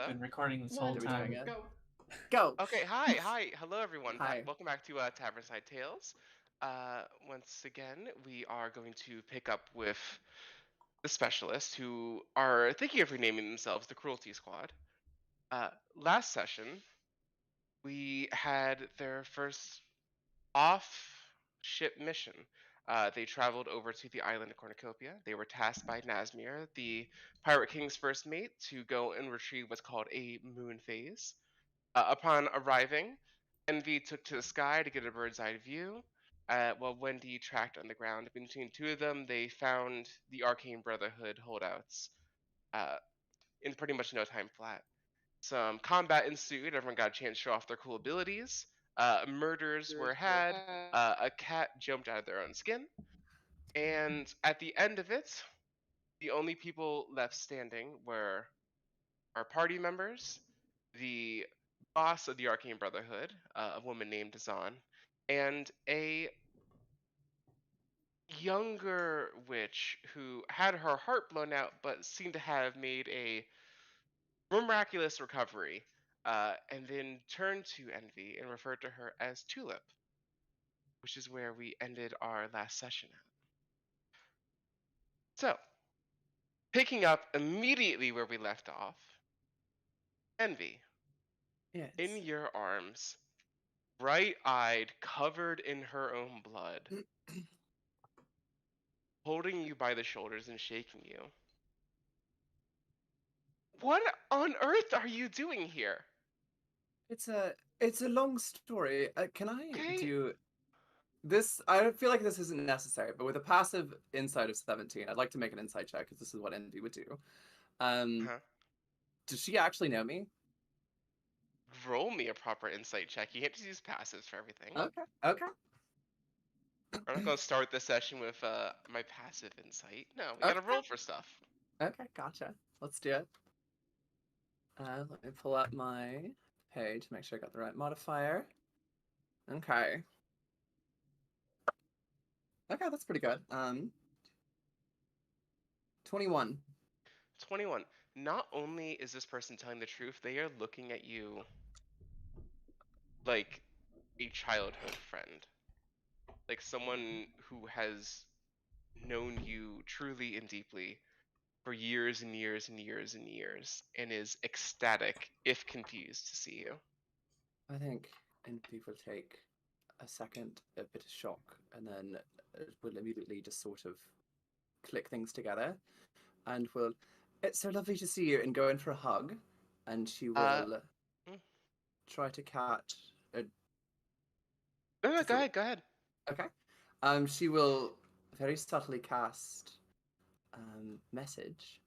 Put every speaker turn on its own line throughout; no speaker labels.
We've
though.
been recording this whole
One,
time.
two, go.
Go.
Okay, hi, hello everyone.
Hi.
Welcome back to Tavernside Tales. Once again, we are going to pick up with the specialists who are thinking of renaming themselves the Cruelty Squad. Last session, we had their first off-ship mission. They traveled over to the island of Cornucopia. They were tasked by Nazmir, the Pirate King's first mate, to go and retrieve what's called a moon phase. Upon arriving, Envy took to the sky to get a bird's eye view, while Wendy tracked on the ground. Between two of them, they found the Arcane Brotherhood holdouts in pretty much no time flat. Some combat ensued. Everyone got a chance to show off their cool abilities. Murders were had. A cat jumped out of their own skin. And at the end of it, the only people left standing were our party members, the boss of the Arcane Brotherhood, a woman named Zahn, and a younger witch who had her heart blown out but seemed to have made a miraculous recovery, and then turned to Envy and referred to her as Tulip, which is where we ended our last session at. So, picking up immediately where we left off, Envy,
Yes.
in your arms, bright-eyed, covered in her own blood, holding you by the shoulders and shaking you. What on earth are you doing here?
It's a long story. Can I
Okay.
do this? I don't feel like this isn't necessary, but with a passive insight of 17, I'd like to make an insight check because this is what Envy would do.
Huh?
Does she actually know me?
Roll me a proper insight check. You can't just use passives for everything.
Okay.
I'm not gonna start this session with my passive insight. No, we gotta roll for stuff.
Okay, gotcha. Let's do it. Let me pull up my page, make sure I got the right modifier. Okay. Okay, that's pretty good. 21.
21. Not only is this person telling the truth, they are looking at you like a childhood friend. Like someone who has known you truly and deeply for years and years and years and years, and is ecstatic, if confused, to see you.
I think Envy will take a second, a bit of shock, and then will immediately just sort of click things together, and will, it's so lovely to see you, and go in for a hug, and she will try to catch a...
No, go ahead.
Okay. She will very subtly cast message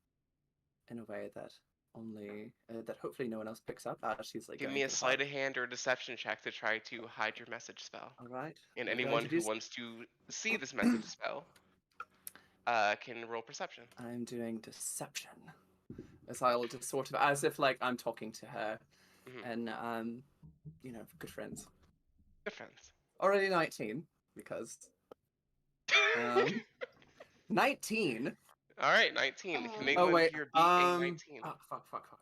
in a way that only that hopefully no one else picks up as she's like.
Give me a sleight of hand or deception check to try to hide your message spell.
All right.
And anyone who wants to see this message spell can roll perception.
I'm doing deception, as I'll just sort of as if like I'm talking to her, and good friends.
Good friends.
Already 19 because 19.
All right, 19. Can they
wait.
your beat a 19?
Oh, fuck.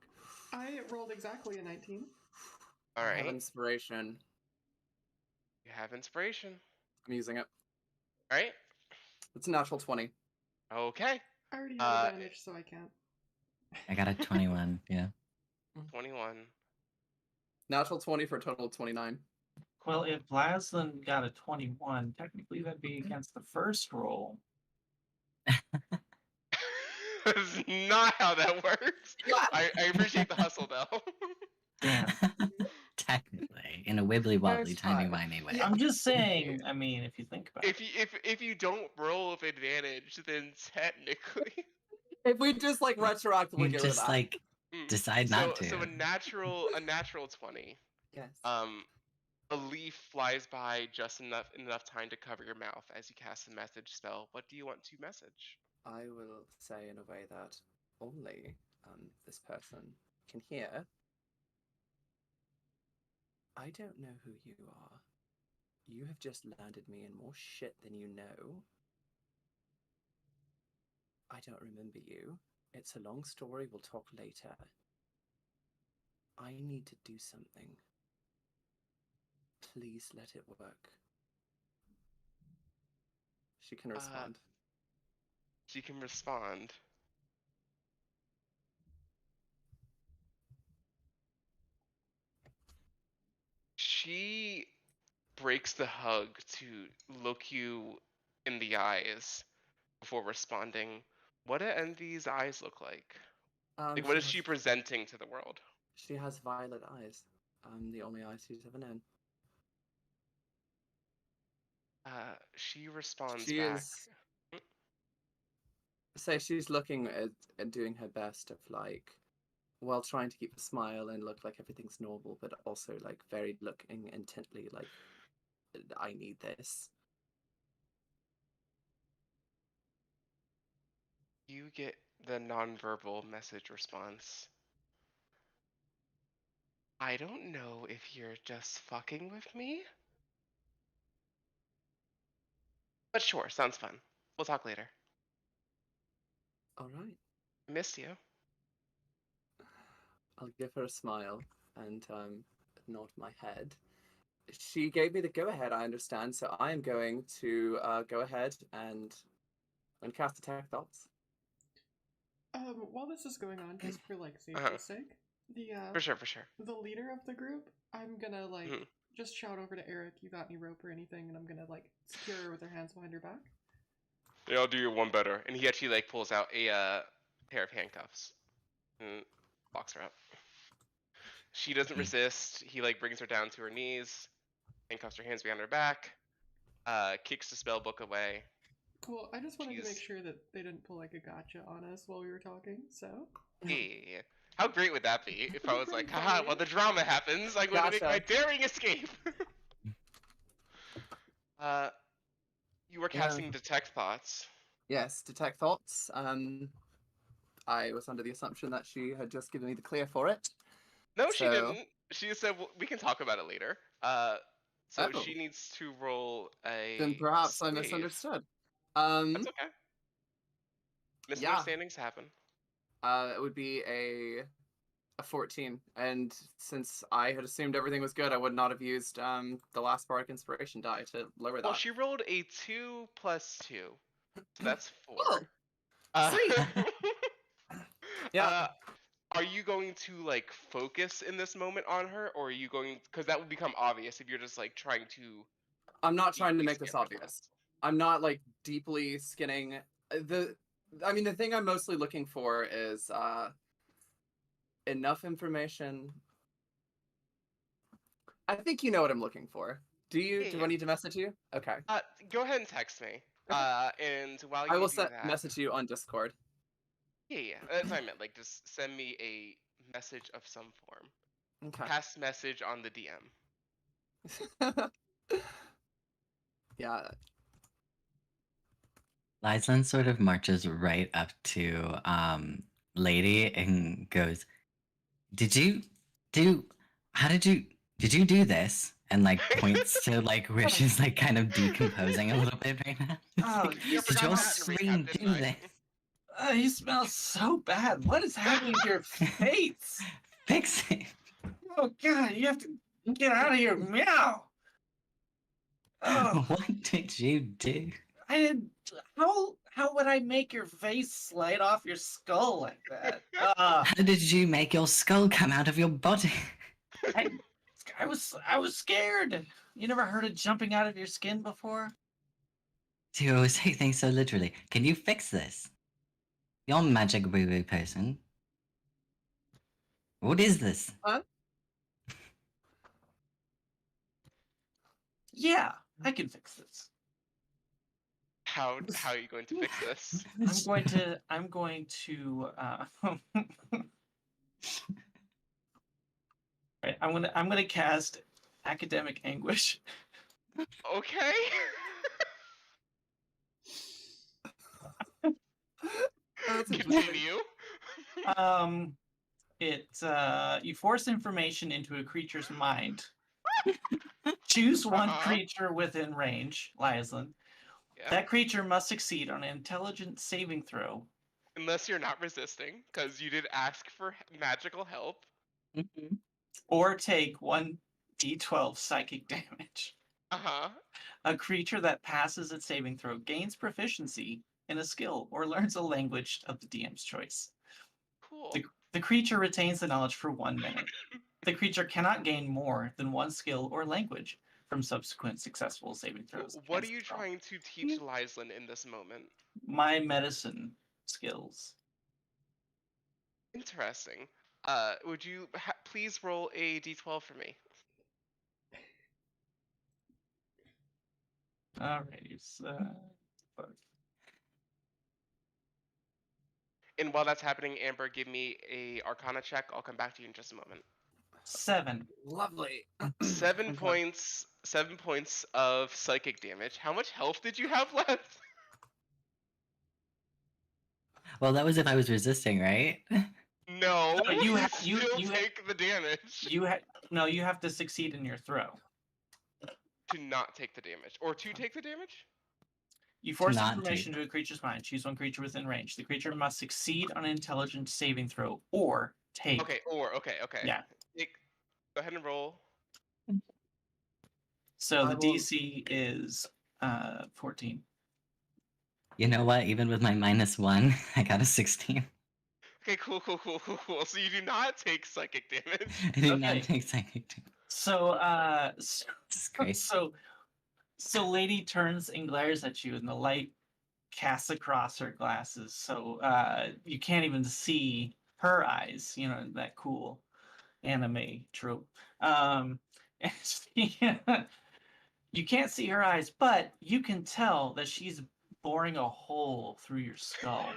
I rolled exactly a 19.
All right.
I have inspiration.
You have inspiration.
I'm using it.
All right.
It's a natural 20.
Okay.
I already have advantage, so I can't.
I got a 21, yeah.
21.
Natural 20 for a total of 29.
Well, if Blaslin got a 21, technically that'd be against the first roll.
That's not how that works. I appreciate the hustle, though.
Damn.
Technically, in a wibbly wobbly timey-wimey way.
I'm just saying, I mean, if you think about it.
If you don't roll with advantage, then technically...
If we just like retroactively
You
get rid of
just
that.
like decide not to.
So a natural 20.
Yes.
A leaf flies by just enough time to cover your mouth as you cast the message spell. What do you want to message?
I will say in a way that only this person can hear. I don't know who you are. You have just landed me in more shit than you know. I don't remember you. It's a long story. We'll talk later. I need to do something. Please let it work. She can respond.
She can respond. She breaks the hug to look you in the eyes before responding. What do Envy's eyes look like? Like, what is she presenting to the world?
She has violet eyes. The only eyes she's ever known.
She responds
She
back.
is. So she's looking at and doing her best of like, while trying to keep a smile and look like everything's normal, but also like very looking intently like, I need this.
You get the nonverbal message response. I don't know if you're just fucking with me. But sure, sounds fun. We'll talk later.
All right.
Missed you.
I'll give her a smile and nod my head. She gave me the go-ahead, I understand, so I am going to go ahead and cast Detect Thoughts.
While this is going on, just for like
Uh-huh.
safety's sake,
For sure.
the leader of the group, I'm gonna like
Mhm.
just shout over to Eric, "You got any rope or anything?" And I'm gonna like secure her with her hands behind her back.
Yeah, I'll do you one better. And he actually like pulls out a pair of handcuffs and locks her up. She doesn't resist. He like brings her down to her knees, handcuffs her hands behind her back, kicks the spell book away.
Cool. I just wanted to make
Jeez.
sure that they didn't pull like a gotcha on us while we were talking. So
Hey, how great would that be if I was like,
Pretty
haha,
funny.
while the drama happens, I'm going to make my
Gotcha.
daring escape. You were casting Detect Thoughts.
Yes, Detect Thoughts. I was under the assumption that she had just given me the clear for it.
No, she
So-
didn't. She just said, well, we can talk about it later. So
Oh.
she needs to roll a
Then perhaps I
save.
misunderstood.
That's okay.
Yeah.
Misunderstandings happen.
It would be a 14, and since I had assumed everything was good, I would not have used the last Bardic Inspiration die to lower that.
Well, she rolled a 2 plus 2. So that's 4.
Oh, sweet. Yeah.
Are you going to like focus in this moment on her, or are you going? Because that would become obvious if you're just like trying to.
I'm not trying to
deeply
make this
scan her
obvious.
thoughts.
I'm not like deeply skinning the. I mean, the thing I'm mostly looking for is enough information. I think you know what I'm looking for. Do you?
Yeah,
Do
yeah.
I need to message you? Okay.
Go ahead and text me. And while you
I will
do that,
message you on Discord.
yeah, that's what I meant. Like, just send me a message of some form.
Okay.
Pass message on the DM.
Yeah.
Lysan sort of marches right up to Lady and goes, did you do this? And like points to like where she's like kind of decomposing a little bit right now.
Oh,
You
you
Did
forgot
your
that in recap,
screen
didn't
do
I?
this?
You smell so bad. What is happening to your face?
Fix it.
Oh god, you have to get out of here. Meow. Oh,
What did you do?
I didn't. How would I make your face slide off your skull like that?
How did you make your skull come out of your body?
I was scared. You never heard of jumping out of your skin before?
Do you always take things so literally? Can you fix this? You're a magic woo-woo person. What is this?
Yeah, I can fix this.
How are you going to fix this?
I'm going to right, I'm gonna cast Academic Anguish.
Okay.
That's interesting.
Continue.
You force information into a creature's mind. Choose one creature within range, Lysan.
Yeah.
That creature must succeed on an intelligence saving throw.
Unless you're not resisting, because you did ask for magical help.
Mhm.
or take 1d12 psychic damage.
Uh-huh.
A creature that passes its saving throw gains proficiency in a skill or learns a language of the DM's choice.
Cool.
The creature retains the knowledge for 1 minute. The creature cannot gain more than 1 skill or language from subsequent successful saving throws.
What are
against
you
the spell.
trying to teach Lyslin in this moment?
My medicine skills.
Interesting. Would you please roll a d12 for me?
Alrighty, so fuck.
And while that's happening, Amber, give me a Arcana check. I'll come back to you in just a moment.
7.
Lovely.
7
Okay.
points. 7 points of psychic damage. How much health did you have left?
Well, that was if I was resisting, right?
No,
No, you
you
ha-
still
you ha-
take the damage
You have to succeed in your throw.
to not take the damage, or to take the damage.
You force
not
information into a creature's mind. Choose one creature within range. The creature must succeed on an intelligence saving throw or take.
Okay. Okay.
Yeah.
Go ahead and roll.
So
I
the
will-
DC is 14.
You know what? Even with my -1, I got a 16.
Okay, cool. So you do not take psychic damage.
I did
Okay.
not take psychic damage.
So
This is great.
so lady turns and glares at you, and the light casts across her glasses, so you can't even see her eyes. You know, that cool anime trope. And you can't see her eyes, but you can tell that she's boring a hole through your skull,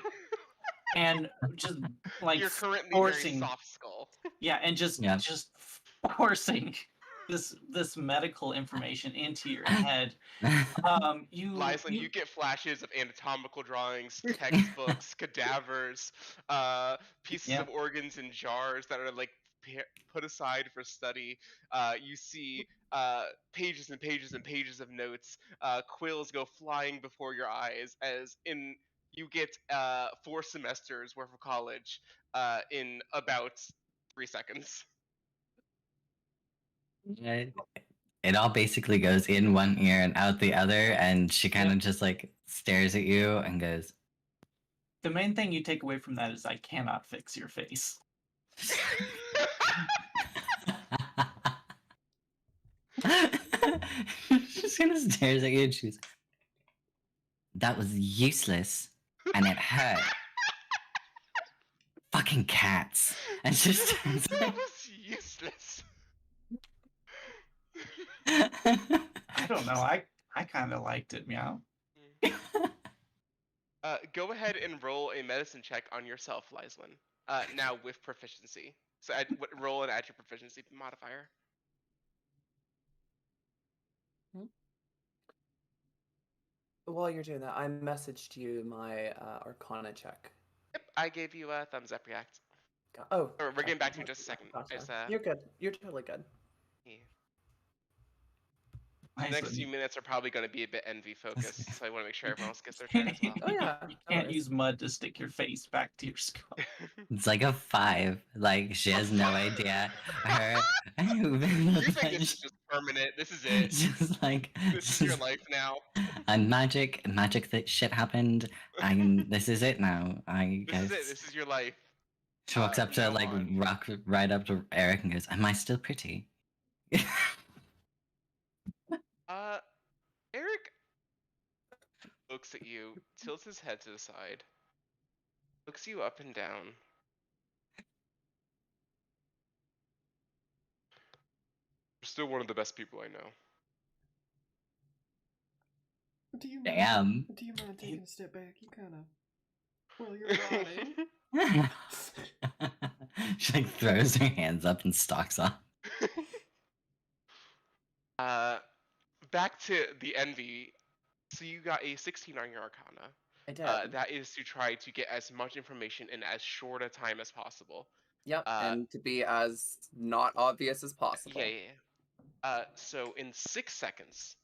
and just like
You're currently
forcing,
very soft skull.
yeah, and just
Yeah.
forcing this medical information into your head.
Lyslin, you get flashes of anatomical drawings, textbooks, cadavers, pieces
Yeah.
of organs in jars that are like put aside for study. You see pages and pages and pages of notes. Quills go flying before your eyes as you get 4 semesters worth of college in about 3 seconds.
It all basically goes in one ear and out the other, and she kind of just like stares at you and goes,
The main thing you take away from that is I cannot fix your face.
She kind of stares at you and she's, that was useless and it hurt. Fucking cats. And she stands
That was useless.
I don't know. I kind of liked it, meow.
Go ahead and roll a medicine check on yourself, Lyslin. Now with proficiency. So roll and add your proficiency modifier.
While you're doing that, I messaged you my Arcana check.
Yep, I gave you a thumbs up react.
Oh,
Or we're
okay.
getting back to you in just a second.
Gotcha.
It's,
You're good. You're totally good.
yeah. The next few minutes are probably going to be a bit envy focused, so I want to make sure everyone else gets their turn as well.
Oh yeah.
You
no
can't
worries.
use mud to stick your face back to your skull.
It's like a 5. Like she has no idea. Her
You think this is just permanent? This is it.
just like
This is your life now.
and magic that shit happened. This is it now. I
This
guess.
is it. This is your life.
She walks up to
now
like
on.
rock right up to Eric and goes, "Am I still pretty?"
Eric looks at you, tilts his head to the side, looks you up and down. You're still one of the best people I know.
Do you
Damn.
Mind, do you mind taking a step back? You kind of. Well, you're rotting.
She like throws her hands up and stalks off.
Back to the envy. So you got a 16 on your Arcana.
I did.
That is to try to get as much information in as short a time as possible.
Yep. And to be as not obvious as possible.
Yeah. So in 6 seconds,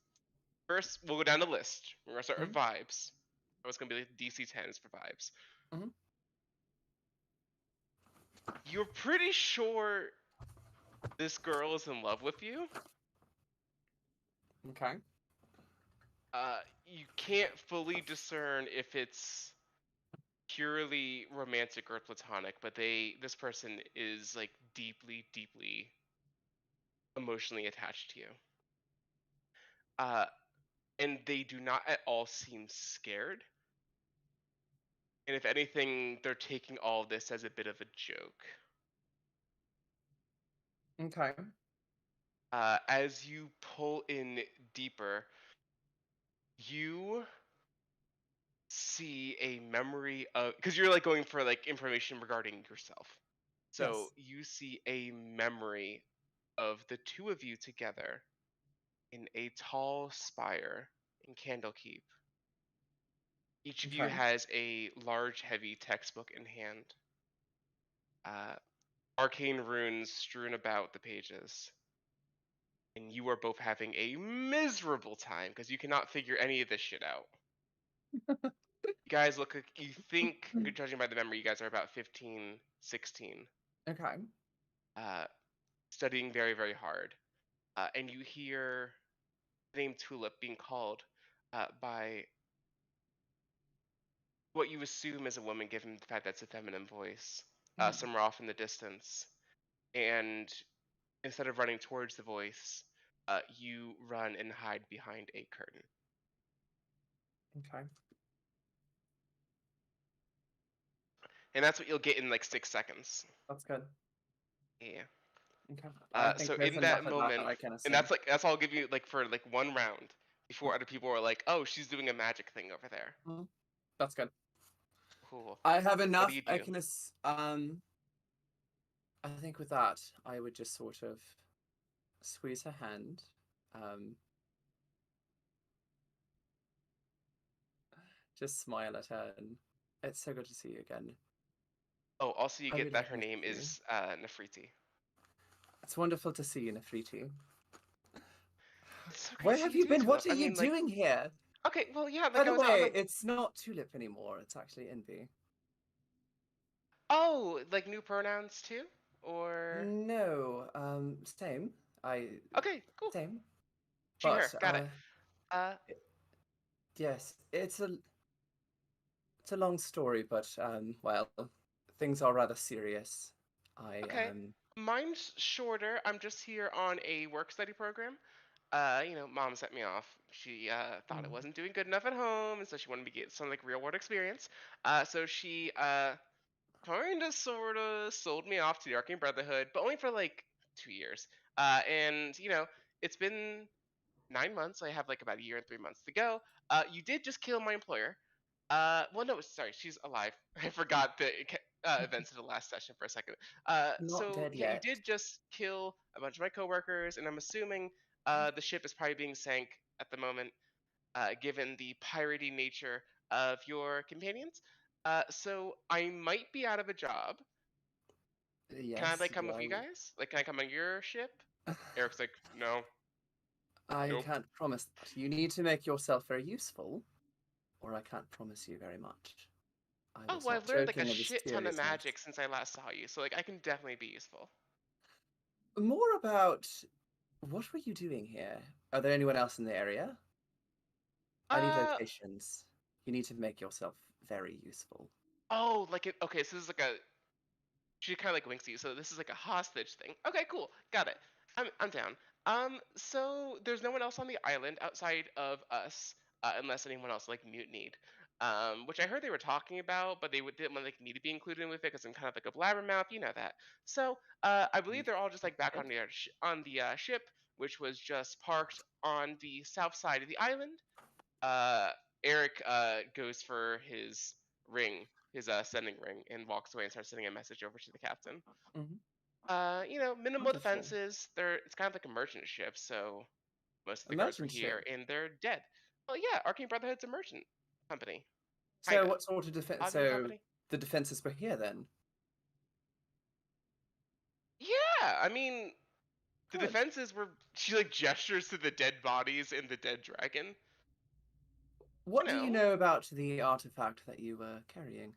first we'll go down the list. We're gonna start with vibes. It's gonna be like DC 10s for vibes.
Mhm.
You're pretty sure this girl is in love with you.
Okay.
You can't fully discern if it's purely romantic or platonic, but this person is like deeply, deeply emotionally attached to you. Uh, and they do not at all seem scared. And if anything, they're taking all of this as a bit of a joke.
Okay.
As you pull in deeper, you see a memory of, because you're like going for like information regarding yourself. So
Yes.
you see a memory of the two of you together in a tall spire in Candlekeep. Each of you
Okay.
has a large, heavy textbook in hand. Arcane runes strewn about the pages. And you are both having a miserable time because you cannot figure any of this shit out. You guys look like, you think, judging by the memory, you guys are about 15, 16,
Okay.
studying very, very hard. And you hear the name Tulip being called by what you assume is a woman, given the fact that's a feminine voice,
Mhm.
somewhere off in the distance. And instead of running towards the voice, you run and hide behind a curtain.
Okay.
And that's what you'll get in like 6 seconds.
That's good.
Yeah.
Okay. I think
So
there's
in that
enough of that
moment,
I can
and
assume.
that's all I'll give you like for like one round before other people are like, oh, she's doing a magic thing over there.
That's good.
Cool.
I have
What
enough.
do you
I
do?
can. I think with that, I would just sort of squeeze her hand. Just smile at her, and it's so good to see you again.
Oh, also you
I
get
really
that her
miss
name
you.
is Nefriti.
It's wonderful to see you, Nefriti.
It's so great
Where
to
have
see
you
too,
been? What
Tulip.
are
I
you
mean, like,
doing here?
okay, well, yeah,
By
like I
the
was out on
way,
a.
it's not Tulip anymore. It's actually Envy.
Oh, like new pronouns too, or
No, same.
okay, cool.
Same.
She,
But
her, got it. Uh,
yes, it's a long story, but well, things are rather serious. I
okay. Mine's shorter. I'm just here on a work study program. Mom sent me off. She thought I
Mm.
wasn't doing good enough at home, and so she wanted me to get some like real world experience. So she kind of sort of sold me off to the Arcane Brotherhood, but only for like 2 years. And it's been 9 months. I have like about a year and 3 months to go. You did just kill my employer. Well, no, sorry, she's alive. I forgot the events of the last session for a second.
Not
So
dead
yeah, you
yet.
did just kill a bunch of my coworkers, and I'm assuming the ship is probably being sank at the moment, given the piratey nature of your companions. So I might be out of a job. Can I
Yes,
like come with you
well,
guys? Like, can I come on your ship? Eric's like, no,
I
nope.
can't promise that. You need to make yourself very useful, or I can't promise you very much. I
Oh,
was
well,
not
I've learned like a
joking of the
shit ton of
seriousness.
magic since I last saw you, so like I can definitely be useful.
More about what were you doing here? Are there anyone else in the area? I need
Uh,
locations. You need to make yourself very useful.
oh, like it. Okay, so this is like a. She kind of like winks at you. So this is like a hostage thing. Okay, cool, got it. I'm down. So there's no one else on the island outside of us, unless anyone else like mutinied. Which I heard they were talking about, but they didn't want like me to be included with it because I'm kind of like a blabbermouth, you know that. So I believe they're all just like back on the ship, which was just parked on the south side of the island. uh, Eric goes for his ring, his sending ring, and walks away and starts sending a message over to the captain.
Mhm.
Minimal
Wonderful.
defenses. It's kind of like a merchant ship, so most of
A
the guards were
merchant
here
ship.
and they're dead. Oh yeah, Arcane Brotherhood's a merchant company,
So
kinda
what sort of defense?
hogging
So
company.
the defenses were here then.
Yeah, I mean the
Good.
defenses were. She like gestures to the dead bodies and the dead dragon.
What do you know about the artifact that you were carrying?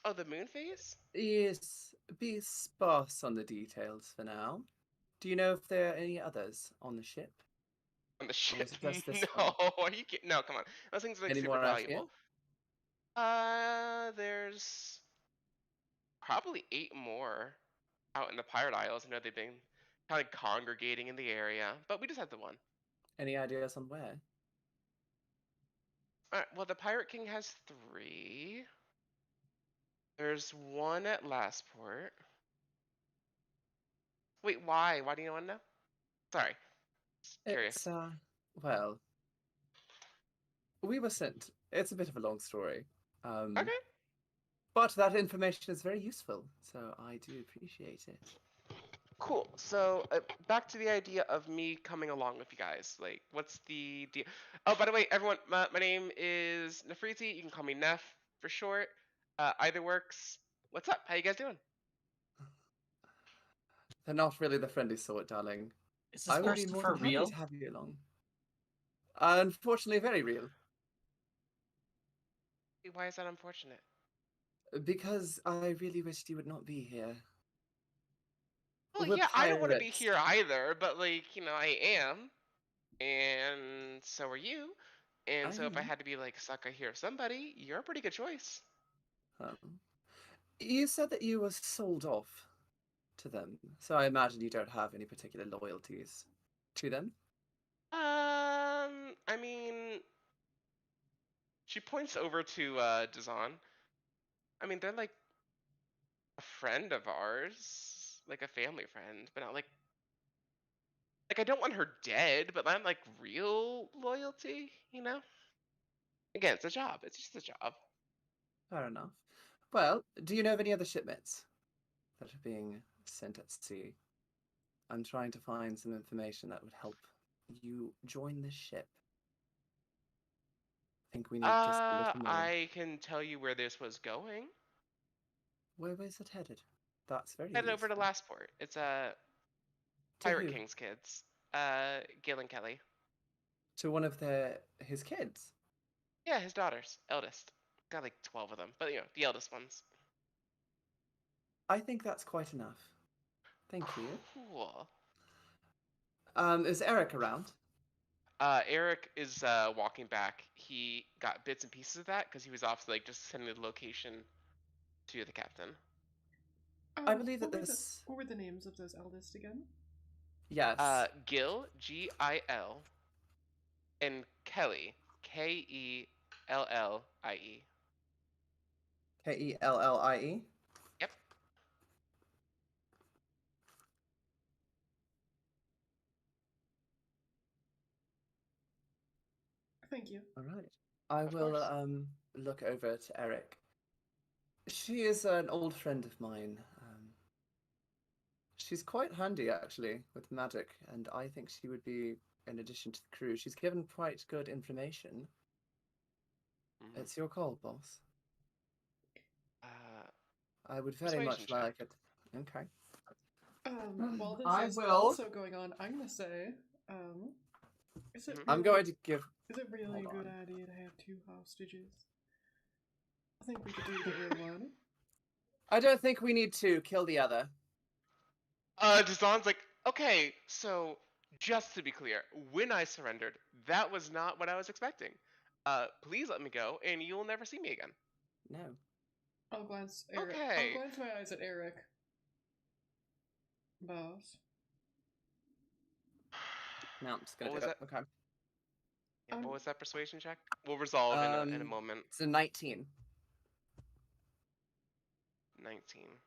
Oh, the moon phase?
Yes, be sparse on the details for now. Do you know if there are any others on the ship?
On the
Or
ship?
was it just this
No,
one?
are you kidding? No, come on. Those things are like
Any
super
more out here?
valuable. There's probably 8 more out in the Pirate Isles. I know they've been kind of congregating in the area, but we just had the one.
Any ideas on where?
Alright, well, the Pirate King has 3. There's one at Lastport. Wait, why? Why do you want to know? Sorry. Just curious.
It's well, we were sent. It's a bit of a long story.
Okay.
But that information is very useful, so I do appreciate it.
Cool. So back to the idea of me coming along with you guys. Like, what's the deal? Oh, by the way, everyone, my name is Nefriti. You can call me Nef for short. Either works. What's up? How you guys doing?
They're not really the friendly sort, darling.
Is this
I would be
person
more
for
than happy
real?
to have you along. Unfortunately, very real.
Why is that unfortunate?
Because I really wished you would not be here.
Well,
We're
yeah, I don't want to be
pirates.
here either, but like, I am, and so are you. And
I
so if I
know.
had to be like stuck here with somebody, you're a pretty good choice.
You said that you were sold off to them, so I imagine you don't have any particular loyalties to them.
I mean, she points over to Dazan. I mean, they're like a friend of ours, like a family friend, but not like I don't want her dead, but not like real loyalty, Again, it's a job. It's just a job.
Fair enough. Well, do you know of any other shipments that are being sent at sea? I'm trying to find some information that would help you join the ship. I think we need just a little more.
I can tell you where this was going.
Where is it headed? That's very
Headed over to
useful.
Lastport. It's
To
Pirate
who?
King's kids. Gil and Kelly.
To one of his kids.
Yeah, his daughters, eldest. Got like 12 of them, but the eldest ones.
I think that's quite enough. Thank you.
Cool.
Is Eric around?
Eric is walking back. He got bits and pieces of that because he was off like just sending the location to the captain.
I believe that
what were
this.
What were the names of those eldest again?
Yes.
Gil, Gil, and Kelly, Kellie.
Kellie?
Yep.
Thank you.
All right. I
Of
will
course.
look over to Eric. She is an old friend of mine. She's quite handy actually with magic, and I think she would be an addition to the crew. She's given quite good information.
Mhm.
It's your call, boss.
Uh,
I would very much
Persuasion check.
like it. Okay.
While this
I
is
will.
also going on, I'm gonna say, is it
Mhm.
I'm
really,
going to give.
is it really a
hold
good
on.
idea to have 2 hostages? I think we could do the real one.
I don't think we need to kill the other.
Dazan's like, okay, so just to be clear, when I surrendered, that was not what I was expecting. Please let me go, and you will never see me again.
No.
I'll glance
Okay.
I'll glance my eyes at Eric. Boss.
No, I'm just gonna
What
do
was
it.
that?
Okay.
Yeah, what was that persuasion check? We'll resolve in a moment.
It's a 19.
19.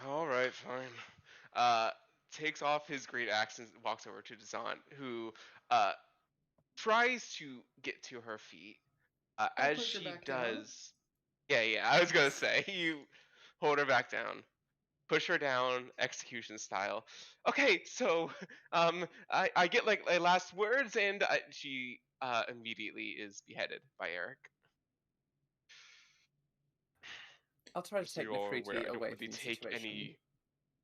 All right, fine. Takes off his great axe and walks over to Dazan, who tries to get to her feet.
I'll
As
push her
she
back down.
does, yeah, I was gonna say you hold her back down, push her down, execution style. Okay, so I get like my last words, and she immediately is beheaded by Eric.
I'll try to
So
take
you're all aware,
Nefriti
I don't
away
really
from the
take
situation.
any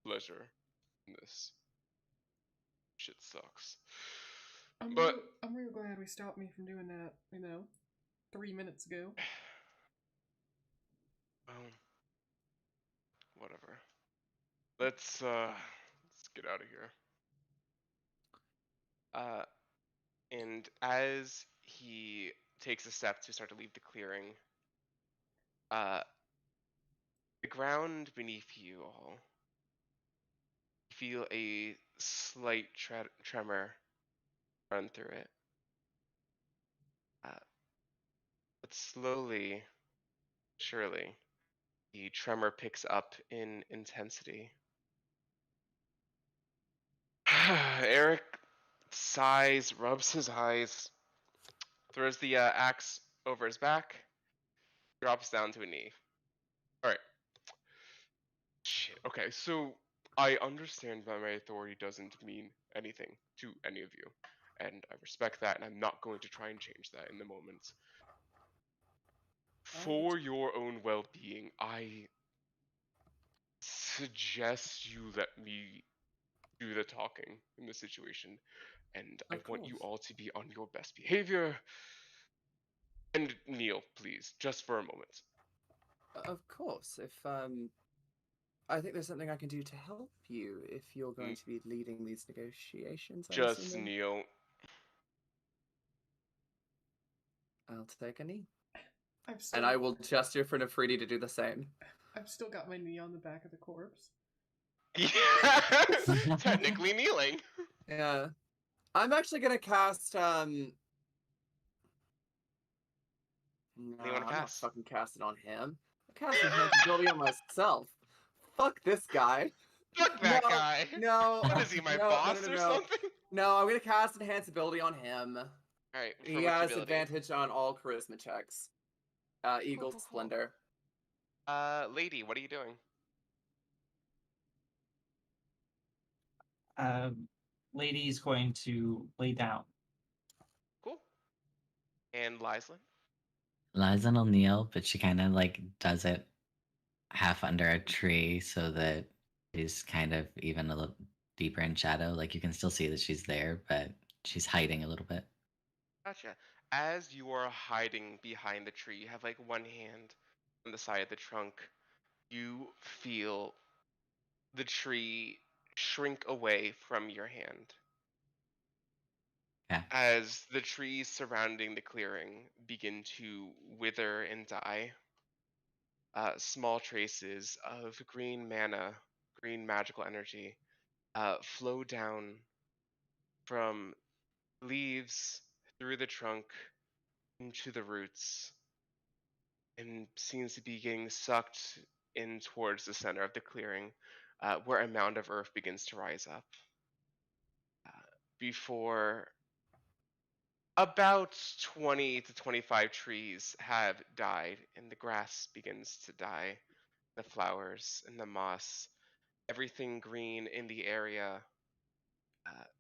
pleasure in this. Shit sucks. But
I'm real glad we stopped me from doing that, 3 minutes ago.
whatever. Let's get out of here. And as he takes a step to start to leave the clearing, the ground beneath you all feel a slight tremor run through it. But slowly, surely, the tremor picks up in intensity. Eric sighs, rubs his eyes, throws the axe over his back, drops down to a knee. Alright. Shit. Okay, so I understand that my authority doesn't mean anything to any of you. And I respect that, and I'm not going to try and change that in the moment. For your own well-being, I suggest you let me do the talking in this situation. And I
Of
want you
course.
all to be on your best behavior. And kneel, please, just for a moment.
Of course. If I think there's something I can do to help you if you're going to be leading these negotiations. I'm
Just
assuming.
kneel.
I'll take a knee.
I've
And I will gesture for Nefriti to do the same.
I've still got my knee on the back of the corpse.
Yeah, technically kneeling.
Yeah. I'm actually gonna cast No,
do you wanna
I'm not
cast?
fucking casting on him. I'm casting Enhanceability on myself. Fuck this guy.
Fuck that
No,
guy.
No.
What is he, my
no,
boss or
no.
something?
No, I'm gonna cast Enhanceability on him.
Alright, for
He
which
has
ability?
advantage on all charisma checks. Eagle
Cool.
Splendor.
Lady, what are you doing?
Lady's going to lay down.
Cool. And Lyslin?
Liza will kneel, but she kind of like does it half under a tree so that she's kind of even a little deeper in shadow. Like you can still see that she's there, but she's hiding a little bit.
Gotcha. As you are hiding behind the tree, you have like one hand on the side of the trunk. You feel the tree shrink away from your hand.
Yeah.
As the trees surrounding the clearing begin to wither and die, small traces of green mana, green magical energy, flow down from leaves through the trunk into the roots and seems to be getting sucked in towards the center of the clearing, where a mound of earth begins to rise up. Before about 20 to 25 trees have died, and the grass begins to die, the flowers and the moss, everything green in the area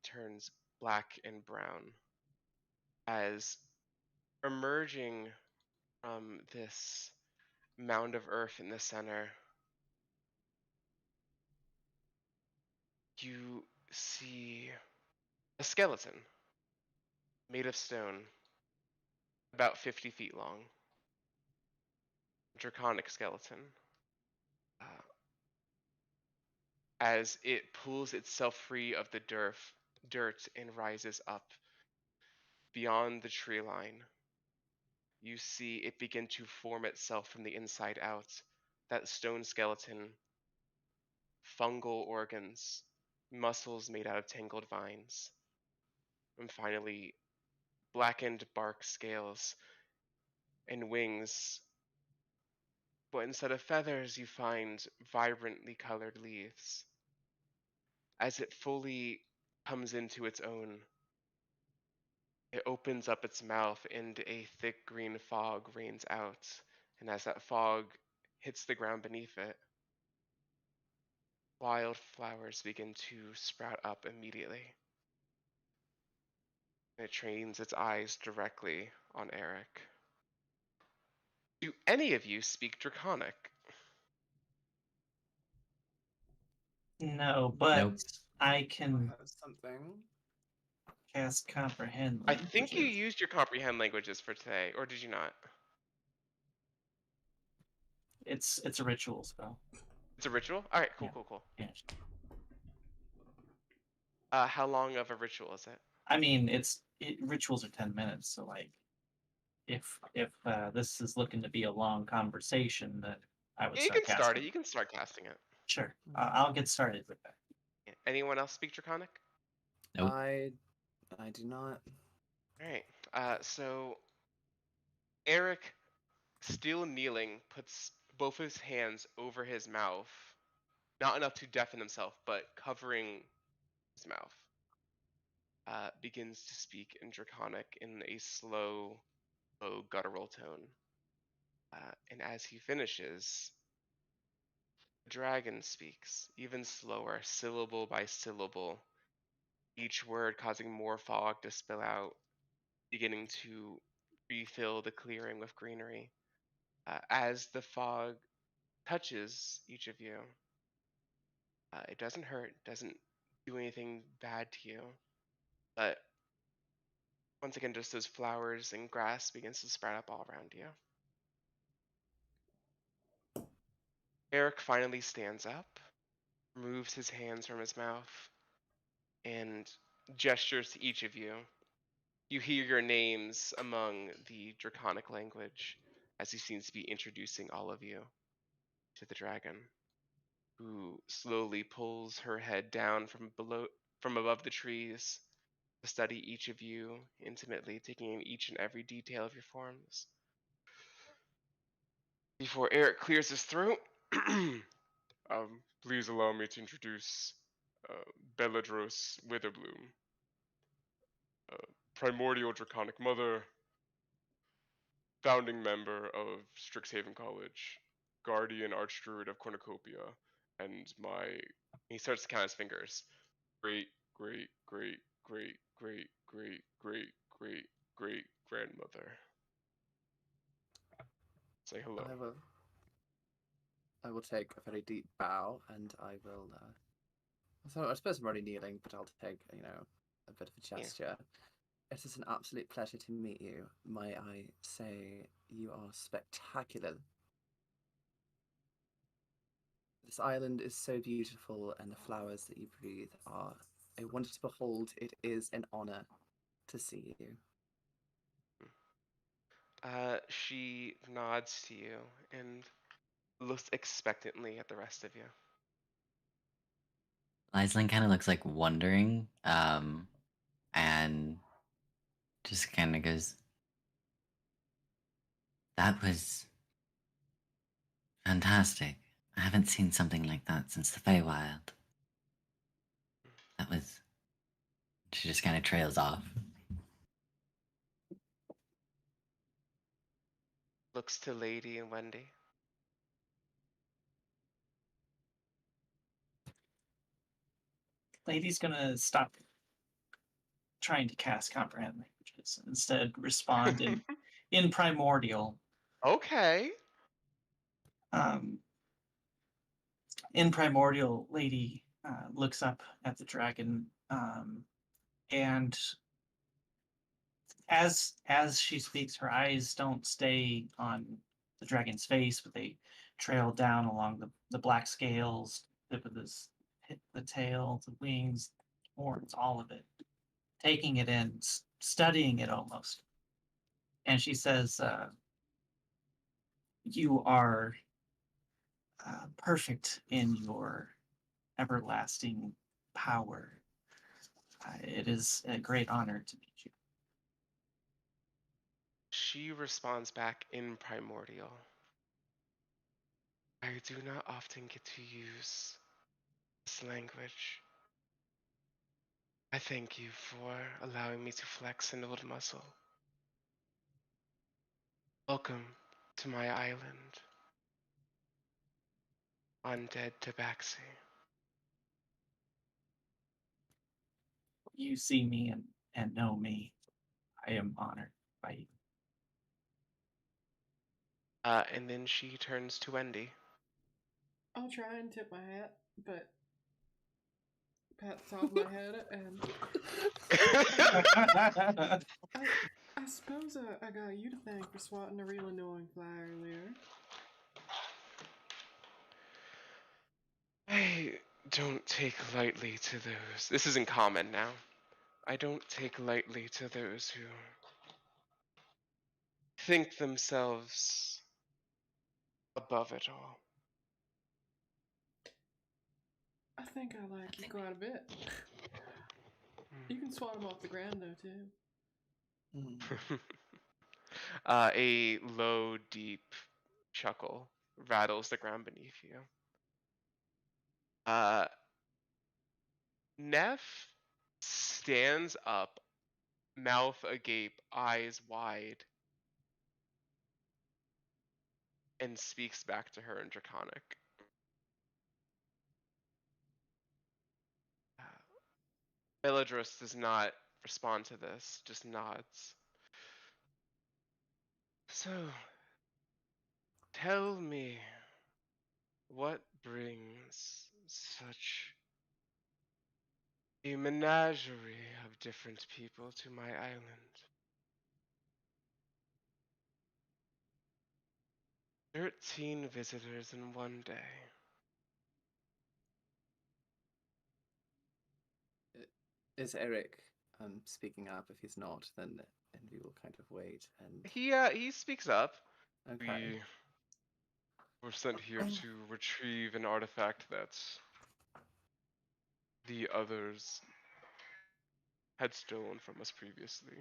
turns black and brown as emerging from this mound of earth in the center, you see a skeleton made of stone, about 50 feet long. Draconic skeleton. As it pulls itself free of the dirt and rises up beyond the tree line, you see it begin to form itself from the inside out. That stone skeleton, fungal organs, muscles made out of tangled vines, and finally blackened bark scales and wings. But instead of feathers, you find vibrantly colored leaves. As it fully comes into its own, it opens up its mouth and a thick green fog rains out. And as that fog hits the ground beneath it, wildflowers begin to sprout up immediately. And it trains its eyes directly on Eric. Do any of you speak Draconic?
No, but
Nope.
I can
Has something.
Cast comprehend.
I think you
languages.
used your comprehend languages for today, or did you not?
It's a ritual spell.
It's a ritual? Alright, cool,
Yeah.
cool, cool.
Yeah.
How long of a ritual is it?
I mean, rituals are 10 minutes, so like, if this is looking to be a long conversation, that I would
Yeah, you
start
can start it.
casting.
You can start casting it.
Sure, I'll get started with that.
Yeah. Anyone else speak Draconic?
Nope.
I do not.
Alright. So Eric, still kneeling, puts both his hands over his mouth. Not enough to deafen himself, but covering his mouth. Begins to speak in Draconic in a slow, low, guttural tone. And as he finishes, the dragon speaks, even slower, syllable by syllable, each word causing more fog to spill out, beginning to refill the clearing with greenery. As the fog touches each of you, it doesn't hurt, doesn't do anything bad to you, but once again, just those flowers and grass begins to sprout up all around you. Eric finally stands up, removes his hands from his mouth, and gestures to each of you. You hear your names among the Draconic language as he seems to be introducing all of you to the dragon, who slowly pulls her head down from above the trees to study each of you intimately, taking in each and every detail of your forms. Before Eric clears his throat, please allow me to introduce Belladros Witherbloom, primordial Draconic mother, founding member of Strixhaven College, guardian archdruid of Cornucopia, and he starts to count his fingers. Great, great, great, great, great, great, great, great, great grandmother. Say hello.
I will take a very deep bow, and I will. So I suppose I'm already kneeling, but I'll take a bit of a gesture. It is an absolute pleasure to meet you. May I say you are spectacular. This island is so beautiful, and the flowers that you breathe are a wonder to behold. It is an honor to see you.
She nods to you and looks expectantly at the rest of you.
Lyslin kind of looks like wondering, and just kind of goes, "That was fantastic. I haven't seen something like that since the Feywild. That was." She just kind of trails off.
Looks to Lady and Wendy.
Lady's gonna stop trying to cast comprehend languages and instead respond in primordial.
Okay.
In primordial, Lady looks up at the dragon, and as she speaks, her eyes don't stay on the dragon's face, but they trail down along the black scales, tip of the tail, the wings, horns, all of it, taking it in, studying it almost. And she says, "You are perfect in your everlasting power. It is a great honor to meet you."
She responds back in primordial. I do not often get to use this language. I thank you for allowing me to flex an old muscle. Welcome to my island, Undead Tabaxi.
You see me and know me. I am honored by you.
And then she turns to Wendy.
I'll try and tip my hat, but pat the top of my head, and I suppose I got you to thank for swatting a real annoying fly earlier.
I don't take lightly to those. This isn't common now. I don't take lightly to those who think themselves above it all.
I think I like you quite a bit. You can swat him off the ground though too.
A low, deep chuckle rattles the ground beneath you. Neff stands up, mouth agape, eyes wide, and speaks back to her in Draconic. Beladros does not respond to this, just nods. So, tell me, what brings such a menagerie of different people to my island? 13 visitors in one day.
Is Eric speaking up? If he's not, then Envy will kind of wait and.
He speaks up.
Okay.
We were sent here to retrieve an artifact that the others had stolen from us previously.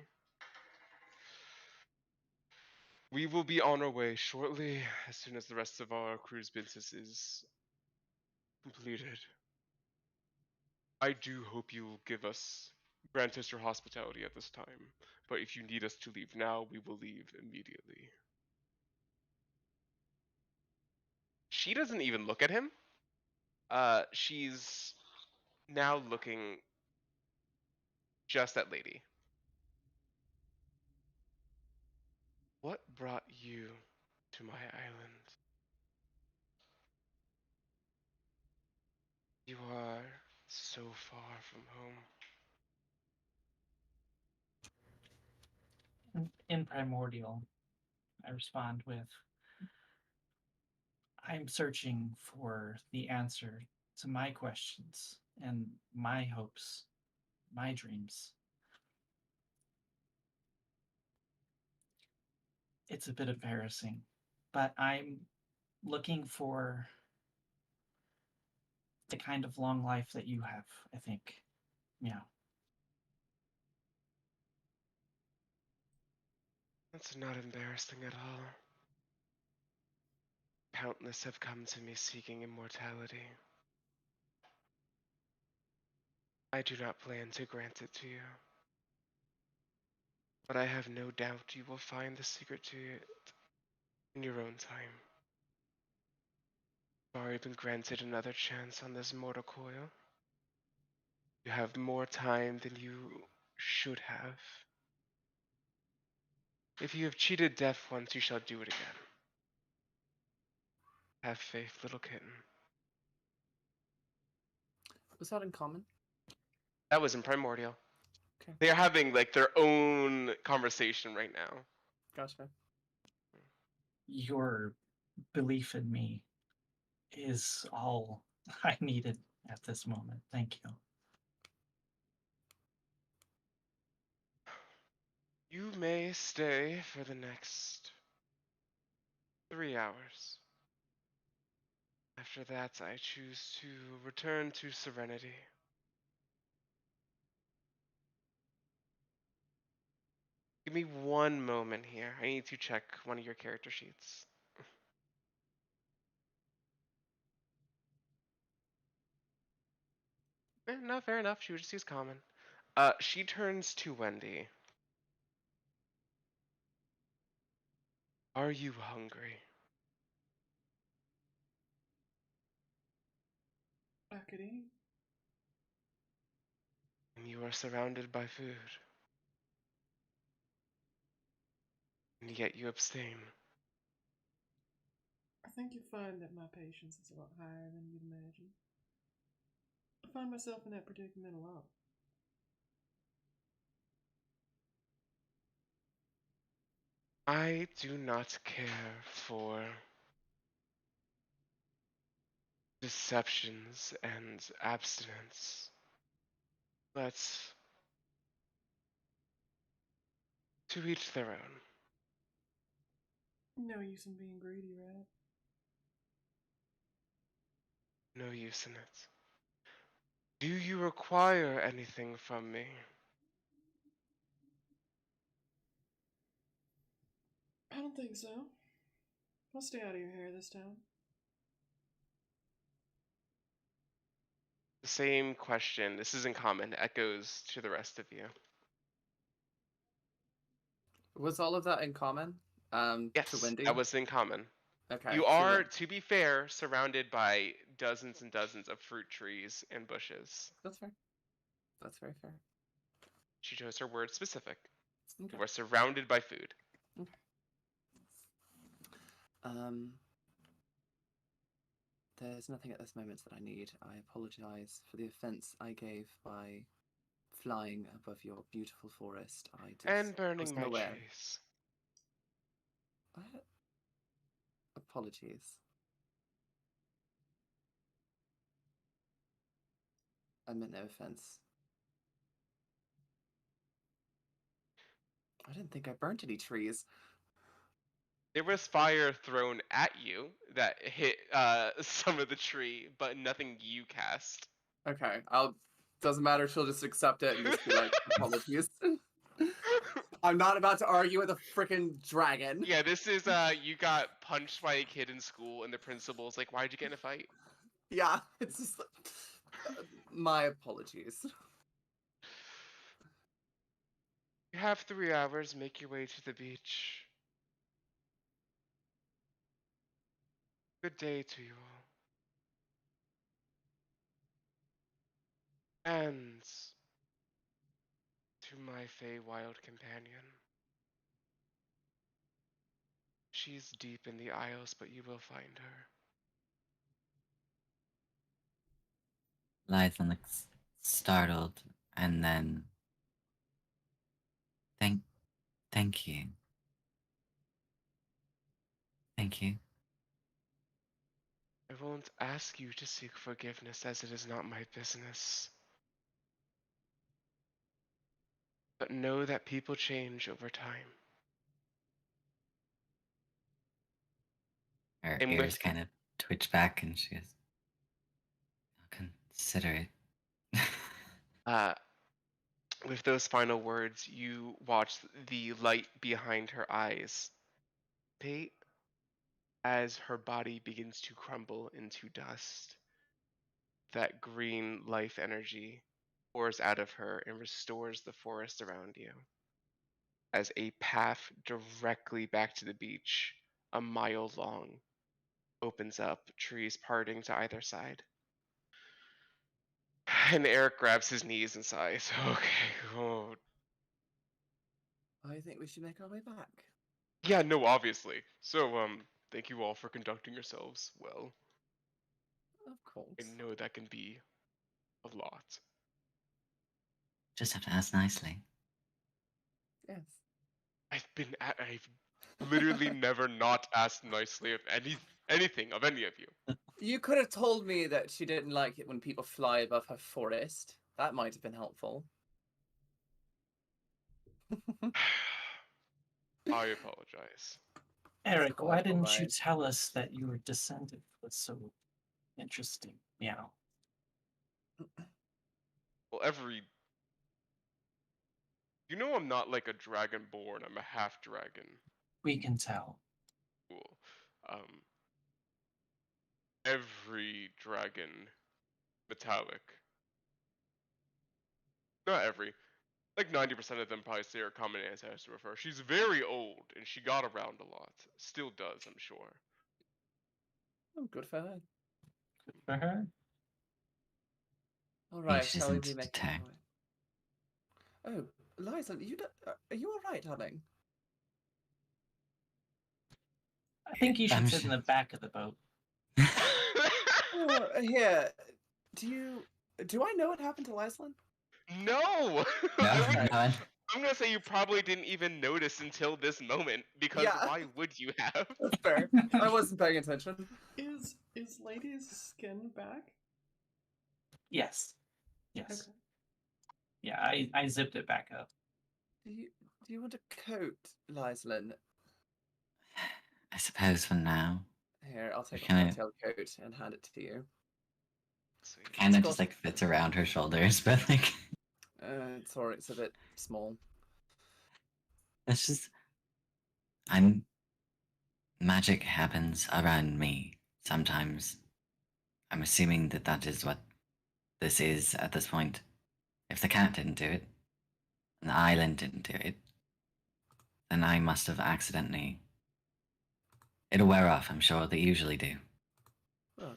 We will be on our way shortly, as soon as the rest of our crew's business is completed. I do hope you will grant us your hospitality at this time, but if you need us to leave now, we will leave immediately. She doesn't even look at him. She's now looking just at Lady. What brought you to my island? You are so far from home.
In Primordial, I respond with, I'm searching for the answer to my questions and my hopes, my dreams. It's a bit embarrassing, but I'm looking for the kind of long life that you have, I think. Yeah.
That's not embarrassing at all. Countless have come to me seeking immortality. I do not plan to grant it to you. But I have no doubt you will find the secret to it in your own time. You've already been granted another chance on this mortal coil. You have more time than you should have. If you have cheated death once, you shall do it again. Have faith, little kitten.
Was that in common?
That was in Primordial.
Okay.
They are having like their own conversation right now.
Gotcha.
Your belief in me is all I needed at this moment. Thank you.
You may stay for the next 3 hours. After that, I choose to return to Serenity. Give me one moment here. I need to check one of your character sheets. No, fair enough. She would just use common. She turns to Wendy. Are you hungry?
I could eat.
And you are surrounded by food. And yet you abstain.
I think you'll find that my patience is a lot higher than you'd imagine. I find myself in that predicament a lot.
I do not care for deceptions and abstinence. But to each their own.
No use in being greedy, right?
No use in it. Do you require anything from me?
I don't think so. I'll stay out of your hair this time.
The same question, this is in common, echoes to the rest of you.
Was all of that in common? To
Yes,
Wendy?
that was in common.
Okay.
You
so
are,
Wen-
to be fair, surrounded by dozens and dozens of fruit trees and bushes.
That's fair. That's very fair.
She chose her word specific.
Okay.
You are surrounded by food.
There's nothing at this moment that I need. I apologize for the offense I gave by flying above your beautiful forest. I just
And burning
wasn't
my
aware.
trees.
Apologies. I meant no offense. I didn't think I burnt any trees.
There was fire thrown at you that hit some of the tree, but nothing you cast.
Okay, doesn't matter, she'll just accept it and just be like, apologies. I'm not about to argue with a freaking dragon.
Yeah, this is you got punched by a kid in school and the principal's like, why'd you get in a fight?
Yeah, it's just my apologies.
You have 3 hours, make your way to the beach. Good day to you all. And to my Feywild companion. She's deep in the Isles, but you will find her.
Liza looks startled and then thank you. Thank you.
I won't ask you to seek forgiveness as it is not my business. But know that people change over time.
Her
And
ears
with-
kind of twitch back and she goes, I'll consider it.
With those final words, you watch the light behind her eyes fade as her body begins to crumble into dust. That green life energy pours out of her and restores the forest around you. As a path directly back to the beach, a mile long, opens up, trees parting to either side. And Eric grabs his knees and sighs. Okay, oh.
I think we should make our way back.
Yeah, no, obviously. So, thank you all for conducting yourselves well.
Of course.
I know that can be a lot.
Just have to ask nicely.
Yes.
I've literally never not asked nicely of anything of any of you.
You could have told me that she didn't like it when people fly above her forest. That might have been helpful.
I apologize.
Eric, why
quite
didn't you
alright.
tell us that you were descended? Was so interesting. Meow.
Well, you know I'm not like a dragonborn, I'm a half dragon.
We can tell.
Cool. Every dragon metallic. Not every. Like 90% of them probably say her common ancestor with her. She's very old and she got around a lot. Still does, I'm sure.
Oh, good for her.
For her?
All right,
she
shall we
doesn't
be making
detect.
our way? Oh, Liza, are you all right, darling?
I think you should
I'm
sit in the back of the boat.
Oh, here. Do I know what happened to Lyslin?
No!
No,
I'm
no one.
gonna say you probably didn't even notice until this moment, because
Yeah.
why would you have?
That's fair. I wasn't paying attention.
Is Lady's skin back?
Yes. Yes.
Okay.
Yeah, I zipped it back up.
Do you want a coat, Lyslin?
I suppose for now.
Here, I'll take off
Can
my
I-
tailcoat and hand it to you.
Sweet.
Kind of
got-
just like fits around her shoulders, but like
Sorry, it's a bit small.
it's just I'm magic happens around me sometimes. I'm assuming that that is what this is at this point. If the cat didn't do it, and the island didn't do it, then I must have accidentally. It'll wear off, I'm sure. They usually do.
Oh.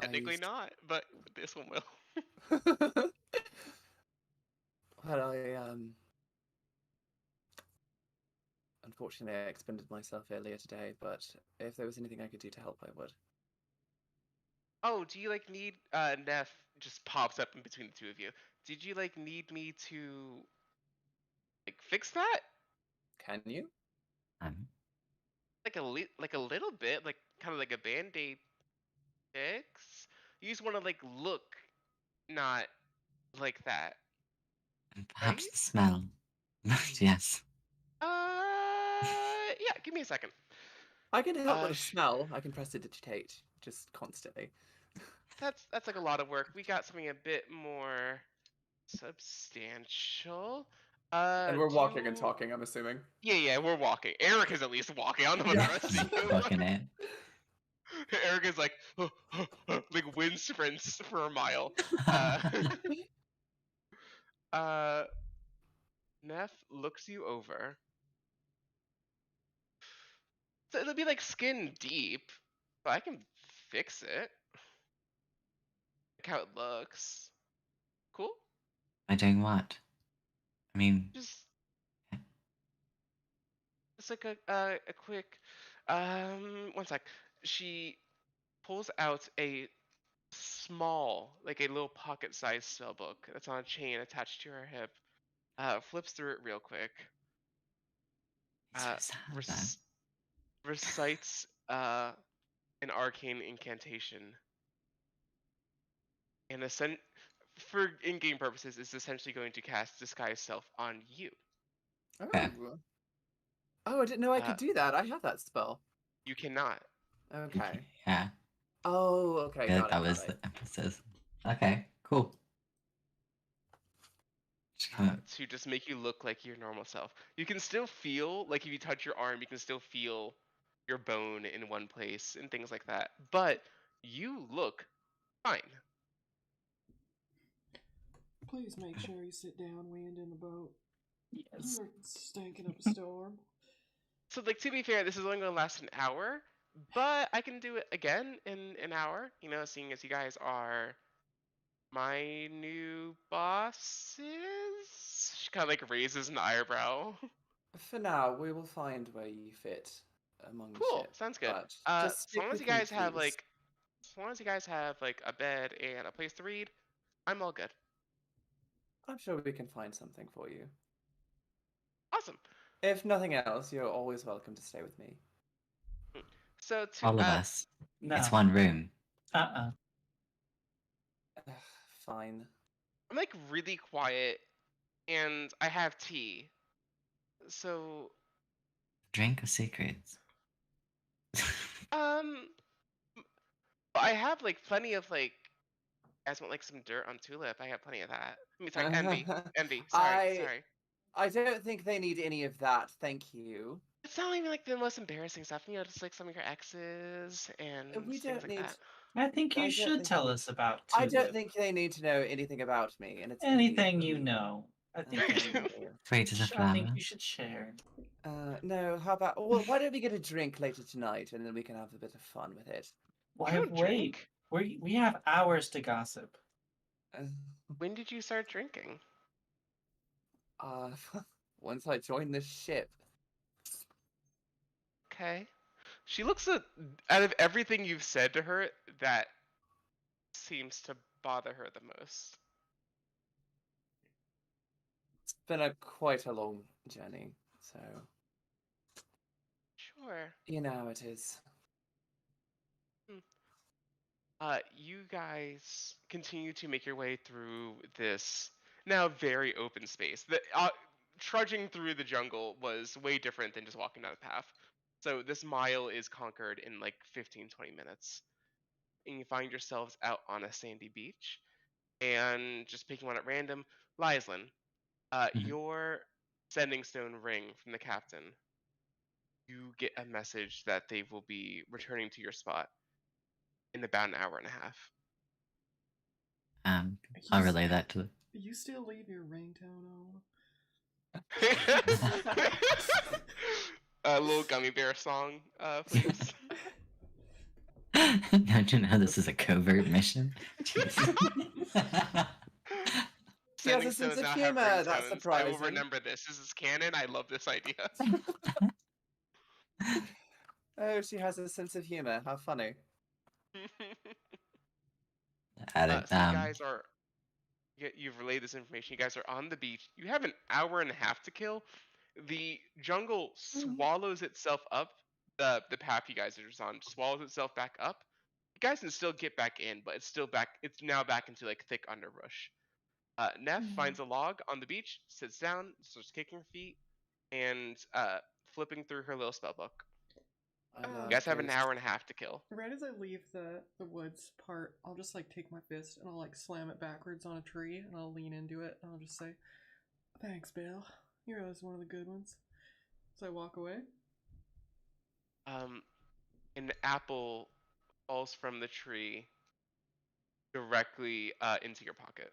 Technically
used-
not, but this one will.
Well, unfortunately I expended myself earlier today, but if there was anything I could do to help, I would.
Oh, do you like need Neff just pops up in between the two of you. Did you like need me to like fix that?
Can you?
Like a little bit, like kind of like a band-aid fix? You just want to like look not like that.
And perhaps
Right?
the smell. yes.
Yeah, give me a second.
I can help with a
sh-
smell. I can press to digitate just constantly.
That's like a lot of work. We got something a bit more substantial.
And we're walking and
do-
talking, I'm assuming.
Yeah, we're walking. Eric is at least walking. I don't know about the rest of you.
Looking at.
Eric is like like wind sprints for a mile. Neff looks you over. So it'll be like skin deep, but I can fix it. Like how it looks. Cool?
By doing what? I mean,
Just like a quick 1 sec. She pulls out a small, like a little pocket-sized spell book that's on a chain attached to her hip. Flips through it real quick.
it's so sad that.
Recites an arcane incantation. And for in-game purposes, is essentially going to cast Disguise Self on you.
Oh.
Yeah.
Oh, I didn't know I
Uh,
could do that. I have that spell.
You cannot.
Okay.
Yeah.
Oh, okay.
Yeah,
Got
that
it,
was
got
the
it.
emphasis. Okay, cool. Just kinda-
To just make you look like your normal self. You can still feel, like if you touch your arm, you can still feel your bone in one place and things like that. But you look fine.
Please make sure you sit downwind in the boat.
Yes.
You're stinking up a storm.
So, like, to be fair, this is only going to last an hour, but I can do it again in an hour, you know, seeing as you guys are my new bosses? She kind of, like, raises an eyebrow.
For now, we will find where you fit among the
Cool,
ship.
sounds good.
But
As
just stick
long as
with
you
me,
guys have,
please.
like, as long as you guys have, like, a bed and a place to read, I'm all good.
I'm sure we can find something for you.
Awesome.
If nothing else, you're always welcome to stay with me.
So, to,
All of us.
No.
It's one room.
Uh-uh.
Fine.
I'm, like, really quiet, and I have tea. So,
Drink of secrets.
I have like plenty of like. You guys want like some dirt on Tulip? I have plenty of that. I mean, sorry, envy. Sorry.
I don't think they need any of that, thank you.
It's not even like the most embarrassing stuff. You know, just like some of your exes and
We
things
don't
like
need.
that.
I think
I
you
don't
should
think
tell
we-
us about
I don't
Tulip.
think they need to know anything about me, and it's gonna be
Anything you
really-
know. I think
Okay.
you,
Sweet as a
I
flower.
think you should share.
No, how about? Well, why don't we get a drink later tonight, and then we can have a bit of fun with it.
Why
You don't
wait?
drink?
We have hours to gossip.
When did you start drinking?
Uh, once I join the ship.
Okay. She looks at out of everything you've said to her, that seems to bother her the most?
It's been quite a long journey, so
Sure.
you know how it is.
You guys continue to make your way through this now very open space. Trudging through the jungle was way different than just walking down a path. So this mile is conquered in like 15, 20 minutes. And you find yourselves out on a sandy beach. And just picking one at random, Lyslin,
Mhm.
your sending stone ring from the captain. You get a message that they will be returning to your spot in about an hour and a half.
I'll relay that to.
You still leave your ringtone on?
A little gummy bear song, please.
Don't you know this is a covert mission? Jeez.
He has
Sending
a sense
stones
of
now have
humor, that's
ringtones. I will
surprising.
remember this. This is canon. I love this idea.
Oh, she has a sense of humor. How funny.
At it.
So you guys are. You've relayed this information. You guys are on the beach. You have an hour and a half to kill. The jungle swallows itself up. The path you guys are just on swallows itself back up. You guys can still get back in, but it's still back. It's now back into like thick underbrush. Neff finds a log on the beach, sits down, starts kicking her feet, and flipping through her little spell book. You guys have an hour and a half to kill.
Right as I leave the woods part, I'll just like take my fist and I'll like slam it backwards on a tree and I'll lean into it and I'll just say, "Thanks, Bill. You're always one of the good ones." So I walk away.
An apple falls from the tree directly into your pocket.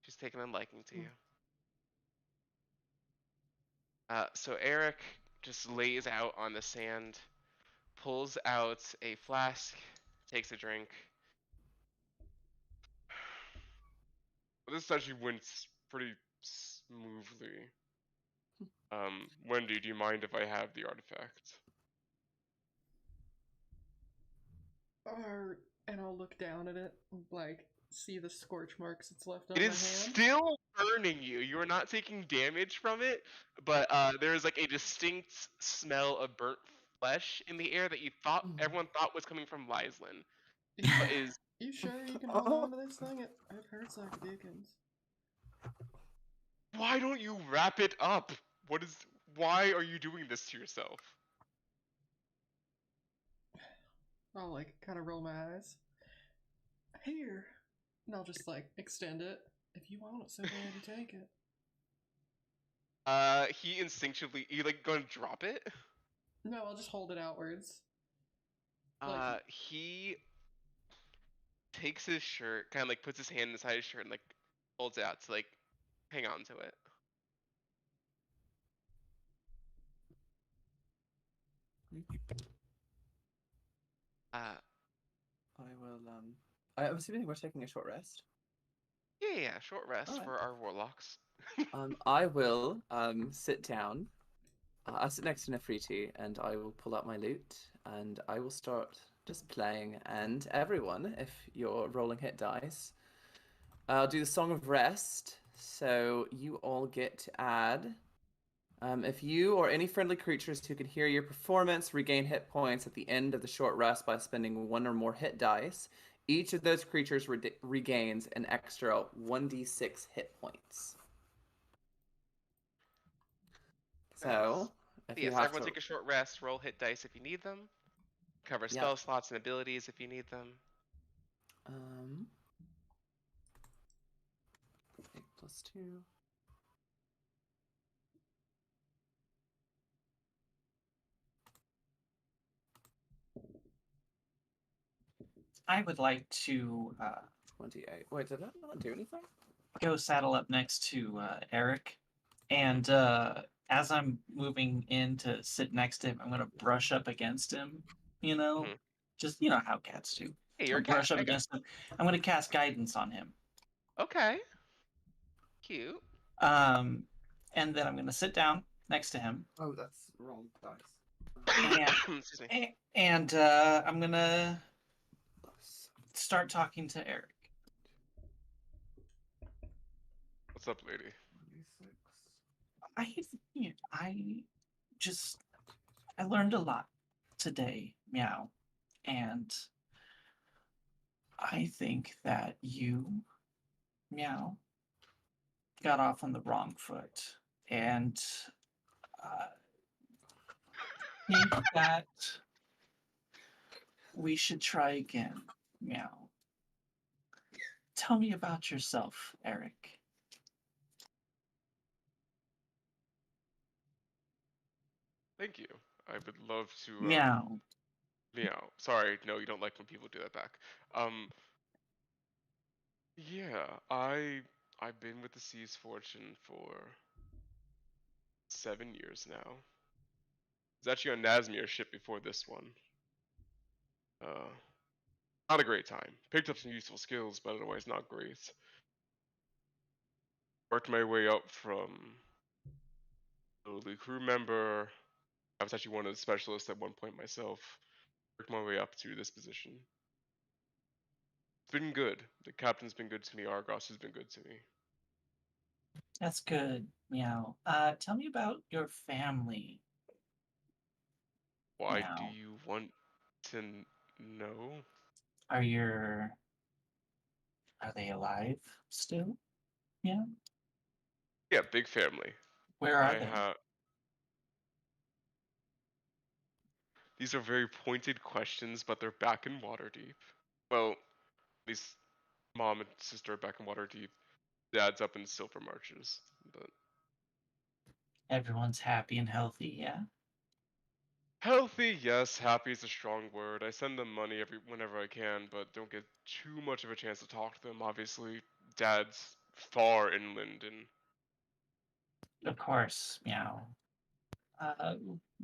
She's taken a liking to you. So Eric just lays out on the sand, pulls out a flask, takes a drink. This actually went pretty smoothly. Wendy, do you mind if I have the artifact?
And I'll look down at it and like see the scorch marks it's left on
It
my
is
hand.
still burning you. You are not taking damage from it, but there is like a distinct smell of burnt flesh in the air that everyone thought was coming from Lyslin. But is
You sure you can hold on to this thing? It hurts like Dickens.
Why don't you wrap it up? Why are you doing this to yourself?
I'll like kind of roll my eyes. Here. And I'll just like extend it. If you want it so bad, you take it.
He instinctively, you like going to drop it?
No, I'll just hold it outwards.
He takes his shirt, kind of like puts his hand inside his shirt and like holds it out to like hang on to it.
I will. I'm assuming we're taking a short rest.
Yeah, short rest
Alright.
for our warlocks.
I will sit down. I'll sit next to Nefertiti and I will pull out my lute and I will start just playing. And everyone, if you're rolling hit dice, I'll do the Song of Rest. So you all get to add. If you or any friendly creatures who can hear your performance regain hit points at the end of the short rest by spending one or more hit dice, each of those creatures regains an extra 1d6 hit points. So, if you
Yes,
have
everyone
to...
take a short rest, roll hit dice if you need them. Cover spell slots and abilities if you need them.
8 plus 2.
I would like to
28. Wait, did that not do anything?
go saddle up next to Eric, and as I'm moving in to sit next to him, I'm gonna brush up against him. You know, just how cats do.
Hey, you're a
brush
cat.
up against him. I'm gonna cast guidance on him.
Okay. Cute.
And then I'm gonna sit down next to him.
Oh, that's wrong dice.
And,
Excuse me.
and I'm gonna start talking to Eric.
What's up, lady?
I just I learned a lot today, Meow, and I think that you, Meow, got off on the wrong foot, and think that we should try again, Meow. Tell me about yourself, Eric.
Thank you. I would love to.
Meow.
Meow. Sorry, no, you don't like when people do that back. Yeah, I've been with the Sea's Fortune for 7 years now. I was actually on Nazmir's ship before this one. Not a great time. Picked up some useful skills, but otherwise not great. Worked my way up from lowly crew member. I was actually one of the specialists at one point myself. Worked my way up to this position. It's been good. The captain's been good to me. Argos has been good to me.
That's good, Meow. Tell me about your family.
Why do
Meow.
you want to know?
Are they alive still? Yeah.
Yeah, big family.
Where are
I
they?
have. These are very pointed questions, but they're back in Waterdeep. Well, at least mom and sister are back in Waterdeep. Dad's up in Silver Marches. But
Everyone's happy and healthy, yeah?
healthy, yes. Happy is a strong word. I send them money whenever I can, but don't get too much of a chance to talk to them. Obviously, Dad's far inland and
Of course, Meow. Uh,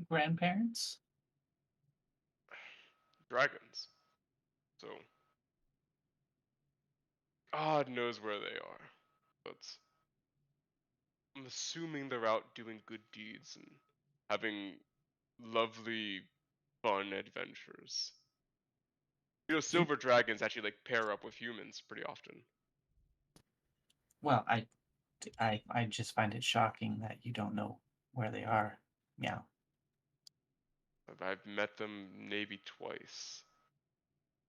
Grandparents?
dragons. So God knows where they are. But I'm assuming they're out doing good deeds and having lovely, fun adventures. You know, silver dragons actually like pair up with humans pretty often.
Well, I just find it shocking that you don't know where they are. Meow.
I've met them maybe twice.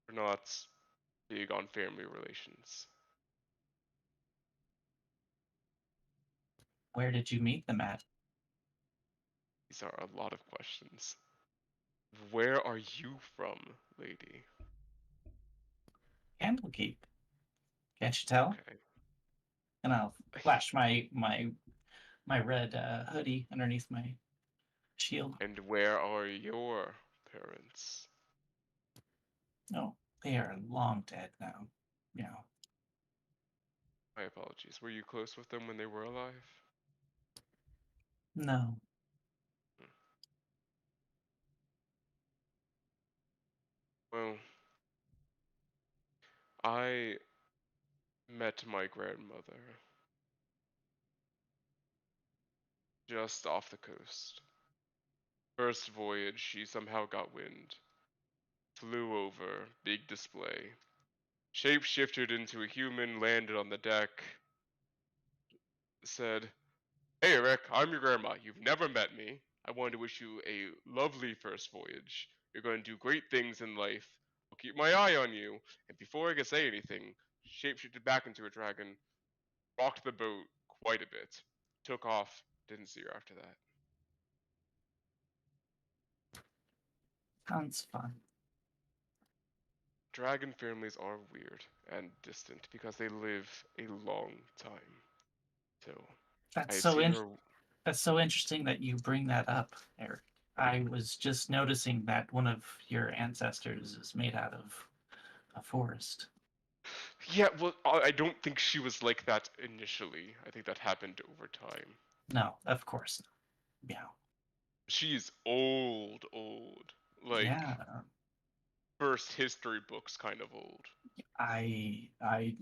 We're not big on family relations.
Where did you meet them at?
These are a lot of questions. Where are you from, lady?
Candlekeep. Can't you tell?
Okay.
And I'll flash my red hoodie underneath my shield.
And where are your parents?
No, they are long dead now. Meow.
My apologies. Were you close with them when they were alive?
No.
Well, I met my grandmother just off the coast. First voyage, she somehow got wind. Flew over, big display. Shape-shifted into a human, landed on the deck. Said, "Hey Eric, I'm your grandma. You've never met me. I wanted to wish you a lovely first voyage. You're going to do great things in life. I'll keep my eye on you." And before I could say anything, shape-shifted back into a dragon, rocked the boat quite a bit, took off, didn't see her after that.
Sounds fun.
Dragon families are weird and distant because they live a long time. So
That's
I
so
see her.
That's so interesting that you bring that up, Eric. I was just noticing that one of your ancestors is made out of a forest.
Yeah, well, I don't think she was like that initially. I think that happened over time.
No, of course not. Meow.
She's old, old. Like
Yeah,
first history books kind of old.
I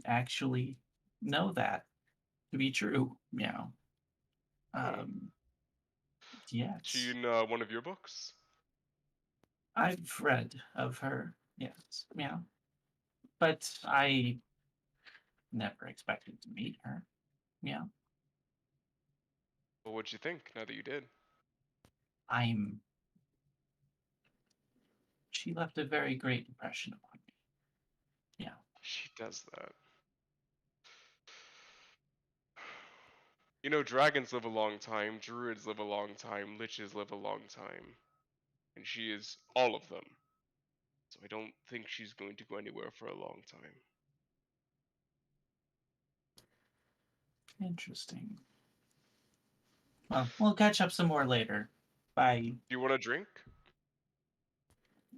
actually know that to be true. Meow.
Hmm.
Yes.
She in one of your books?
I've read of her. Yes, yeah, but I never expected to meet her. Yeah,
Well, what'd you think now that you did?
I'm. She left a very great impression upon me. Yeah.
She does that. You know, dragons live a long time, druids live a long time, liches live a long time. And she is all of them. So I don't think she's going to go anywhere for a long time.
Interesting. Well, we'll catch up some more later. Bye.
Do you want a drink?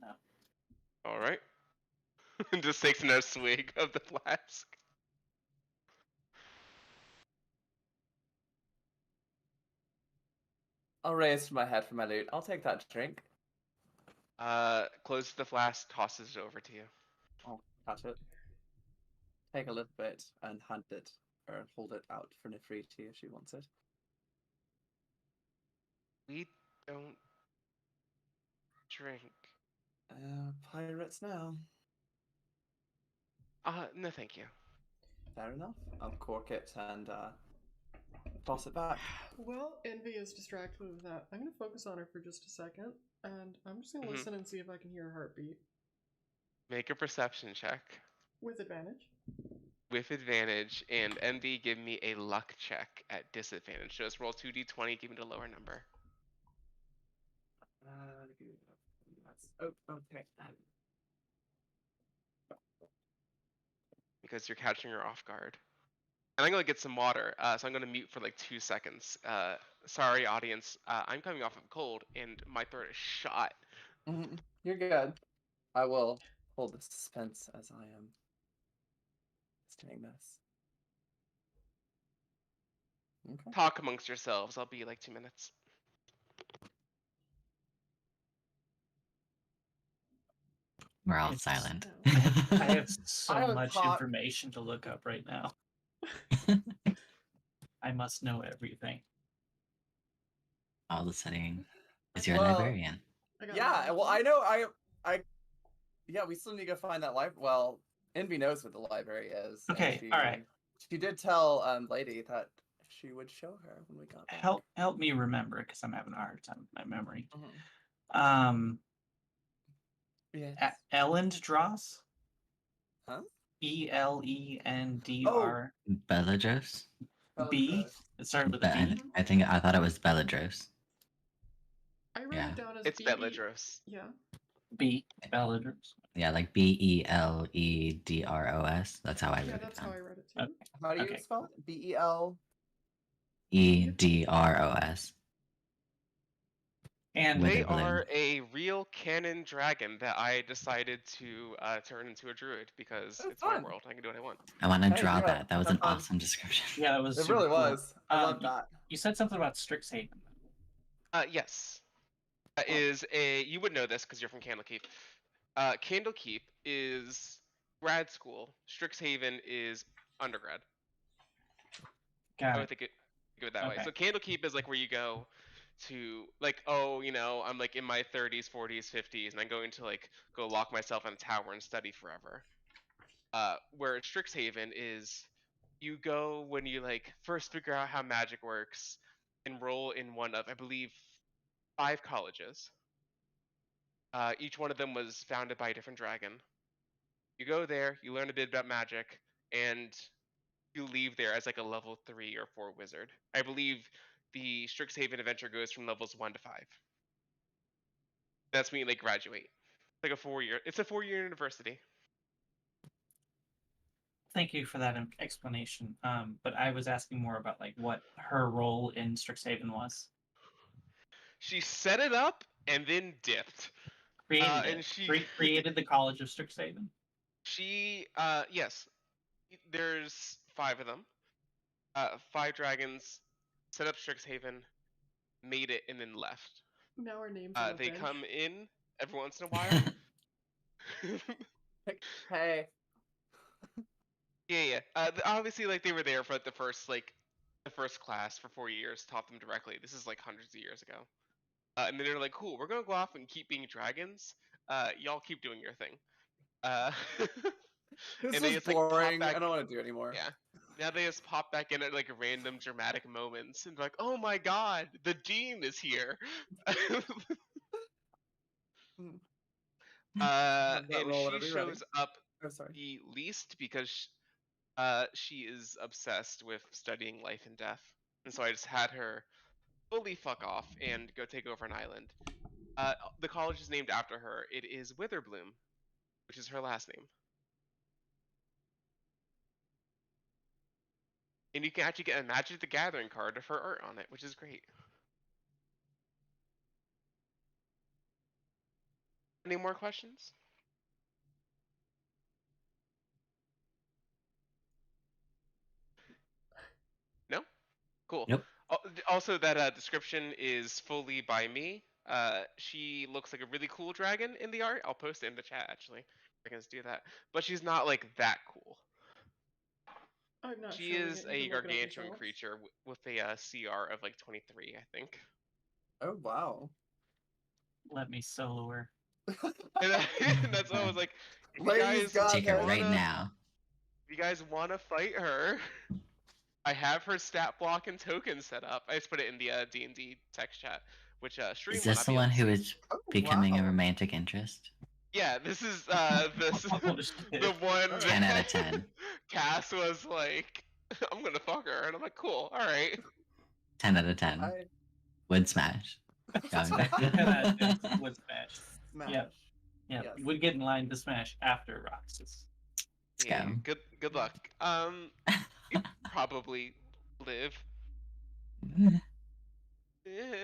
No.
Alright. Just takes another swig of the flask.
I'll raise my head for my loot. I'll take that drink.
Closes the flask, tosses it over to you.
I'll catch it. Take a little bit and hand it or hold it out for Nefriti if she wants it.
We don't drink.
Pirates now.
No thank you.
Fair enough. I'll cork it and toss it back.
Well, Envy is distracted with that. I'm gonna focus on her for just a second, and I'm just gonna
Mhm.
listen and see if I can hear her heartbeat
Make a perception check.
with advantage.
With advantage, and MD give me a luck check at disadvantage. Just roll 2d20, give me the lower number.
Oh, okay.
Because you're catching her off guard. And I'm gonna get some water, so I'm gonna mute for like 2 seconds. Sorry, audience. I'm coming off of cold, and my throat is shot.
You're good. I will hold the suspense as I am doing this. Okay.
Talk amongst yourselves. I'll be like 2 minutes.
We're all
It's-
silent.
I have so
I have
much
caught-
information to look up right now. I must know everything.
All the studying. Because you're a
Well,
librarian.
I got
Yeah,
nothing.
well, I know. Yeah, we still need to find that library. Well, Envy knows what the library is. and
Okay, all right.
She did tell Lady that she would show her when we got back.
Help me remember because I'm having a hard time with my memory.
Mhm. Yes.
Elendros?
Huh?
Elendr
Beladros?
B? It started with a B?
I thought it was Beladros.
I wrote
Yeah.
it down as
It's
BE.
Betledros.
Yeah.
B. Beladros.
Yeah, like Beledros. That's how I
Yeah,
wrote it
that's how I
down.
read it too.
Okay.
How do you
Okay.
spell it? BEL.
Edros.
And
With
They
a balloon.
are a real canon dragon that I decided to turn into a druid because
That's
it's my
fun.
world. I can do what I want.
I want to
Hey,
draw
yeah,
that. That was
have
an
fun.
awesome description.
yeah, that was
It
super
really
cool.
was. I love that.
You said something about Strixhaven.
Yes. That is a. You would know this because you're from Candlekeep. Candlekeep is grad school. Strixhaven is undergrad.
Got
I would
it.
think it that way.
Okay.
So Candlekeep is like where you go to like, oh, you know, I'm like in my 30s, 40s, 50s, and I'm going to like go lock myself in a tower and study forever. Where Strixhaven is, you go when you like first figure out how magic works, enroll in one of, I believe, 5 colleges. Each one of them was founded by a different dragon. You go there, you learn a bit about magic, and you leave there as like a level 3 or 4 wizard. I believe the Strixhaven adventure goes from levels 1 to 5. That's when you like graduate. Like a 4-year. It's a 4-year university.
Thank you for that explanation. But I was asking more about like what her role in Strixhaven was.
She set it up and then dipped.
Created
and
it.
she
Created the College of Strixhaven.
She yes. There's 5 of them. 5 dragons set up Strixhaven, made it, and then left.
Now our names on the
They
bench.
come in every once in a while.
Hey.
Yeah. Obviously, like they were there for the first class for 4 years, taught them directly. This is like hundreds of years ago. And then they're like, "Cool, we're gonna go off and keep being dragons. Y'all keep doing your thing."
This
and they
is
just like pop
boring.
back.
I don't want to do it anymore.
Yeah. Now they just pop back in at like random dramatic moments and like, "Oh my God, the dean is here."
Hmm. Have that
And
roll
she
whenever you're ready.
shows up
Oh, sorry.
the least because she is obsessed with studying life and death, and so I just had her fully fuck off and go take over an island. The college is named after her. It is Witherbloom, which is her last name. And you can actually get a Magic the Gathering card of her art on it, which is great. Any more questions? No? Cool.
Nope.
Also, that description is fully by me. She looks like a really cool dragon in the art. I'll post it in the chat, actually. Dragons do that. But she's not, like, that cool.
I'm not
She
showing
is
it. You
a
can look it up
gargantuan
yourselves.
creature with a CR of, like, 23, I think.
Oh wow.
Let me solo her.
And that's why I was like, if you
Ladies,
guys
God,
Take it
Okay.
right
wanna-
now.
If you guys want to fight her, I have her stat block and token set up. I just put it in the D&D text chat, which stream
Is
will
this
not
the
be able
one
to
who
see.
is
Oh,
becoming a
wow.
romantic interest?
Yeah, this is this
Oh, shit.
the one
10 out
that
of 10.
Cass was like, I'm gonna fuck her, and I'm like, cool, all right.
10 out of 10.
I
Would smash. Going back.
Would smash.
Smash.
Yep. Yeah,
Yes.
you would get in line to smash after Roxas.
Let's
Yeah,
go.
good luck. You probably live.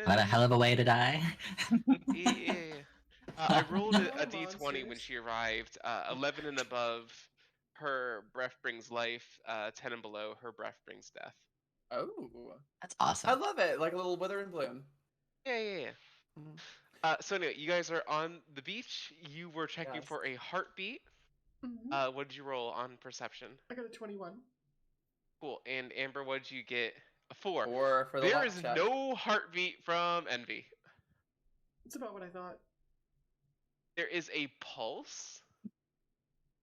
What a hell of a way to die.
Yeah. I rolled a
More
d20 when
monsters.
she arrived. 11 and above, her breath brings life. 10 and below, her breath brings death.
Oh.
That's
I
awesome.
love it. Like a little wither and bloom.
Yeah.
Mhm.
So anyway, you guys are on the beach. You were checking
Yes.
for a heartbeat.
Mhm.
What did you roll on perception?
I got a 21.
Cool. And Amber, what did you get? A 4.
Or for the
There
luck
is
check.
no heartbeat from Envy.
It's about what I thought.
There is a pulse.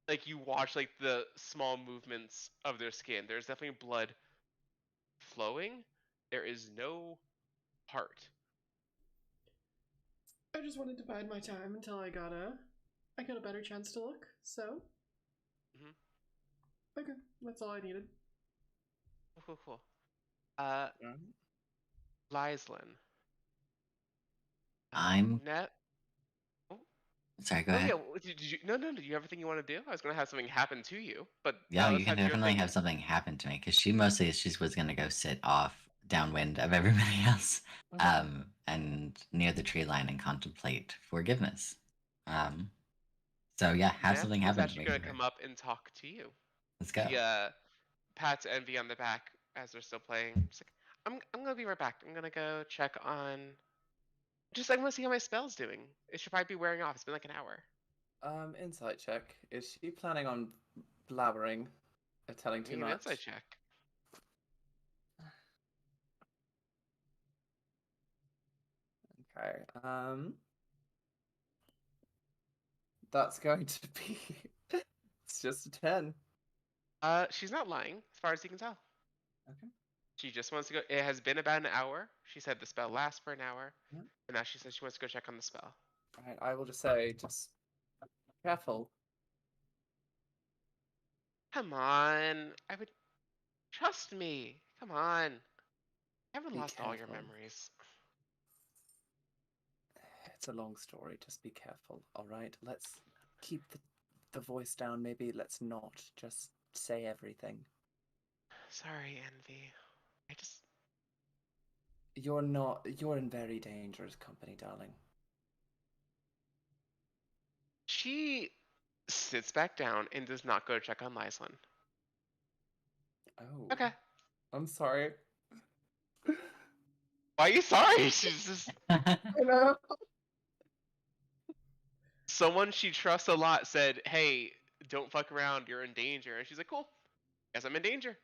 Like you watch like the small movements of their skin. There's definitely blood flowing. There is no heart.
I just wanted to bide my time until I got a better chance to look. So.
Mhm.
Okay, that's all I needed.
Cool.
Right.
Lyslin.
I'm-
Net.
Sorry, go
Oh
ahead.
yeah. Did you? No. Do you have everything you want to do? I was gonna have something happen to you, but
Yeah,
let's
you can
have your
definitely
thing.
have something happen to me because she was going to go sit off downwind of everybody else, and near the tree line and contemplate forgiveness. So yeah, have
Neth
something
was
happen to
actually
me.
gonna
here.
come up and talk to you.
Let's go.
Yeah. Pat's Envy on the back as they're still playing. She's like, I'm gonna be right back. I'm gonna go check on. I want to see how my spell's doing. It should probably be wearing off. It's been like an hour.
Insight check. Is she planning on blabbering or telling too
Give me an
much?
insight check.
Okay. That's going to be. It's just a 10.
She's not lying, as far as you can tell.
Okay.
She just wants to go. It has been about an hour. She said the spell lasts for an hour,
Mhm.
and now she says she wants to go check on the spell.
Right. I will just say, just careful.
Come on, I would trust me. Come on, I haven't
Be
lost all your
careful.
memories.
It's a long story. Just be careful. All right. Let's keep the voice down. Maybe let's not just say everything.
Sorry, Envy. I just.
You're not. You're in very dangerous company, darling.
She sits back down and does not go check on Lyslin.
Oh.
Okay.
I'm sorry.
Why are you sorry? She's just
Hello.
someone she trusts a lot said, "Hey, don't fuck around. You're in danger." And she's like, "Cool. Guess I'm in danger."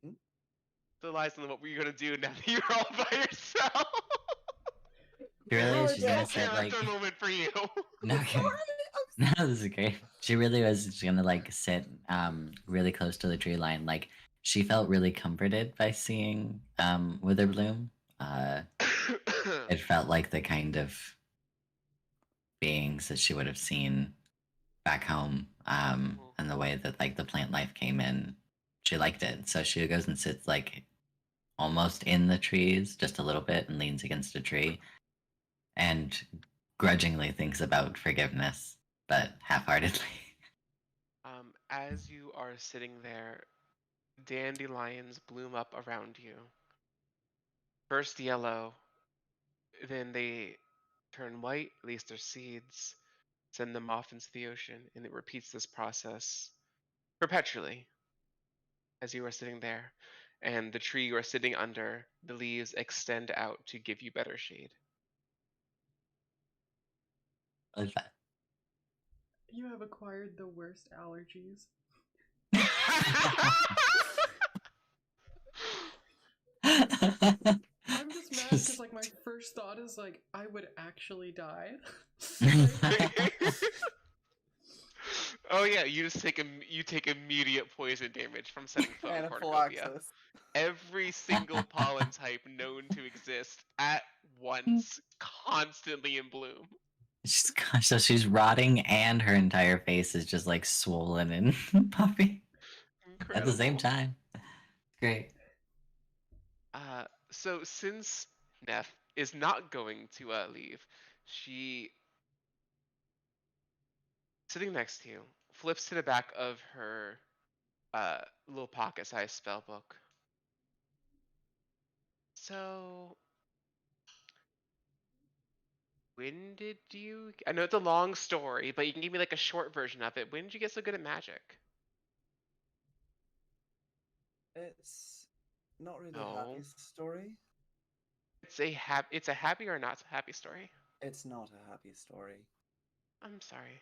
Hmm?
So Lyslin, what were you gonna do now that you're all by yourself?
She really is. She's gonna
Okay,
sit like.
that's a moment for you.
No, okay. No, this is great. She really was just gonna like sit really close to the tree line. Like she felt really comforted by seeing Witherbloom. It felt like the kind of beings that she would have seen back home. And the way that like the plant life came in, she liked it. So she goes and sits like almost in the trees, just a little bit, and leans against a tree, and grudgingly thinks about forgiveness, but half-heartedly.
As you are sitting there, dandelions bloom up around you. First yellow, then they turn white, release their seeds, send them off into the ocean, and it repeats this process perpetually as you are sitting there. And the tree you are sitting under, the leaves extend out to give you better shade.
Like that.
You have acquired the worst allergies. I'm just mad because like my first thought is like I would actually die.
Oh yeah, you just take you take immediate poison damage from setting foot in cornucopia.
Anaphylaxis.
Every single pollen type known to exist at once, constantly in bloom.
So she's rotting, and her entire face is just like swollen and puffy at the same
Incredible.
time. Great.
So since Neff is not going to leave, she, sitting next to you, flips to the back of her little pocket-sized spell book. So, when did you? I know it's a long story, but you can give me like a short version of it. When did you get so good at magic?
It's not really a
No.
happy story.
It's a happy or not so happy story.
It's not a happy story.
I'm sorry.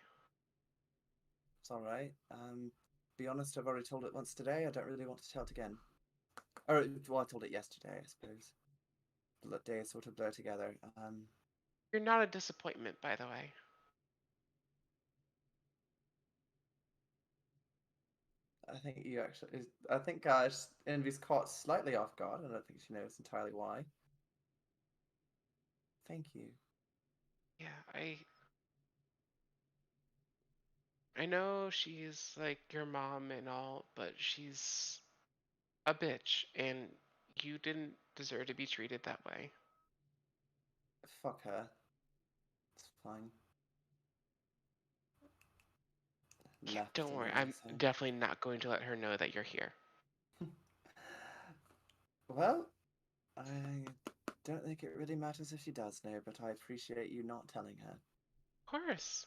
It's all right. Be honest, I've already told it once today. I don't really want to tell it again. Or well, I told it yesterday, I suppose. The days sort of blur together.
You're not a disappointment, by the way.
I think you actually. I think Envy's caught slightly off guard, and I don't think she knows entirely why. Thank you.
Yeah, I know she's like your mom and all, but she's a bitch, and you didn't deserve to be treated that way.
Fuck her. It's fine.
Yeah,
Left
don't worry.
anyway,
I'm
so.
definitely not going to let her know that you're here.
Well, I don't think it really matters if she does know, but I appreciate you not telling her.
Of course.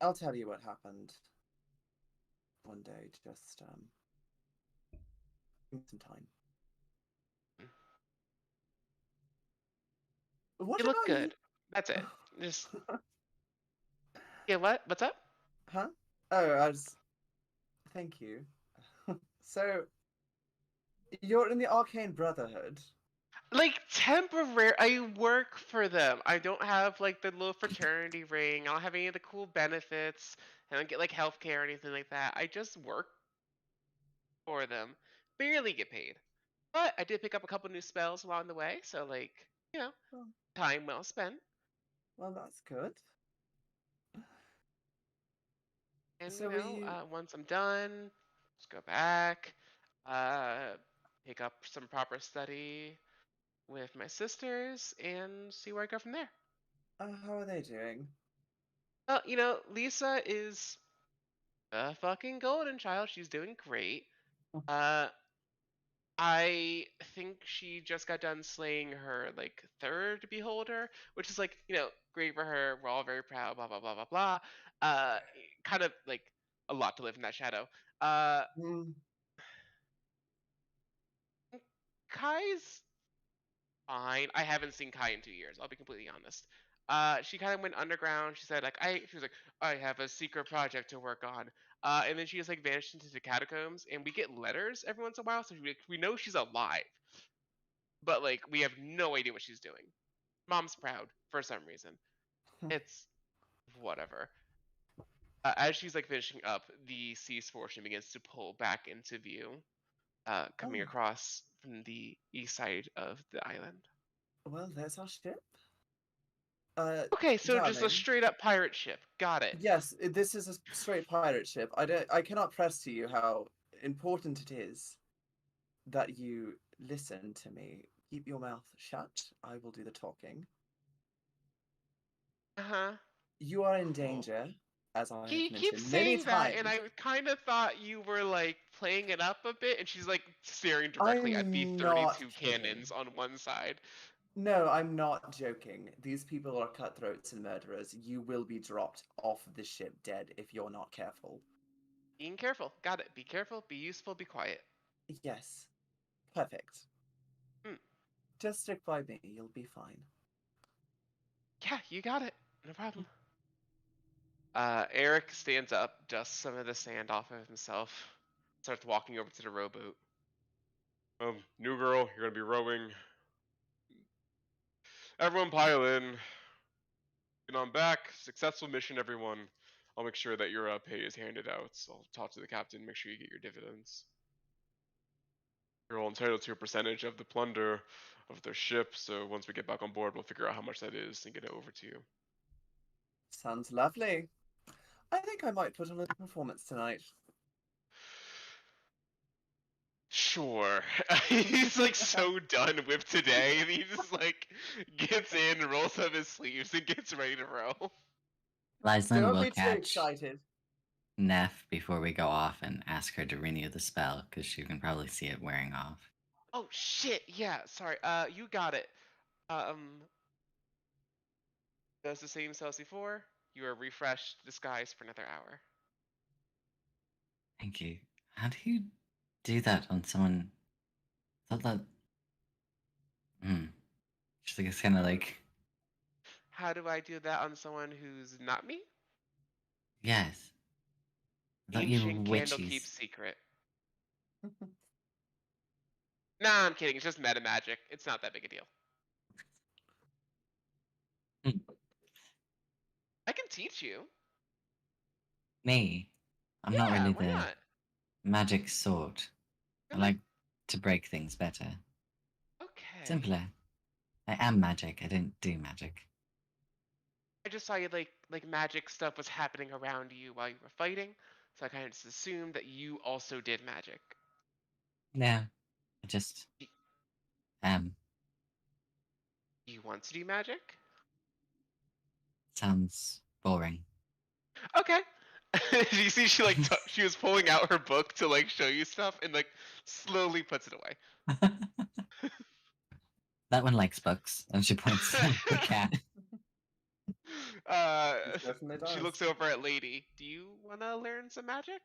I'll tell you what happened one day. Just give me some time. What
You look
about
good. That's it. Just yeah. What's up?
Huh? Oh, Thank you. So, you're in the Arcane Brotherhood.
Like temporary. I work for them. I don't have like the little fraternity ring. I don't have any of the cool benefits. I don't get like healthcare or anything like that. I just work for them. Barely get paid. But I did pick up a couple new spells along the way, so like, you know,
Oh,
time well spent.
well, that's good.
And
So
you
were
know,
you?
once I'm done, just go back, pick up some proper study with my sisters, and see where I go from there.
How are they doing?
Well, you know, Lisa is a fucking golden child. She's doing great. Uh, I think she just got done slaying her like third beholder, which is like, you know, great for her. We're all very proud. Blah blah blah blah blah. Uh, kind of like a lot to live in that shadow.
Hmm.
Kai's fine. I haven't seen Kai in 2 years. I'll be completely honest. She kind of went underground. She said like she was like, I have a secret project to work on. And then she just like vanished into the catacombs. And we get letters every once in a while, so we know she's alive. but like we have no idea what she's doing. Mom's proud for some reason. It's whatever. As she's like finishing up, the Sea's fortune begins to pull back into view, coming
Oh.
across from the east side of the island.
Well, there's our ship.
Okay, so just a
darling.
straight up pirate ship. Got it.
Yes, this is a straight pirate ship. I cannot press to you how important it is that you listen to me. Keep your mouth shut. I will do the talking.
Uh huh.
You are in danger, as I
He
have
keeps
mentioned many
saying that,
times.
and I kind of thought you were like playing it up a bit. And she's like staring directly at the
I'm not
32
kidding.
cannons on one side.
No, I'm not joking. These people are cutthroats and murderers. You will be dropped off the ship dead if you're not careful.
Being careful. Got it. Be careful. Be useful. Be quiet.
Yes. Perfect.
Hmm.
Just stick by me. You'll be fine.
Yeah, you got it. No problem. Eric stands up, dusts some of the sand off of himself, starts walking over to the rowboat. New girl, you're gonna be rowing. Everyone pile in. Get on back. Successful mission, everyone. I'll make sure that your pay is handed out. So I'll talk to the captain, make sure you get your dividends. You're all entitled to a percentage of the plunder of their ship, so once we get back on board, we'll figure out how much that is and get it over to you.
Sounds lovely. I think I might put on a little performance tonight.
Sure. He's like so done with today, and he just like gets in, rolls up his sleeves, and gets ready to row.
Lysan
Don't
will
be too
catch
excited.
Neff before we go off and ask her to renew the spell because she can probably see it wearing off.
Oh shit! Yeah, sorry. You got it. Does the same spell as before. You are refreshed, disguised for another hour.
Thank you. How do you do that on someone? I thought that. Just like it's kind of like
How do I do that on someone who's not me?
yes. I thought you
Ancient
were
Candlekeep
witches.
secret. Nah, I'm kidding. It's just meta magic. It's not that big a deal.
Hmm.
I can teach you.
Me, I'm
Yeah,
not really
why
the
not?
magic sort. I
Really?
like to break things better,
Okay.
simpler. I am magic. I didn't do magic.
I just saw you like magic stuff was happening around you while you were fighting, so I kind of just assumed that you also did magic.
No, I just
Y-
am.
You want to do magic?
Sounds boring.
Okay. You see, she like she was pulling out her book to like show you stuff, and like slowly puts it away.
That one likes books, and she points at the cat.
It definitely
She
does.
looks over at Lady. Do you want to learn some magic?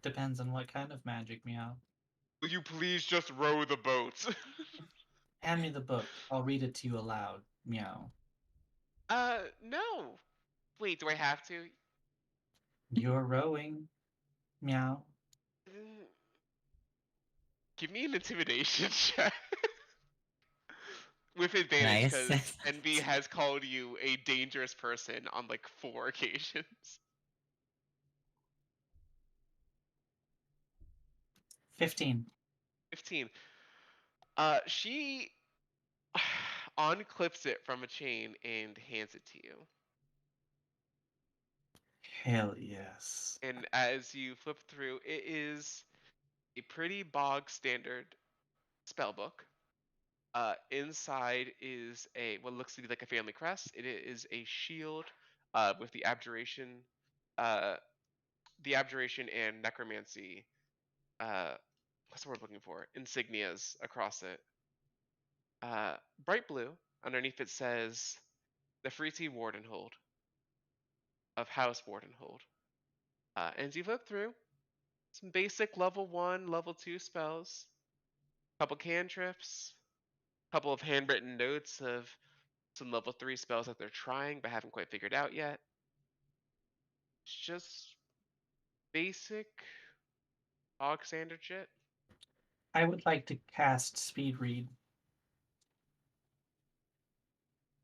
Depends on what kind of magic, meow.
Will you please just row the boat?
Hand me the book. I'll read it to you aloud, meow.
No. Wait, do I have to?
You're rowing, meow.
Mm, Give me an intimidation check. With advantage,
Nice.
because Envy has called you a dangerous person on like 4 occasions.
15.
15. She unclips it from a chain and hands it to you.
Hell yes.
And as you flip through, it is a pretty bog standard spell book. Inside is a what looks to be like a family crest. It is a shield with the abjuration and necromancy. What's the word I'm looking for? Insignias across it. Bright blue. Underneath it says the Freety Wardenhold of House Wardenhold. And as you flip through, some basic level 1, level 2 spells, couple cantrips, couple of handwritten notes of some level 3 spells that they're trying but haven't quite figured out yet. It's just basic bog standard shit.
I would like to cast speed read.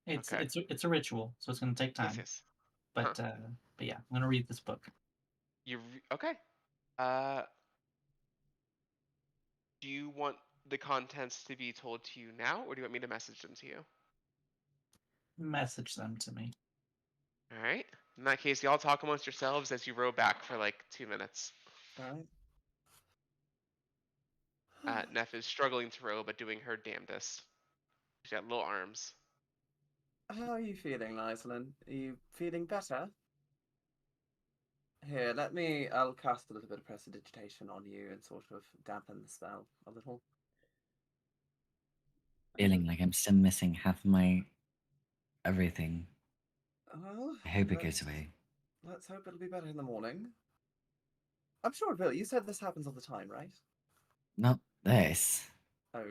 Okay.
It's a ritual, so it's gonna take time.
Yes, yes.
But but yeah, I'm gonna read this book.
Okay. Uh, do you want the contents to be told to you now, or do you want me to message them to you?
Message them to me.
All right. In that case, y'all talk amongst yourselves as you row back for like 2 minutes.
Alright.
Neff is struggling to row, but doing her damnedest. She's got little arms.
How are you feeling, Lyselin? Are you feeling better? Here, I'll cast a little bit of prestidigitation on you and sort of dampen the spell a little.
Feeling like I'm still missing half of my everything.
Well,
I hope it goes away.
let's hope it'll be better in the morning. I'm sure it will. You said this happens all the time, right?
Not this.
Oh.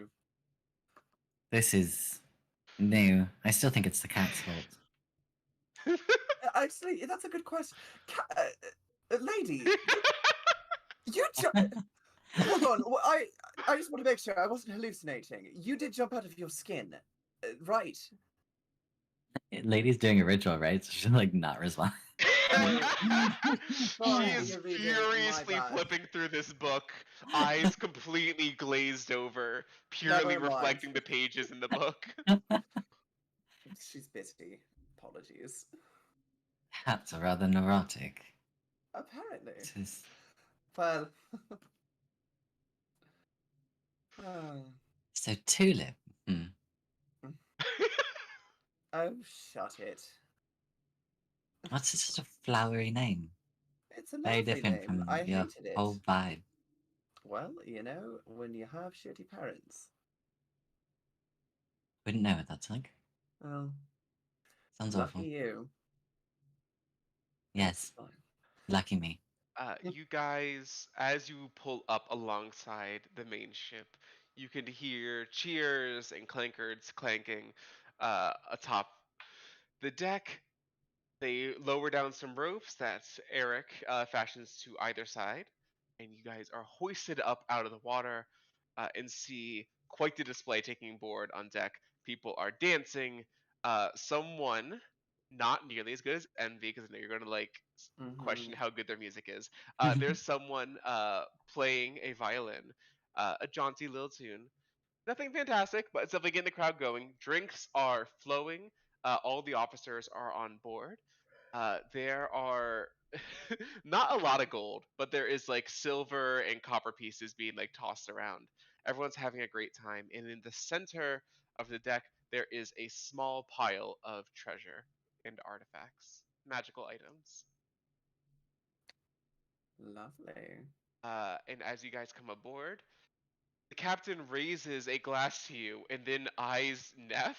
This is new. I still think it's the cat's fault.
Actually, that's a good question. Lady, you hold on. I just want to make sure I wasn't hallucinating. You did jump out of your skin, right?
Lady's doing a ritual, right? So she's like not respond.
She
Sorry,
is
you're reading, my
furiously
bad.
flipping through this book, eyes completely glazed over, purely
Never mind.
reflecting the pages in the book.
She's busy. Apologies.
Cats are rather neurotic.
Apparently.
This is...
Well.
So Tulip.
Oh, shut it.
What's such a flowery name?
It's a
Very
lovely
different
name.
from
I
your
hated it.
whole vibe.
Well, when you have shitty parents.
Wouldn't know what that's like.
Well,
Sounds
lucky
awful.
you.
Yes,
It's fine.
lucky me.
You guys, as you pull up alongside the main ship, you can hear cheers and clankards clanking atop the deck. They lower down some ropes that Eric fashions to either side, and you guys are hoisted up out of the water and see quite the display taking board on deck. People are dancing. Someone, not nearly as good as Envy, because I know you're going to question how good their music is. There's someone playing a violin, a jaunty little tune. Nothing fantastic, but it's definitely getting the crowd going. Drinks are flowing. All the officers are on board. There are not a lot of gold, but there is like silver and copper pieces being like tossed around. Everyone's having a great time, and in the center of the deck, there is a small pile of treasure and artifacts, magical items.
Lovely.
And as you guys come aboard, the captain raises a glass to you and then eyes Neff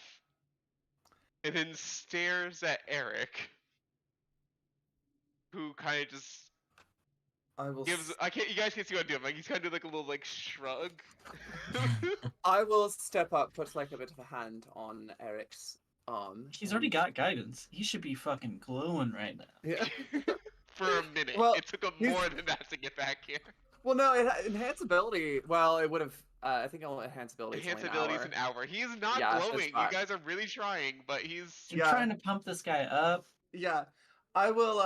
and then stares at Eric, who kind of just
I will.
gives. I can't. You guys can't see what I'm doing. Like he's kind of doing like a little like shrug.
I will step up, put like a bit of a hand on Eric's arm.
He's already got guidance. He should be fucking glowing right now.
Yeah.
For a minute.
Well,
It took him
he's-
more than that to get back here.
Well, no, enhance ability. Well, it would have. I think I'll enhance ability.
Enhance ability is an hour. He is not
Yeah, so it's
glowing. You
fine.
guys are really trying, but he's.
You're
Yeah.
trying to pump this guy up.
Yeah, I will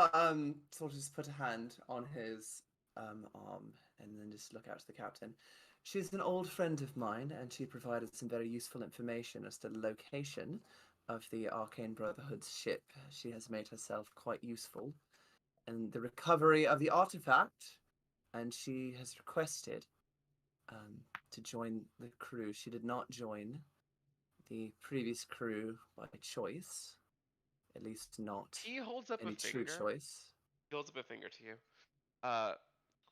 sort of just put a hand on his arm and then just look out to the captain. She's an old friend of mine, and she provided some very useful information as to the location of the Arcane Brotherhood's ship. She has made herself quite useful in the recovery of the artifact, and she has requested to join the crew. She did not join the previous crew by choice. At least not
He holds up
any
a
true
finger.
choice.
He holds up a finger to you.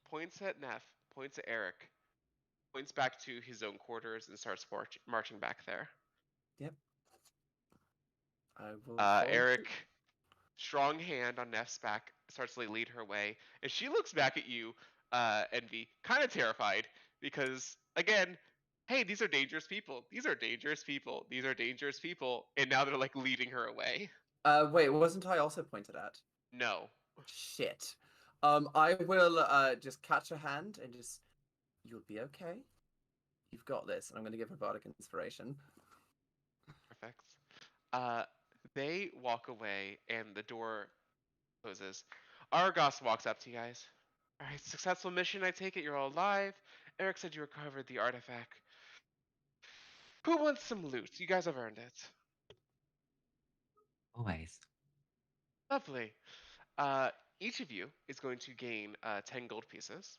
Points at Neff. Points at Eric. Points back to his own quarters and starts marching back there.
Yep. I will. follow
Eric,
suit.
strong hand on Neff's back, starts to lead her way, and she looks back at you, Envy, kind of terrified because again, hey, these are dangerous people. These are dangerous people. These are dangerous people, and now they're like leading her away.
Wait, wasn't I also pointed at?
No.
Shit. I will just catch her hand and just. You'll be okay. You've got this, and I'm going to give her bardic inspiration.
Perfect. They walk away, and the door closes. Argos walks up to you guys. All right, successful mission. I take it you're all alive. Eric said you recovered the artifact. Who wants some loot? You guys have earned it.
Always.
Lovely. Each of you is going to gain 10 gold pieces,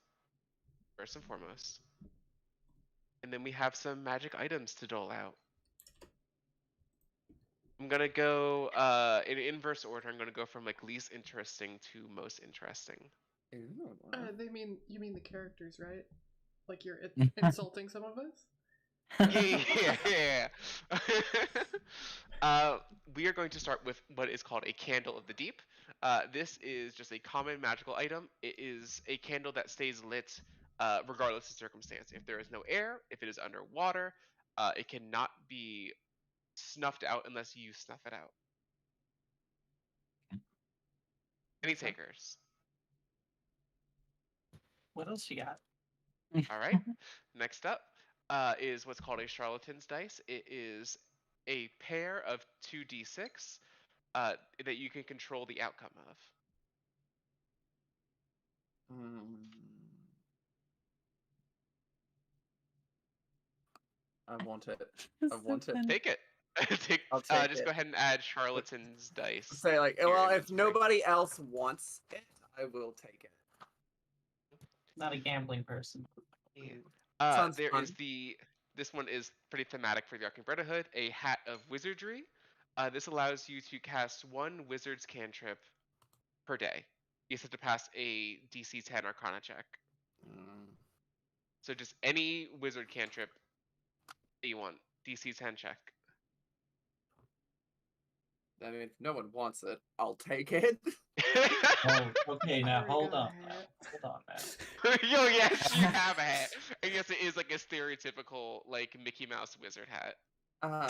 first and foremost. And then we have some magic items to dole out. I'm gonna go in inverse order. I'm gonna go from like least interesting to most interesting.
Ooh, wow.
You mean the characters, right? Like you're insulting some of us?
Yeah. We are going to start with what is called a Candle of the Deep. This is just a common magical item. It is a candle that stays lit regardless of circumstance. If there is no air, if it is underwater, it cannot be snuffed out unless you snuff it out. Any takers?
What else you got?
All right. Next up is what's called a Charlatan's Dice. It is a pair of 2d6 that you can control the outcome of.
I want it. I want it.
Take it.
I'll take
just
it.
go ahead and add Charlatan's Dice.
Say like,
to your
well, if
inventory.
nobody else wants it, I will take it.
Not a gambling person.
Sounds
There
fun.
is this one is pretty thematic for the Arcane Brotherhood, a Hat of Wizardry. This allows you to cast one wizard's cantrip per day. You just have to pass a DC 10 Arcana check. So just any wizard cantrip that you want, DC 10 check.
I mean, if no one wants it, I'll take it.
Oh, okay. Now
already
hold
got a
on.
hat.
Hold on, man.
Yo, yes, you have a hat. I guess it is like a stereotypical like Mickey Mouse wizard hat.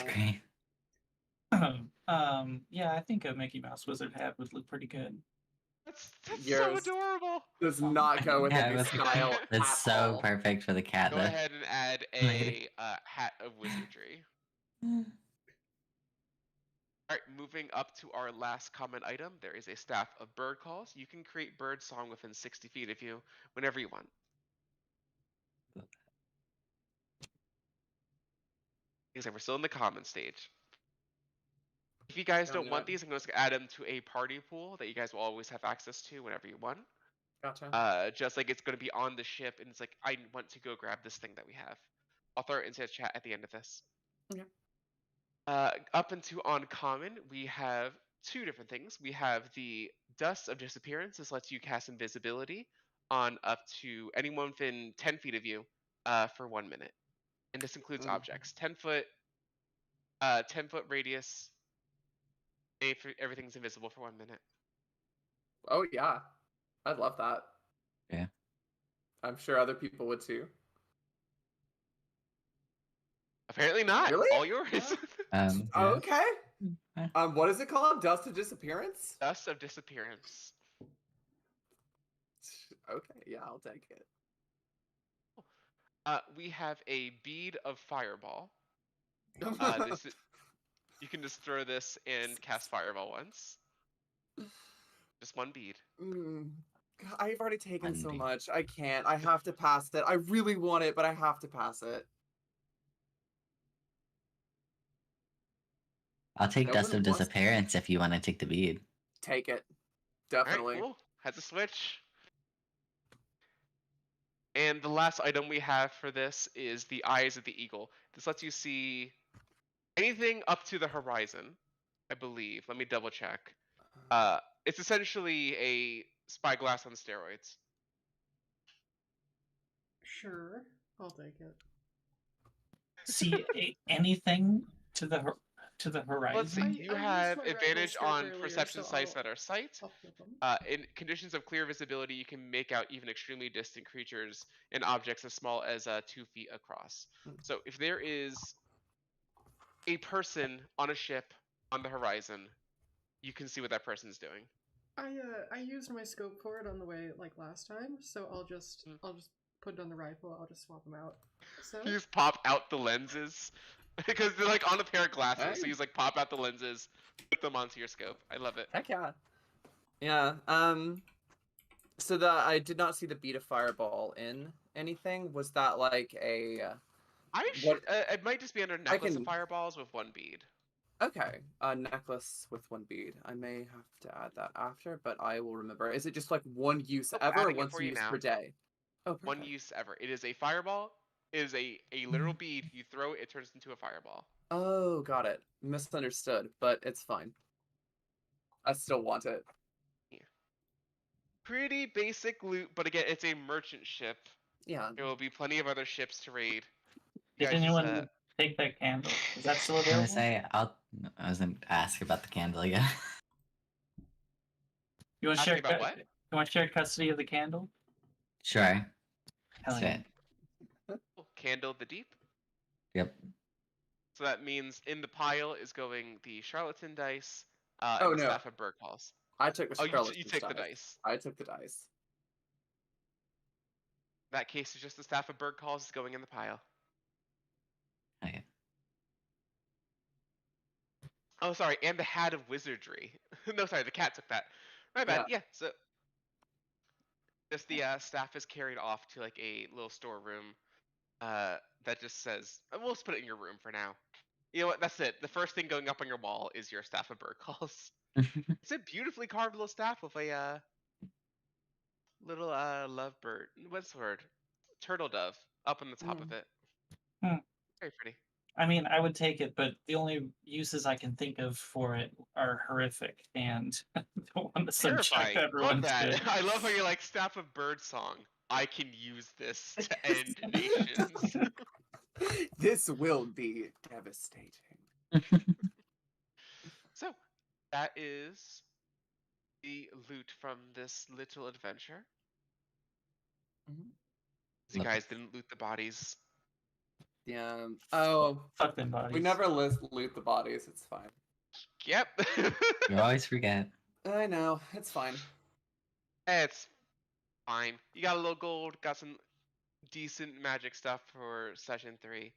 Great.
Yeah, I think a Mickey Mouse wizard hat would look pretty good.
That's so
Yours.
adorable.
Does not go with
Yeah,
any
it was-
style.
That's
at
so
all.
perfect for the cat.
Go
though.
ahead and add a Hat of Wizardry. All right, moving up to our last common item, there is a Staff of Bird Calls. You can create bird song within 60 feet of you whenever you want. Because we're still in the common stage. If you guys don't want these, I'm going to add them to a party pool that you guys will always have access to whenever you want.
Gotcha.
Just like it's going to be on the ship, and it's like, I want to go grab this thing that we have. I'll throw it into the chat at the end of this.
Okay.
Up into uncommon, we have two different things. We have the Dust of Disappearance. This lets you cast invisibility on up to anyone within 10 feet of you for 1 minute. And this includes objects. 10-foot radius. Everything's invisible for 1 minute.
Oh yeah, I'd love that.
Yeah.
I'm sure other people would too.
Apparently not.
Really?
All yours.
Yeah.
Okay. What is it called? Dust of Disappearance?
Dust of Disappearance.
Okay, yeah, I'll take it.
We have a Bead of Fireball. You can just throw this and cast Fireball once. Just one bead.
God, I've already taken so
Monday.
much. I can't. I have to pass it. I really want it, but I have to pass it.
I'll take
No
Dust
one
of
wants to-
Disappearance if you want to take the bead.
Take it.
Alright,
Definitely.
cool. Has a switch. And the last item we have for this is the Eyes of the Eagle. This lets you see anything up to the horizon, I believe. Let me double check. It's essentially a spyglass on steroids.
Sure, I'll take it.
See anything to the horizon.
Let's see.
I
You
used
have
my rifle
advantage
scope
on
earlier,
perception
so
sights
I'll-
that are sight.
I'll flip 'em.
In conditions of clear visibility, you can make out even extremely distant creatures and objects as small as 2 feet across. So if there is a person on a ship on the horizon, you can see what that person's doing.
I used my scope for it on the way like last time, so I'll just put it on the rifle. I'll just swap them out. So
You just pop out the lenses because they're like on a pair of glasses. So
Hey.
you just like pop out the lenses, put them onto your scope. I love it.
Heck yeah. Yeah. So I did not see the beat of fireball in anything. Was that like a?
It might just be under necklace
can-
of fireballs with one bead.
Okay, a necklace with one bead. I may have to add that after, but I will remember. Is it just like one use
Nope,
ever, or
adding it
once
for you
use
now.
per day? Oh,
One
perfect.
use ever. It is a fireball. It is a literal bead. You throw it, it turns into a fireball.
Oh, got it. Misunderstood, but it's fine. I still want it.
Pretty basic loot, but again, it's a merchant ship.
Yeah.
There will be plenty of other ships to raid.
Did
You guys just,
anyone take that candle? Is that still
I was gonna
available?
say I was gonna ask about the candle. Yeah.
You want to
asking
share?
about what?
You want to share custody of the candle?
Sure.
Hell
That's
yeah.
it.
Candle the Deep.
Yep.
So that means in the pile is going the charlatan dice
Oh,
and the
no.
staff of Berghalls.
I took the
Oh, you
Charlatan
take the
dice.
dice.
I took the dice.
That case is just the staff of Berghalls is going in the pile.
Okay.
Oh, sorry, and the hat of wizardry. No, sorry, the cat took that. My bad. Yeah, so just the staff is carried off to like a little storeroom that just says, we'll just put it in your room for now. You know what? That's it. The first thing going up on your wall is your staff of Berghalls. It's a beautifully carved little staff with a little lovebird. What's the word? Turtle dove up on the top of it.
Hmm.
Very pretty.
I mean, I would take it, but the only uses I can think of for it are horrific and don't want to subject
Terrifying. Love
everyone to
that.
it.
I love how you're like staff of bird song. I can use this to end nations.
This will be devastating.
So that is the loot from this little adventure.
Mhm.
You guys didn't loot the bodies.
Yeah. Oh,
Fuck them bodies.
we never loot the bodies. It's fine.
Yep.
You always forget.
I know. It's fine.
It's fine. You got a little gold, got some decent magic stuff for session 3.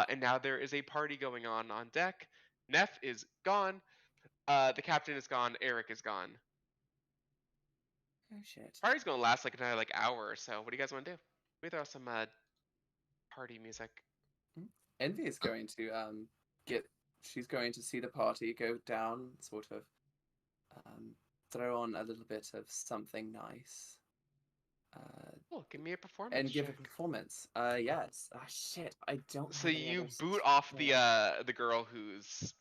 And now there is a party going on deck. Neff is gone. The captain is gone. Eric is gone.
Oh shit.
Party's gonna last like another hour or so. What do you guys want to do? We throw some party music.
Envy is going to she's going to see the party go down, sort of throw on a little bit of something nice.
Cool. Give me a performance.
And give a
check.
performance. Yes. Ah shit. I don't
So
have any
you
other
boot
stuff.
off the girl who's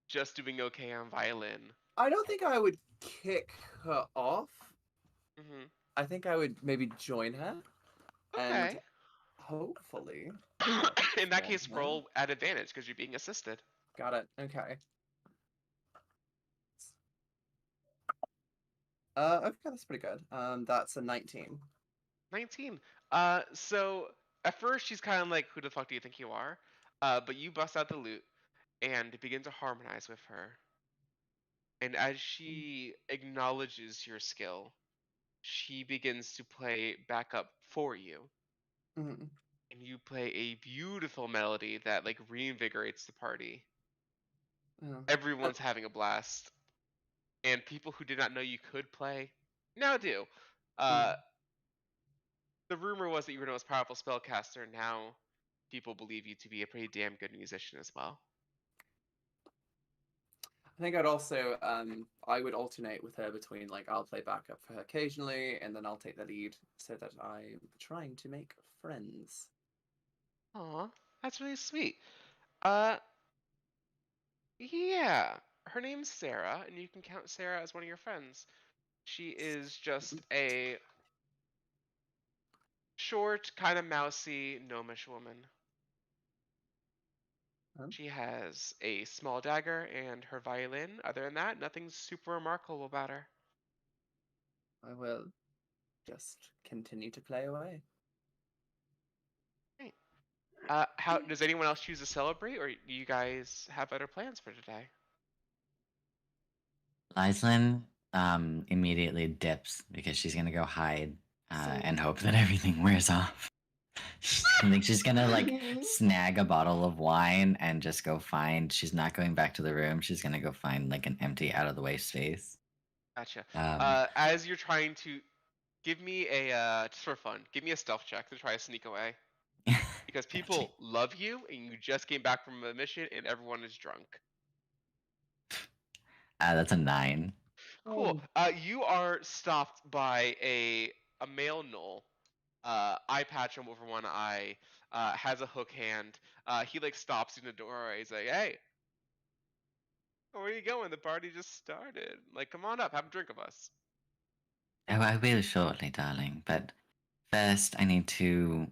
just doing okay on violin.
I don't think I would kick her off.
Mm-hmm.
I think I would maybe join her.
Okay.
And hopefully.
In that case,
well.
roll at advantage because you're being assisted.
Got it. Okay. Okay, that's pretty good. That's a 19.
19. So at first she's kind of like, "Who the fuck do you think you are?" But you bust out the loot and begin to harmonize with her. And as she acknowledges your skill, she begins to play backup for you.
Mhm.
And you play a beautiful melody that like reinvigorates the party.
Yeah.
Everyone's having a blast. And people who did not know you could play now do. The rumor was that you were the most powerful spellcaster. Now people believe you to be a pretty damn good musician as well.
I think I'd also I would alternate with her between like I'll play backup for her occasionally and then I'll take the lead so that I'm trying to make friends.
Aw, that's really sweet. Yeah. Her name's Sarah, and you can count Sarah as one of your friends. She is just a short, kind of mousy, gnomish woman.
Huh?
She has a small dagger and her violin. Other than that, nothing super remarkable about her.
I will just continue to play away.
How does anyone else choose to celebrate, or do you guys have other plans for today?
Lyslin immediately dips because she's gonna go hide and hope that everything wears off. I think she's gonna like snag a bottle of wine and just go find. She's not going back to the room. She's gonna go find like an empty, out of the way space.
Gotcha.
Um,
As you're trying to give me a just for fun, give me a stealth check to try to sneak away because people love you and you just came back from a mission and everyone is drunk.
That's a 9.
Cool. You are stopped by a male gnoll. Eye patch him over one eye. Has a hook hand. He like stops in the door. He's like, "Hey, where are you going? The party just started. Like, come on up, have a drink of us."
Oh, I will shortly, darling. But first, I need to.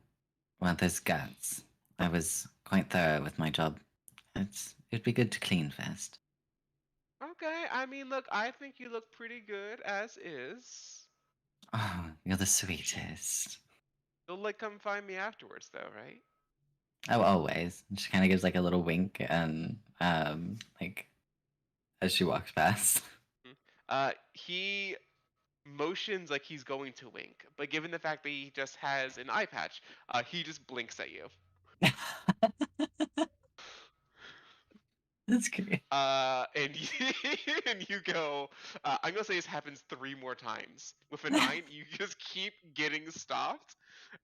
Well, there's guts. I was quite thorough with my job. It'd be good to clean first.
Okay, I mean, look, I think you look pretty good as is.
Oh, you're the sweetest.
You'll like come find me afterwards, though, right?
Oh, always. And she kind of gives like a little wink and like as she walks past.
He motions like he's going to wink, but given the fact that he just has an eye patch, he just blinks at you.
That's great.
And and you go. I'm gonna say this happens 3 more times. With a 9, you just keep getting stopped.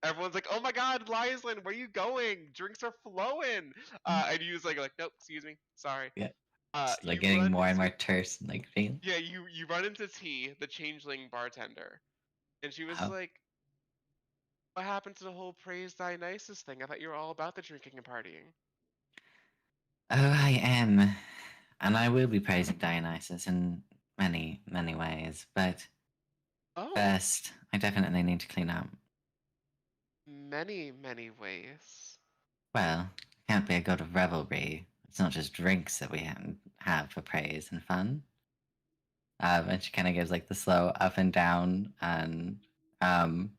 Everyone's like, "Oh my God, Lyslin, where you going? Drinks are flowing." And you just like, "Nope, excuse me, sorry."
Yeah. Just, like
You
getting
run
more and more
into-
terse and like feeling.
Yeah, you run into T, the changeling bartender, and she was
Oh.
like, "What happened to the whole praise Dionysus thing? I thought you were all about the drinking and partying."
Oh, I am. And I will be praising Dionysus in many, many ways. But
Oh,
first, I definitely need to clean up.
many, many ways.
Well, I can't be a god of revelry. It's not just drinks that we have for praise and fun. And she kind of gives like the slow up and down and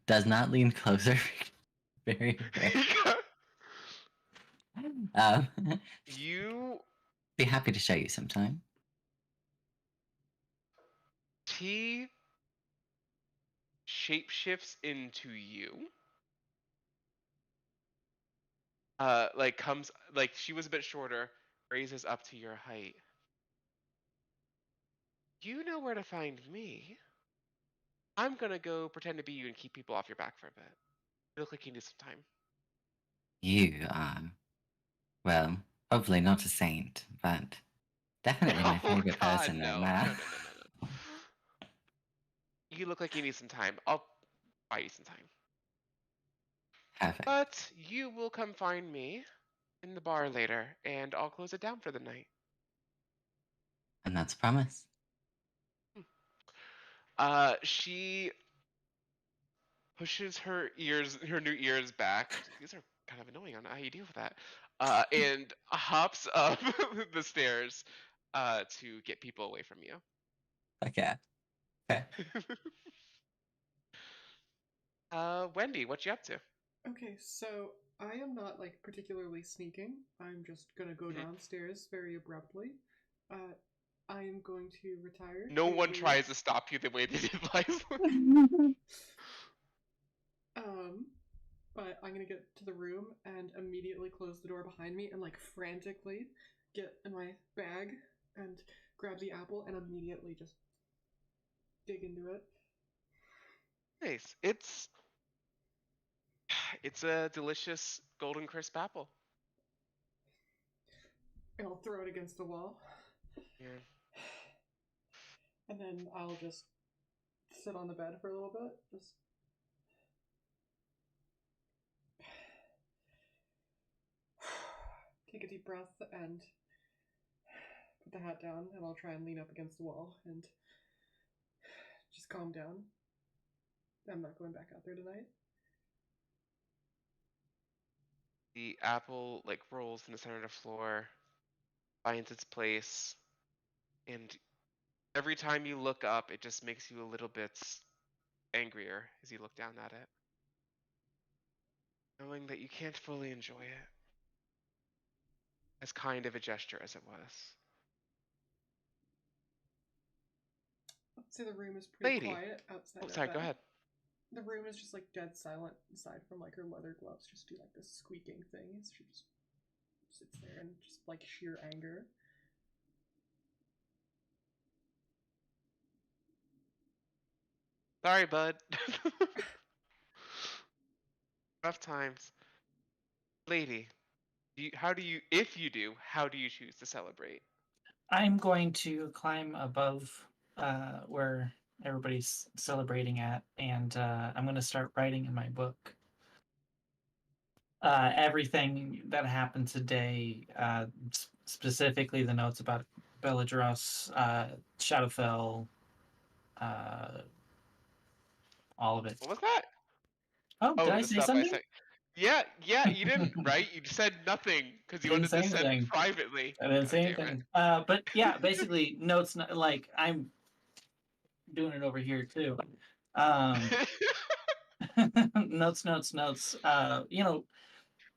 does not lean closer. Very rare. Um,
You
be happy to show you sometime.
T shapeshifts into you. Like comes like she was a bit shorter, raises up to your height. You know where to find me. I'm gonna go pretend to be you and keep people off your back for a bit. You look like you need some time.
You are, well, hopefully not a saint, but definitely my
Oh
favorite
God,
person right
no,
now.
no. You look like you need some time. I'll buy you some time.
Perfect.
But you will come find me in the bar later, and I'll close it down for the night.
And that's a promise.
She pushes her new ears back. These are kind of annoying. I don't know how you deal with that. And hops up the stairs to get people away from you.
Okay. Okay.
Wendy, what you up to?
Okay, so I am not like particularly sneaking. I'm just gonna go
Mhm.
downstairs very abruptly. I am going to retire.
No
to
one
a-
tries to stop you the way they did Lysa.
But I'm gonna get to the room and immediately close the door behind me and like frantically get in my bag and grab the apple and immediately just dig into it.
Nice. It's a delicious golden crisp apple.
And I'll throw it against the wall.
Yeah.
And then I'll just sit on the bed for a little bit. Just take a deep breath and put the hat down, and I'll try and lean up against the wall and just calm down. I'm not going back out there tonight.
The apple like rolls in the center of the floor, finds its place, and every time you look up, it just makes you a little bit angrier as you look down at it, knowing that you can't fully enjoy it. As kind of a gesture as it was.
I'd say the room is pretty
Lady.
quiet outside
Oh,
of
sorry,
that.
go ahead.
The room is just like dead silent aside from like her leather gloves just do like this squeaking thing as she just sits there in just like sheer anger.
Sorry, bud. Rough times. Lady, if you do, how do you choose to celebrate?
I'm going to climb above where everybody's celebrating at, and I'm going to start writing in my book everything that happened today, specifically the notes about Beladros, Shadowfell, uh, all of it.
What was that?
Oh, did
Oh,
I
the
say
stuff I
something?
said. Yeah, you didn't, right? You said nothing because you
Didn't
wanted
say
to send
anything.
privately.
I didn't
God
say
damn it.
anything. But yeah, basically notes. Like I'm doing it over here too. Notes, notes, notes. You know,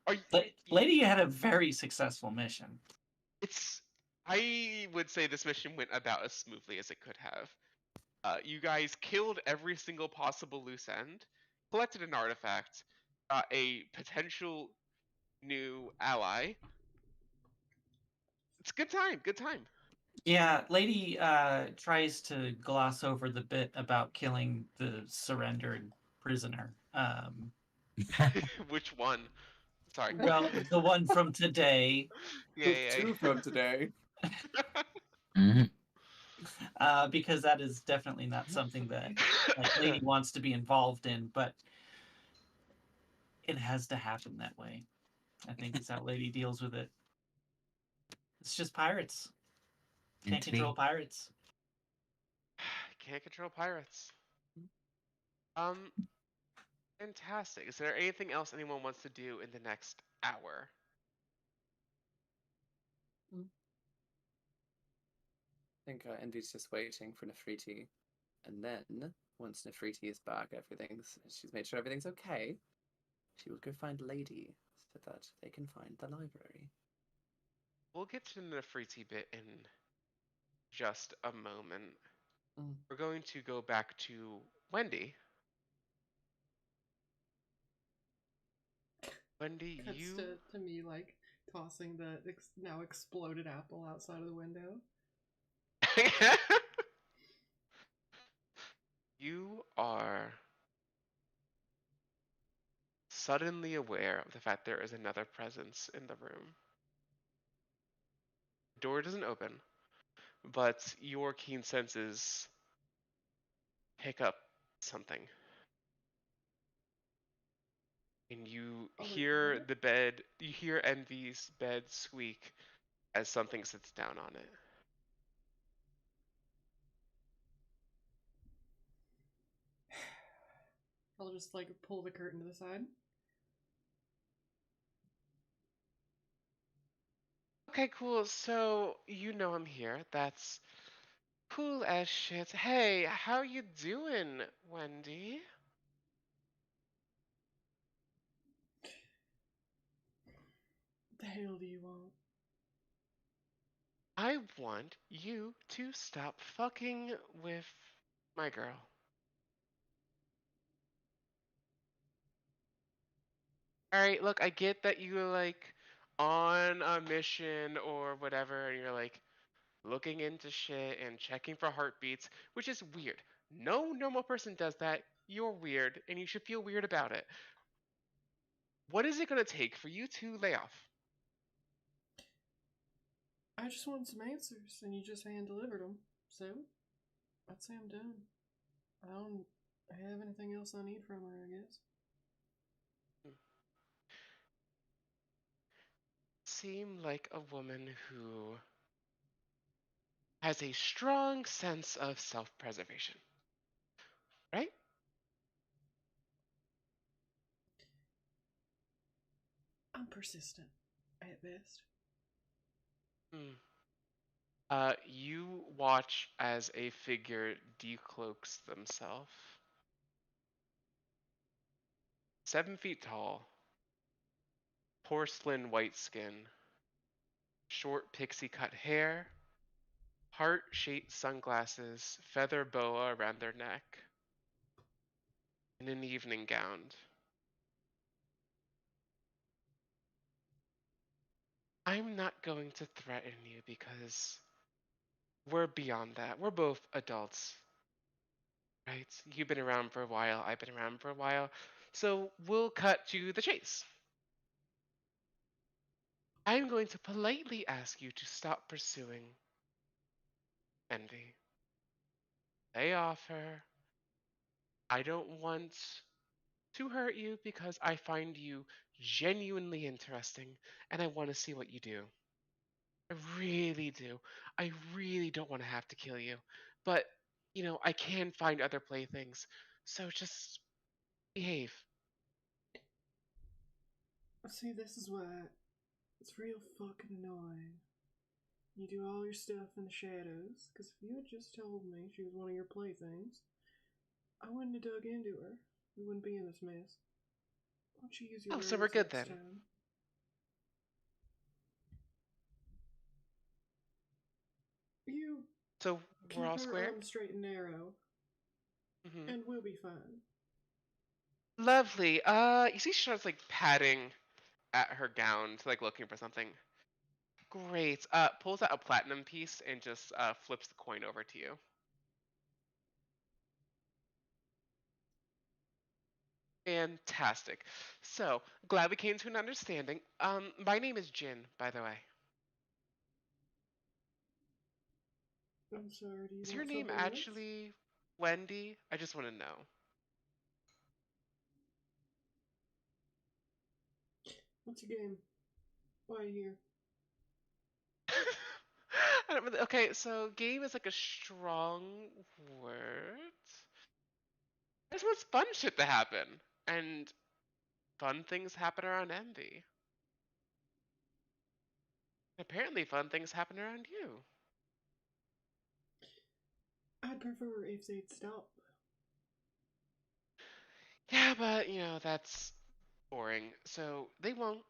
Are you,
Lady had a very successful mission.
I would say this mission went about as smoothly as it could have. You guys killed every single possible loose end, collected an artifact, got a potential new ally. It's a good time, good time.
Yeah, Lady tries to gloss over the bit about killing the surrendered prisoner.
Which one? Sorry.
Well, the one from today,
Yeah.
Two from today.
Mhm.
because that is definitely not something that Lady wants to be involved in, but it has to happen that way. I think is how Lady deals with it. It's just pirates. Can't
Meant to be.
control pirates.
Can't control pirates. Um, fantastic. Is there anything else anyone wants to do in the next hour?
I think Indy's just waiting for Nefriti, and then once Nefriti is back, she's made sure everything's okay. She will go find Lady so that they can find the library.
We'll get to the Nefriti bit in just a moment. We're going to go back to Wendy. Wendy,
Cuts
you
to me like tossing the now exploded apple outside of the window.
you are suddenly aware of the fact there is another presence in the room. The door doesn't open, but your keen senses pick up something. And you
Oh, wait,
hear
what?
you hear Envy's bed squeak as something sits down on it.
I'll just like pull the curtain to the side.
Okay, cool. So you know I'm here. That's cool as shit. Hey, how you doing, Wendy?
What the hell do you want?
I want you to stop fucking with my girl. Alright, look, I get that you're like on a mission or whatever, and you're like looking into shit and checking for heartbeats, which is weird. No normal person does that. You're weird, and you should feel weird about it. What is it gonna take for you to lay off?
I just want some answers, and you just hand delivered them. So, I'd say I'm done. I don't have anything else I need from her, I guess.
Seem like a woman who has a strong sense of self-preservation, right?
I'm persistent, at best.
You watch as a figure decloaks themselves. 7 feet tall, porcelain white skin, short pixie cut hair, heart-shaped sunglasses, feather boa around their neck. in an evening gown. I'm not going to threaten you because we're beyond that. We're both adults, right? You've been around for a while, I've been around for a while. So we'll cut to the chase. I'm going to politely ask you to stop pursuing Envy. Lay off her. I don't want to hurt you because I find you genuinely interesting and I want to see what you do. I really do. I really don't want to have to kill you. But, I can find other playthings. So just behave.
See, this is why it's real fucking annoying. You do all your stuff in the shadows, because if you had just told me she was one of your playthings, I wouldn't have dug into her. We wouldn't be in this mess. Why don't you use your
Oh,
words
so we're good
next
then.
time? You
So
keep
we're all
her
square?
on the straight and narrow,
Hmm.
and we'll be fine.
Lovely. You see she starts like patting at her gown, like looking for something. Great. Pulls out a platinum piece and just flips the coin over to you. Fantastic. So, glad we came to an understanding. My name is Jin, by the way.
I'm sorry, do you
Is your
want
name
something else?
actually Wendy? I just want to know.
What's your game? Why are you here?
I don't really, okay, so game is like a strong word. I just want fun shit to happen. And fun things happen around Envy. Apparently fun things happen around you.
I'd prefer if they'd stop.
Yeah, but that's boring. So they won't.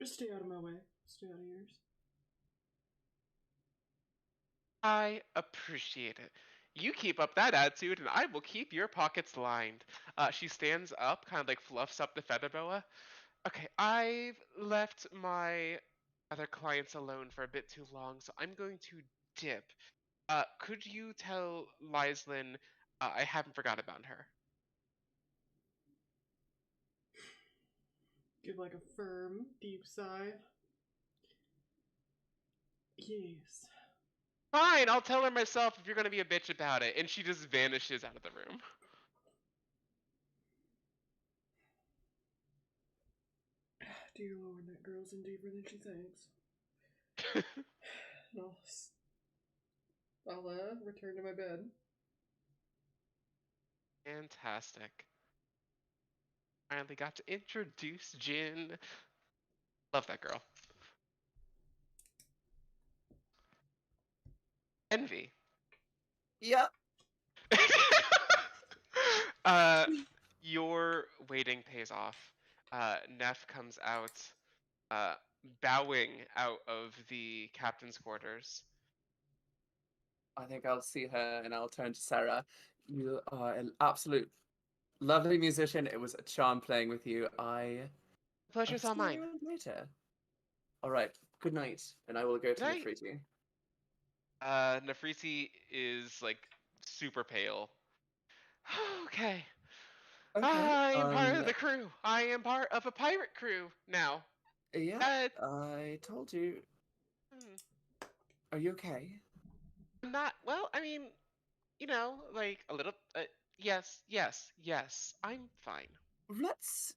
Just stay out of my way. Stay out of yours.
I appreciate it. You keep up that attitude, and I will keep your pockets lined. She stands up, kind of like fluffs up the feather boa. Okay, I've left my other clients alone for a bit too long, so I'm going to dip. Could you tell Lyslin I haven't forgot about her?
Give like a firm, deep sigh. Yes.
Fine, I'll tell her myself if you're gonna be a bitch about it. And she just vanishes out of the room.
Dear Lord, that girl's in deeper than she thinks. And I'll return to my bed.
Fantastic. Finally got to introduce Jin. Love that girl. Envy.
Yep.
uh, your waiting pays off. Neff comes out, bowing out of the captain's quarters.
I think I'll see her and I'll turn to Sarah. You are an absolute lovely musician. It was a charm playing with you. I'll
Pleasure's all
see
mine.
you later. All right. Good night. And I will go to
Good night.
Nefertiti.
Nefriti is like super pale. Okay.
Okay.
I am part of the crew. I am part of a pirate crew now.
Yeah. I told you. Are you okay?
I'm not. Well, I mean, like a little. Yes, yes, yes. I'm fine.
Let's.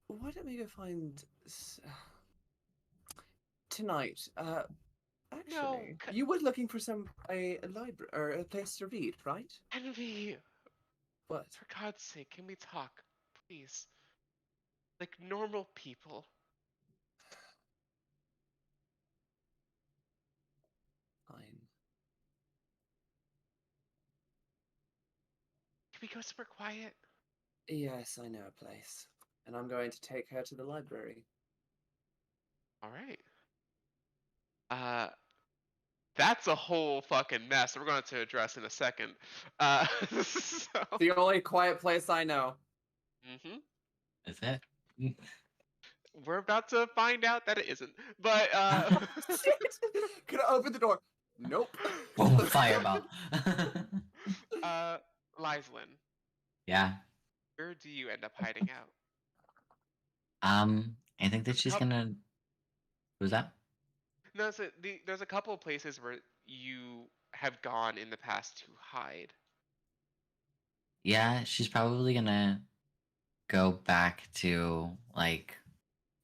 Why don't we go find tonight? Actually,
No,
you were looking for a library or a place to read, right?
Envy.
What?
For God's sake, can we talk, please? Like normal people.
Fine.
Can we go somewhere quiet?
Yes, I know a place, and I'm going to take her to the library.
All right. That's a whole fucking mess we're going to address in a second. So,
The only quiet place I know.
Is it?
we're about to find out that it isn't. But
Could I open the door? Nope.
Boom, fireball.
Lyslin,
Yeah.
where do you end up hiding out?
I think that she's
How-
gonna. Who's that?
No, so there's a couple of places where you have gone in the past to hide.
Yeah, she's probably gonna go back to like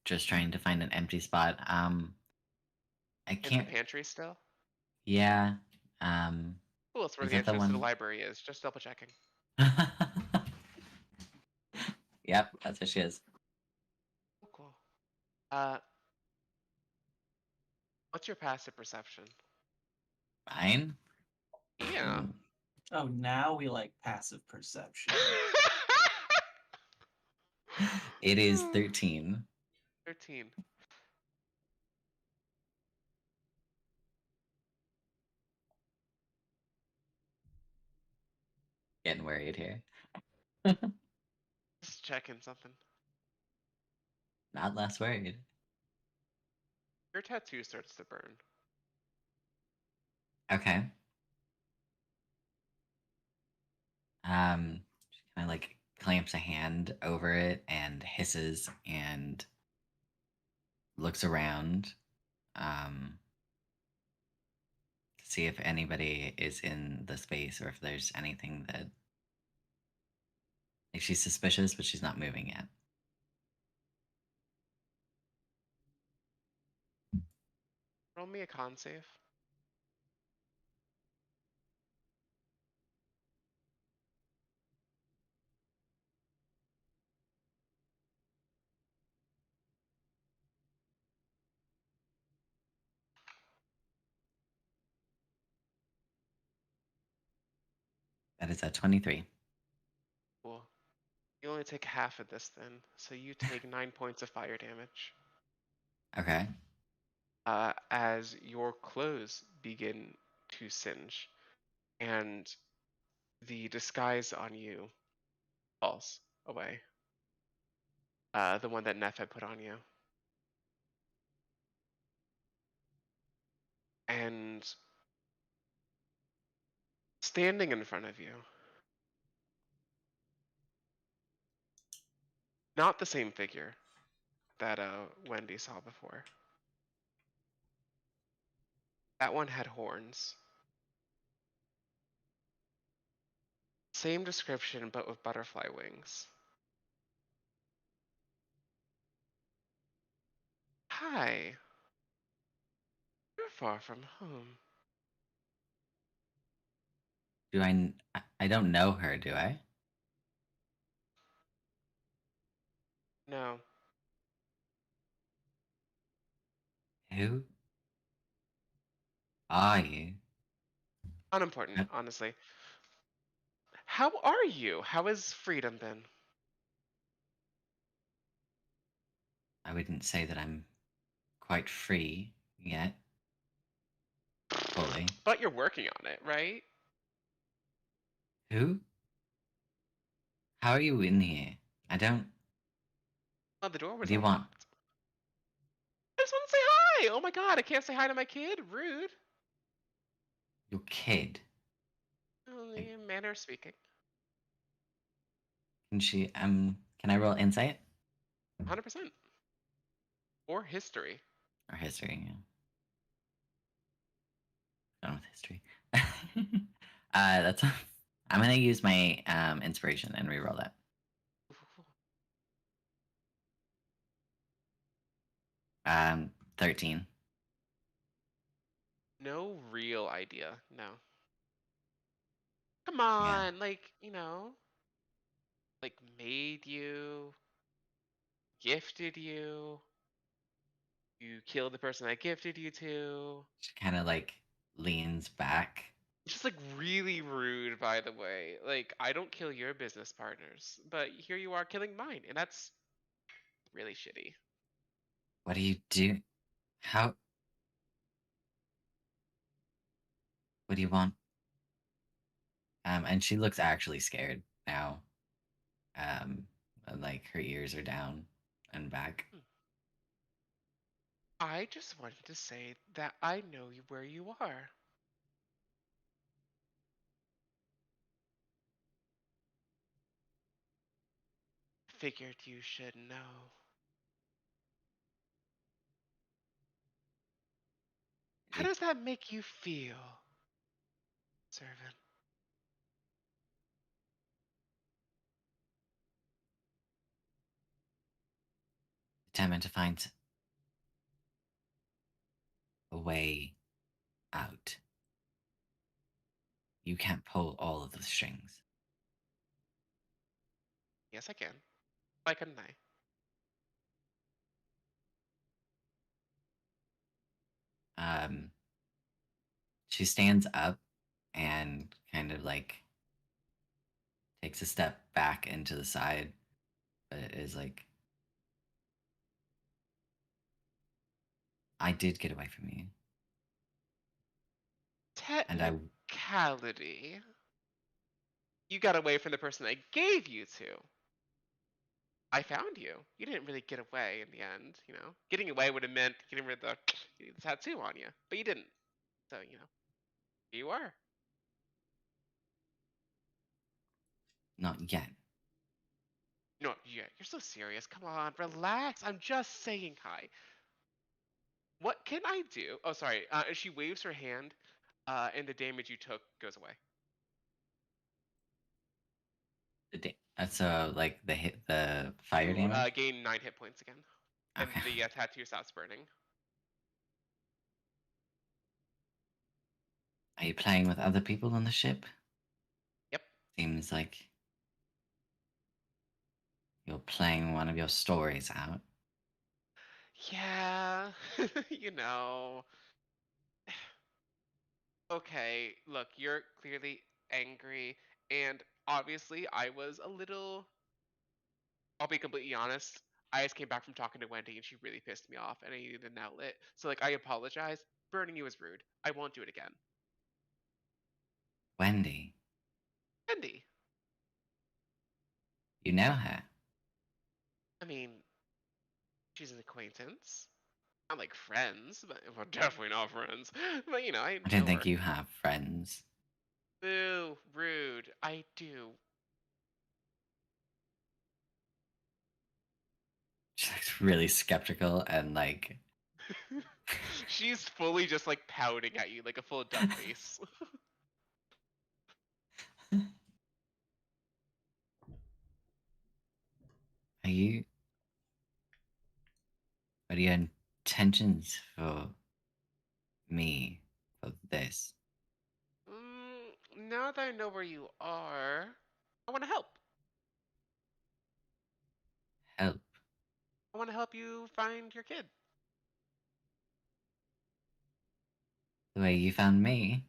just trying to find an empty spot. I
In
can't.
the pantry still?
Yeah.
Cool, that's where
Is
the
that the
entrance to the
one?
library is. Just double checking.
Yep, that's what she is.
Cool. What's your passive perception?
Mine.
Yeah.
Oh, now we like passive perception.
It is 13.
13.
Getting worried here.
Just checking something.
Not less worried.
Your tattoo starts to burn.
Okay. She kind of like clamps a hand over it and hisses and looks around, to see if anybody is in the space or if there's anything that like she's suspicious, but she's not moving yet.
Roll me a con save.
That is a 23.
Cool. You only take half of this then, so you take 9 points of fire damage.
Okay.
As your clothes begin to singe, and the disguise on you falls away. The one that Neff had put on you. And standing in front of you, not the same figure that Wendy saw before. That one had horns. Same description, but with butterfly wings. Hi. You're far from home.
Do I don't know her, do I?
No.
Who are you?
Unimportant,
Uh,
honestly. How are you? How has freedom been?
I wouldn't say that I'm quite free yet. Fully.
But you're working on it, right?
Who? How are you in here? I don't.
Oh, the door was
What do you want?
unlocked. I just want to say hi! Oh my god, I can't say hi to my kid? Rude.
Your kid.
Only a manner of speaking.
Can she? Can I roll insight
100%. Or history.
or history? Yeah. Done with history. That's. I'm gonna use my inspiration and re-roll that. 13.
No real idea, no. Come on, like, like made you, gifted you, you killed the person I gifted you to.
She kind of like leans back.
Just like really rude, by the way. Like, I don't kill your business partners, but here you are killing mine, and that's really shitty.
What do you do? How? What do you want? And she looks actually scared now. And, like her ears are down and back.
I just wanted to say that I know where you are. Figured you should know. How
You
does that make you feel, servant?
determined to find a way out. You can't pull all of the strings.
Yes, I can. Why couldn't I?
She stands up and kind of like takes a step back into the side, but is like, I did get away from you. And I
Technicality. You got away from the person I gave you to. I found you. You didn't really get away in the end, you know? Getting away would have meant getting rid of the tattoo on you, but you didn't. So, you know, here you are.
not yet.
No, yeah, you're so serious. Come on, relax. I'm just saying hi. What can I do? Oh, sorry. She waves her hand, and the damage you took goes away.
So like the fire
You
damage.
gain 9 hit points again, and
Okay.
the tattoo stops burning.
Are you playing with other people on the ship?
Yep.
Seems like you're playing one of your stories out.
Yeah, you know. Okay, look, you're clearly angry, and obviously I was a little. I'll be completely honest. I just came back from talking to Wendy, and she really pissed me off, and I needed an outlet. So, like, I apologize. Burning you was rude. I won't do it again.
Wendy,
Wendy.
you know her.
I mean, she's an acquaintance. Not like friends, but we're definitely not friends. But you know, I
I don't
know
think
her.
you have friends.
Boo, rude. I do.
She looks really skeptical and like
She's fully just like pouting at you like a full duck face.
Are you? What are your intentions for me for this?
Now that I know where you are, I want to help.
Help.
I want to help you find your kid.
The way you found me.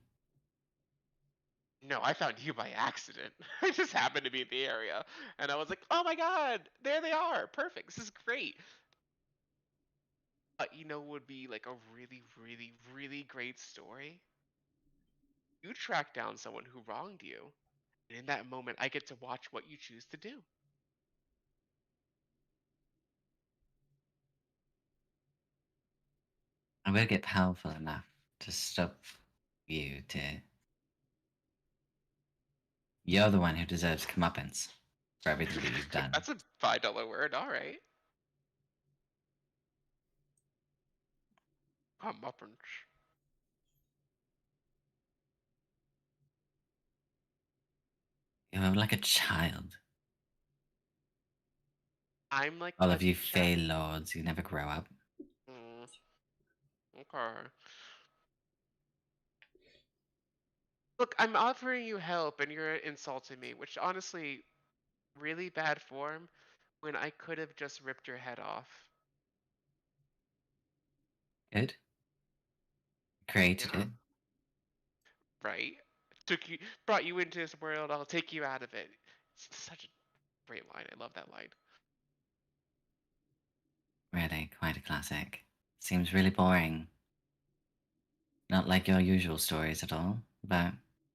No, I found you by accident. I just happened to be in the area, and I was like, "Oh my god, there they are! Perfect. This is great." You know, what would be like a really, really, really great story. You track down someone who wronged you, and in that moment, I get to watch what you choose to do.
I will get powerful enough to stop you to. You're the one who deserves comeuppance for everything that you've done.
That's a $5 word. All right. Comeuppance.
You're like a child.
I'm like
All
a
of you
child.
Fey lords, you never grow up.
Okay. Look, I'm offering you help and you're insulting me, which honestly, really bad form when I could have just ripped your head off.
Good. Created
Yeah,
it.
right? Brought you into this world, I'll take you out of it. It's such a great line. I love that line.
Really, quite a classic. Seems really boring. Not like your usual stories at all. but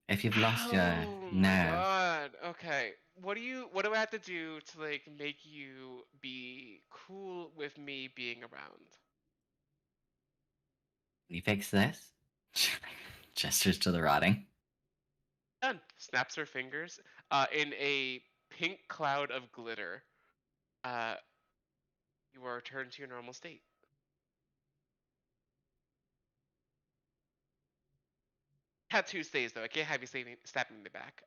if you've lost your
Oh my
nerve,
god. Okay. What do I have to do to like make you be cool with me being around?
you fix this. Gestures to the rotting.
Done. Snaps her fingers. In a pink cloud of glitter, uh, you are returned to your normal state. Tattoo stays though. I can't have you stabbing me back.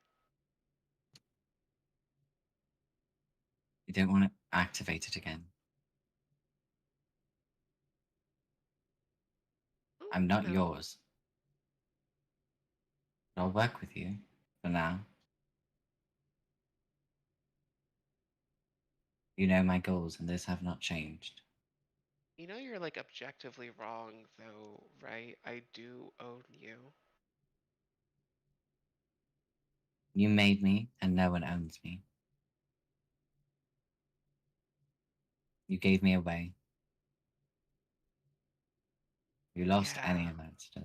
You don't want to activate it again.
Oh,
I'm not
no.
yours. But I'll work with you for now. You know my goals, and those have not changed.
You know you're like objectively wrong though, right? I do own you.
You made me, and no one owns me. You gave me away. You lost any
Yeah.
of that stuff.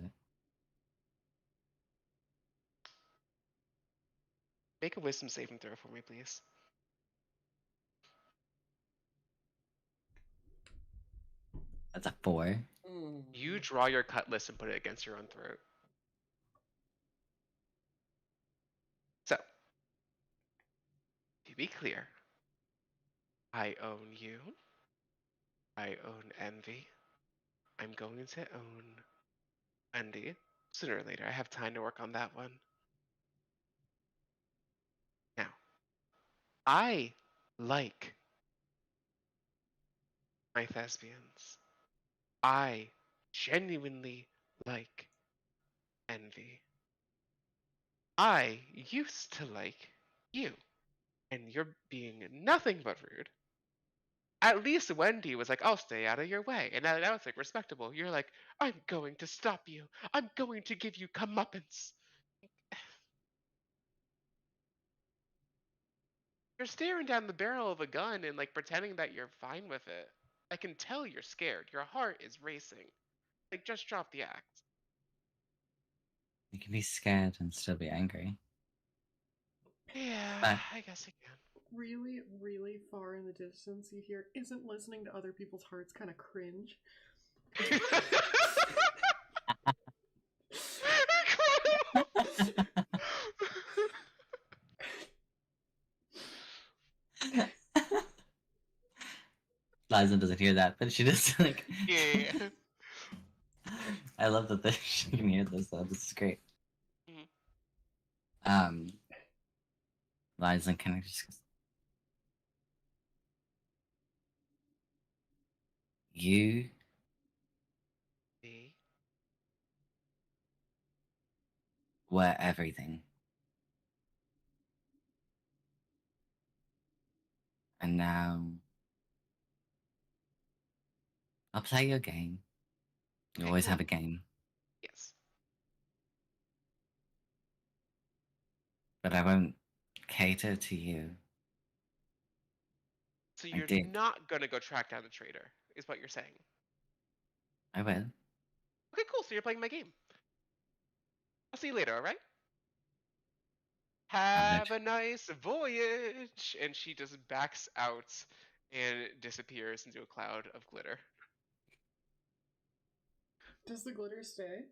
Make a wisdom saving throw for me, please.
That's a 4.
You draw your cutlass and put it against your own throat. So, to be clear, I own you. I own Envy. I'm going to own Wendy sooner or later. I have time to work on that one. Now, I like my thespians. I genuinely like Envy. I used to like you, and you're being nothing but rude. At least Wendy was like, I'll stay out of your way. And that was like respectable. You're like, I'm going to stop you. I'm going to give you comeuppance. You're staring down the barrel of a gun and like pretending that you're fine with it. I can tell you're scared. Your heart is racing. Like, just drop the act.
You can be scared and still be angry.
Yeah,
But
I guess I can.
Really, really far in the distance, you hear, isn't listening to other people's hearts kind of cringe?
Liza doesn't hear that, but she just like.
Yeah.
I love that she can hear this though. This is great.
Mhm.
Liza kind of just goes, you
Me?
were everything. And now I'll play your game. You
Okay,
always
cool.
have a game,
Yes.
but I won't cater to you.
So
I
you're
did.
not gonna go track down the traitor, is what you're saying.
I will.
Okay, cool. So you're playing my game. I'll see you later, alright?
Have
Have a nice voyage! And she just backs out and disappears into a cloud of glitter.
Does the glitter stay?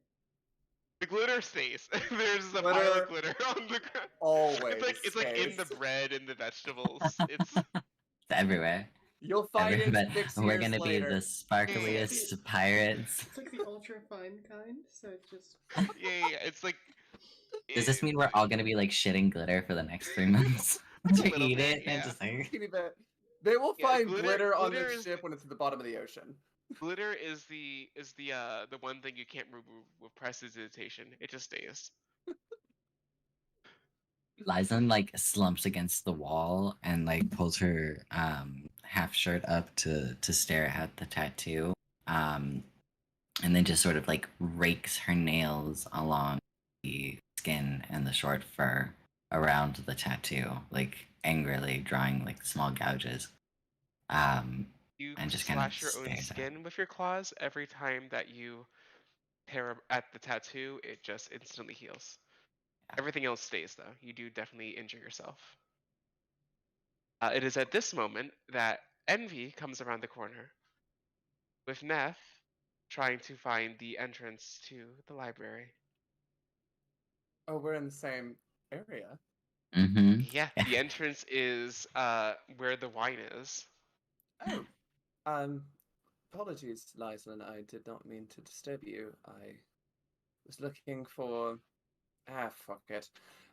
The glitter stays. There's a pile
Glitter
of glitter on the ground.
always
It's like in the
stays.
bread and the vegetables. It's
It's everywhere.
You'll find it
Everybody,
6
we're
years
gonna
later.
be the sparkliest pirates.
It's like the ultra fine kind, so it's just.
yeah. It's like.
Does this mean we're all gonna be like shitting glitter for the next 3 months?
A
To
little
eat
bit,
it
yeah.
and just like.
Teeny bit. They will
Yeah,
find
glitter-
glitter on
glitter
the
is-
ship when it's at the bottom of the ocean.
Glitter is the one thing you can't remove with prestidigitation. It just stays.
Liza like slumps against the wall and like pulls her half shirt up to stare at the tattoo. And then just sort of like rakes her nails along the skin and the short fur around the tattoo, like angrily drawing like small gouges.
You
And just kind of
slash your own
stares at it.
skin with your claws every time that you tear at the tattoo. It just instantly heals. Everything else stays though. You do definitely injure yourself. It is at this moment that Envy comes around the corner with Neff trying to find the entrance to the library.
Oh, we're in the same area.
Mm-hmm.
Yeah, the entrance is where the wine is.
Oh, apologies, Lyslin. I did not mean to disturb you. I was looking for. Ah, fuck it.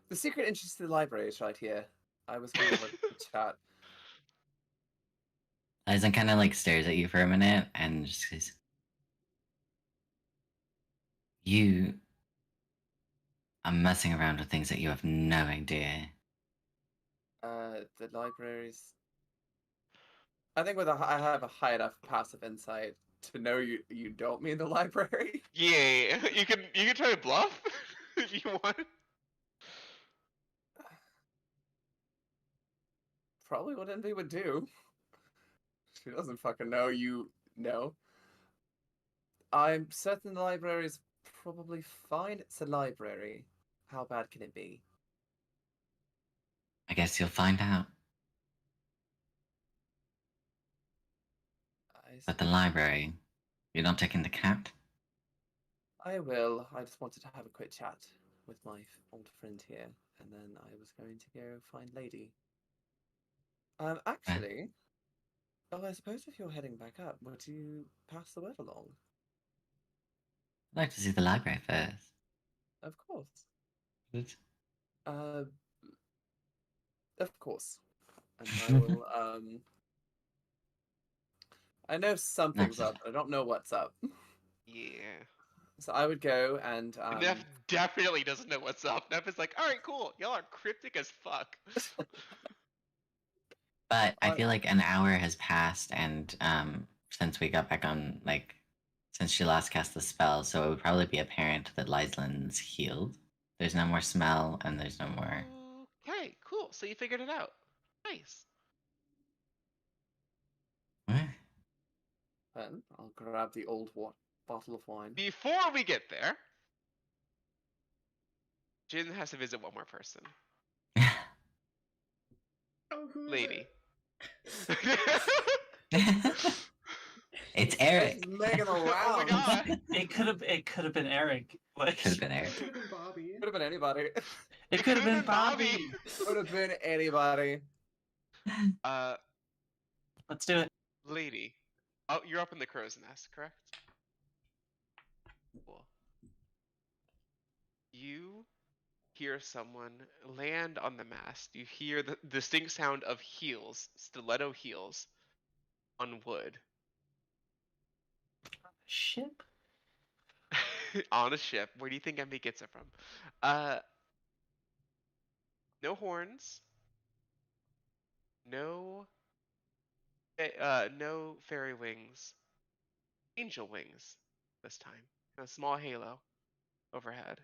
The secret entrance to the library is right here. I was going to look at the chat.
Liza kind of like stares at you for a minute and just says, "You are messing around with things that you have no idea."
The libraries. I think I have a high enough passive insight to know you don't mean the library.
Yeah, you can try to bluff if you want.
Probably what Envy would do. She doesn't fucking know you know. I'm certain the library is probably fine. It's a library. How bad can it be?
I guess you'll find out. But the
suppose-
library, you're not taking the cat?
I will. I just wanted to have a quick chat with my old friend here, and then I was going to go find Lady. Actually, I suppose if you're heading back up, would you pass the word along?
I'd like to see the library first.
Of course.
But
Uh, of course. And I will. I know something's
Nice.
up, but I don't know what's up.
Yeah.
So I would go and
Neff definitely doesn't know what's up. Neff is like, all right, cool. Y'all are cryptic as fuck.
But I
I-
feel like an hour has passed, and since we got back on, like, since she last cast the spell, so it would probably be apparent that Lyslin's healed. There's no more smell, and there's no more.
Okay, cool. So you figured it out. Nice.
Eh,
Then I'll grab the old bottle of wine.
Before we get there, Jin has to visit one more person.
Oh, who is
Lady.
It's Eric.
It's making a
Oh my
round.
god.
It could have been Eric. Like,
Could have been Eric.
it? Could have been Bobby.
Could have been anybody.
It could have been Bobby.
Could have been anybody.
Uh,
Let's do it.
Lady. Oh, you're up in the crow's nest, correct? Cool. You hear someone land on the mast. You hear the distinct sound of heels, stiletto heels, on wood.
Ship.
On a ship. Where do you think MB gets it from? No horns. No. No fairy wings. Angel wings. This time. A small halo overhead.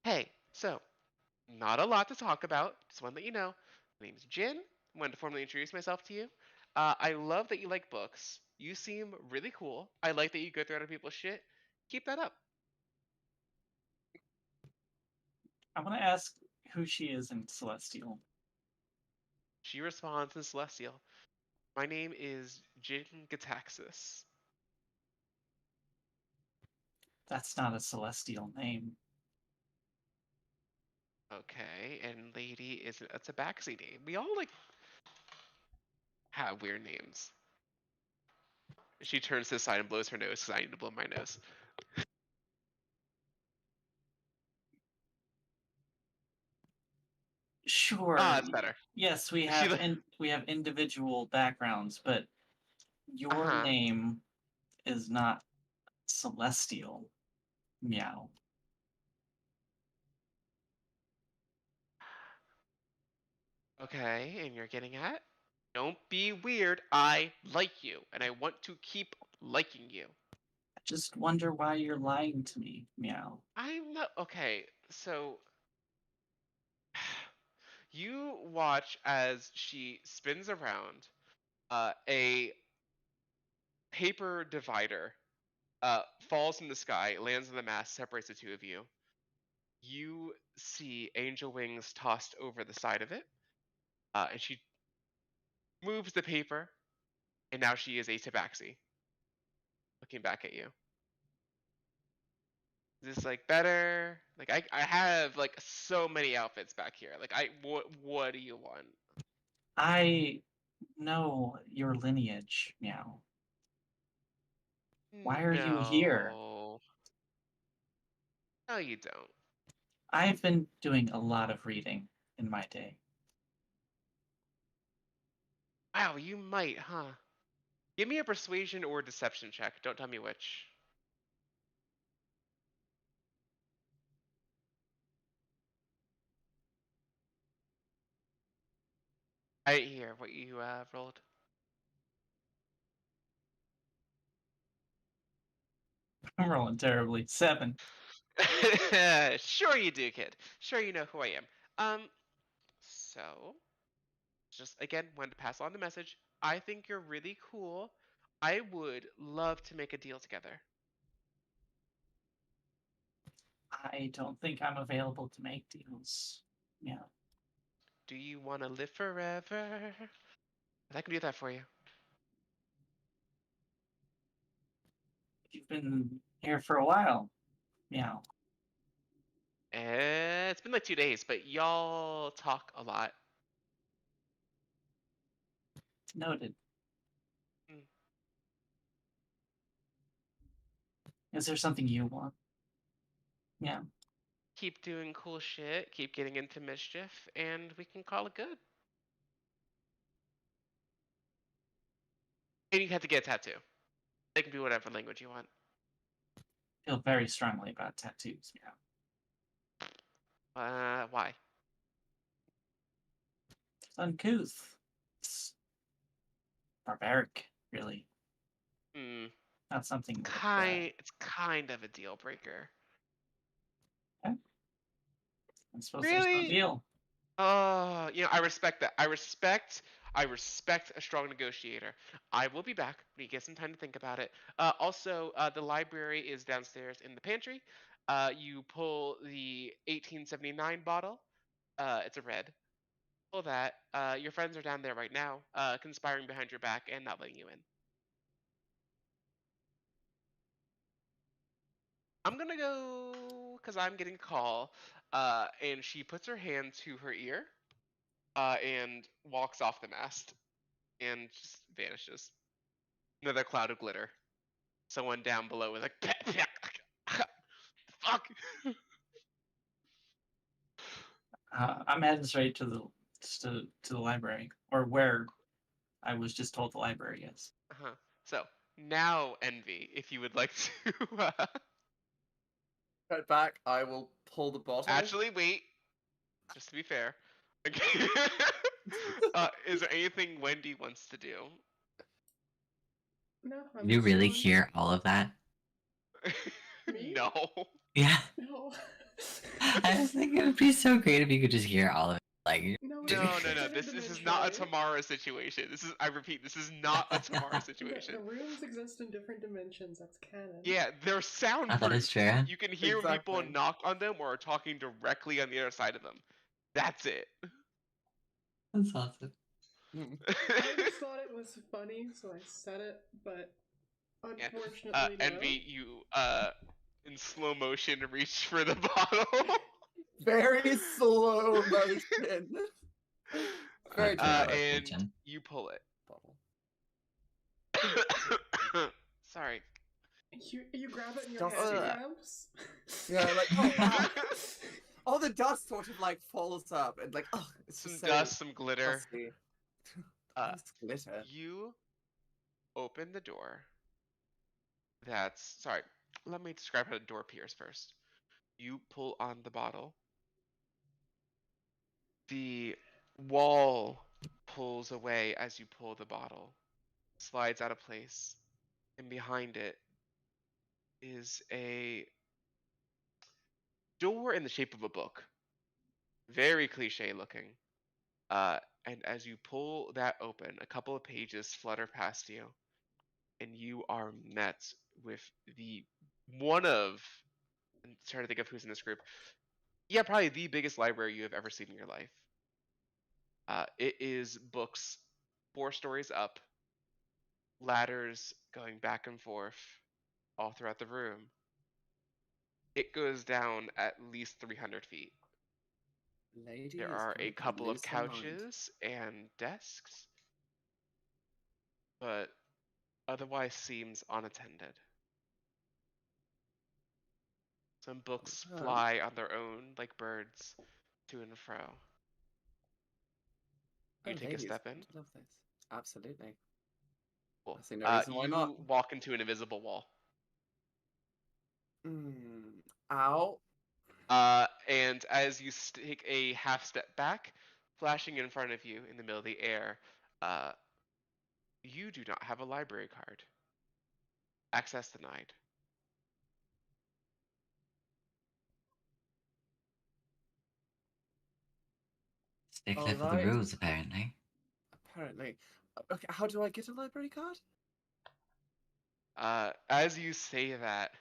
Hey, so not a lot to talk about. Just want to let you know. My name's Jin. I wanted to formally introduce myself to you. I love that you like books. You seem really cool. I like that you go through other people's shit. Keep that up.
I want to ask who she is in Celestial.
She responds in Celestial. My name is Jin Gataxis.
That's not a Celestial name.
Okay, and Lady is a tabaxi name. We all like have weird names. She turns to the side and blows her nose because I need to blow my nose.
Sure.
That's better.
Yes, we
She
have
li-
we have individual backgrounds, but your
Uh-huh.
name is not Celestial. Meow.
Okay, and you're getting at? Don't be weird. I like you, and I want to keep liking you.
I just wonder why you're lying to me. Meow.
I'm not okay. So you watch as she spins around a paper divider falls from the sky, lands on the mast, separates the two of you. You see angel wings tossed over the side of it, and she moves the paper, and now she is a tabaxi, looking back at you. Is this like better? Like I have like so many outfits back here. Like what do you want?
I know your lineage, Meow. Why are you here?
No. No, you don't.
I've been doing a lot of reading in my day.
Wow, you might, huh? Give me a persuasion or deception check. Don't tell me which. I didn't hear what you rolled.
I'm rolling terribly. 7.
Sure you do, kid. Sure you know who I am. So just again wanted to pass on the message. I think you're really cool. I would love to make a deal together.
I don't think I'm available to make deals. Yeah.
Do you want to live forever? I can do that for you.
You've been here for a while. Meow.
It's been like 2 days, but y'all talk a lot.
Noted.
Mm.
Is there something you want? Yeah.
Keep doing cool shit, keep getting into mischief, and we can call it good. And you have to get a tattoo. It can be whatever language you want.
Feel very strongly about tattoos. Meow.
Why?
It's uncouth. It's barbaric, really.
Hmm.
Not something that,
It's kind of a deal breaker.
I'm supposed there's no
Really?
deal.
Oh, I respect that. I respect a strong negotiator. I will be back when you get some time to think about it. Also, the library is downstairs in the pantry. You pull the 1879 bottle. It's a red. Pull that. Your friends are down there right now, conspiring behind your back and not letting you in. I'm gonna go because I'm getting a call. And she puts her hand to her ear, and walks off the mast and just vanishes. Another cloud of glitter. Someone down below is like, fuck.
I'm heading straight to the library, or where I was just told the library is.
Uh-huh. So now, Envy, if you would like to.
Right back, I will pull the bottle.
Actually, wait. Just to be fair. Is there anything Wendy wants to do?
No, I'm
You
just
really
going-
hear all of that?
Me?
No.
Yeah.
No.
I was thinking it'd be so great if you could just hear all of it. Like,
No,
No,
it's
no, no.
an
This is
individual,
not a
right?
Tamara situation. I repeat, this is not a Tamara
The
situation.
rooms exist in different dimensions. That's canon.
Yeah, they're soundproof.
that is true.
You can hear when people
Exactly.
knock on them or are talking directly on the other side of them. That's it.
That's awesome.
I just thought it was funny, so I said it, but unfortunately, no.
Envy, you in slow motion reach for the bottle.
Very slow motion. Very dramatic.
And
Attention.
you pull it.
Bottle.
Sorry.
You grab it in your
Just
hand,
do that.
Gramps.
Yeah, like oh, all the dust sort of like falls up and like oh, it's
Some
just so
dust, some glitter.
dusty. It's glitter.
You open the door. Sorry. Let me describe how the door appears first. You pull on the bottle. The wall pulls away as you pull the bottle, slides out of place, and behind it is a door in the shape of a book. Very cliche looking. And as you pull that open, a couple of pages flutter past you. and you are met with the one of. I'm trying to think of who's in this group. Yeah, probably the biggest library you have ever seen in your life. It is books 4 stories up, ladders going back and forth all throughout the room. It goes down at least 300 feet.
Lady
There
is
are a
going to
couple of
lose her mind.
couches and desks, but otherwise seems unattended. Some books
Huh?
fly on their own like birds to and fro. You take a
Lady is
step
going
in.
to love this. Absolutely.
Cool.
I see no reason why
You
not.
walk into an invisible wall.
Ow.
And as you take a half step back, flashing in front of you in the middle of the air, you do not have a library card. Access denied.
Stickler for the
Alright.
rules, apparently.
Apparently. Okay, how do I get a library card?
As you say that,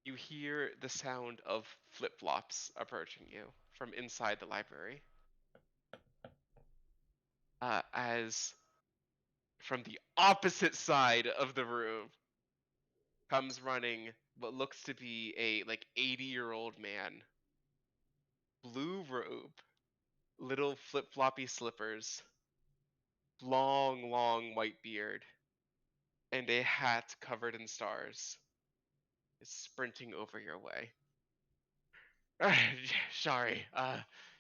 you hear the sound of flip-flops approaching you from inside the library. As from the opposite side of the room comes running what looks to be a like 80-year-old man. Blue robe, little flip-floppy slippers, long white beard, and a hat covered in stars is sprinting over your way. Sorry,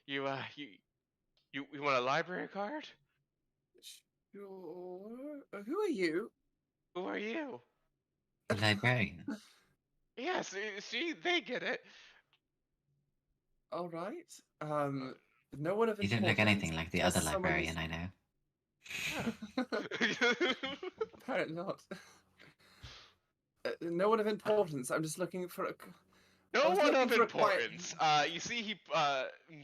you want a library card?
Sure. Who are you?
Who are you?
The librarian.
Yeah, see, they get it.
Alright. No one of
You don't look
importance.
anything like the
Just
other
someone
librarian I know.
Apparently not. No one of importance. I'm just looking for a. I
No
was
one
looking
of
for a quiet-
importance. You see, he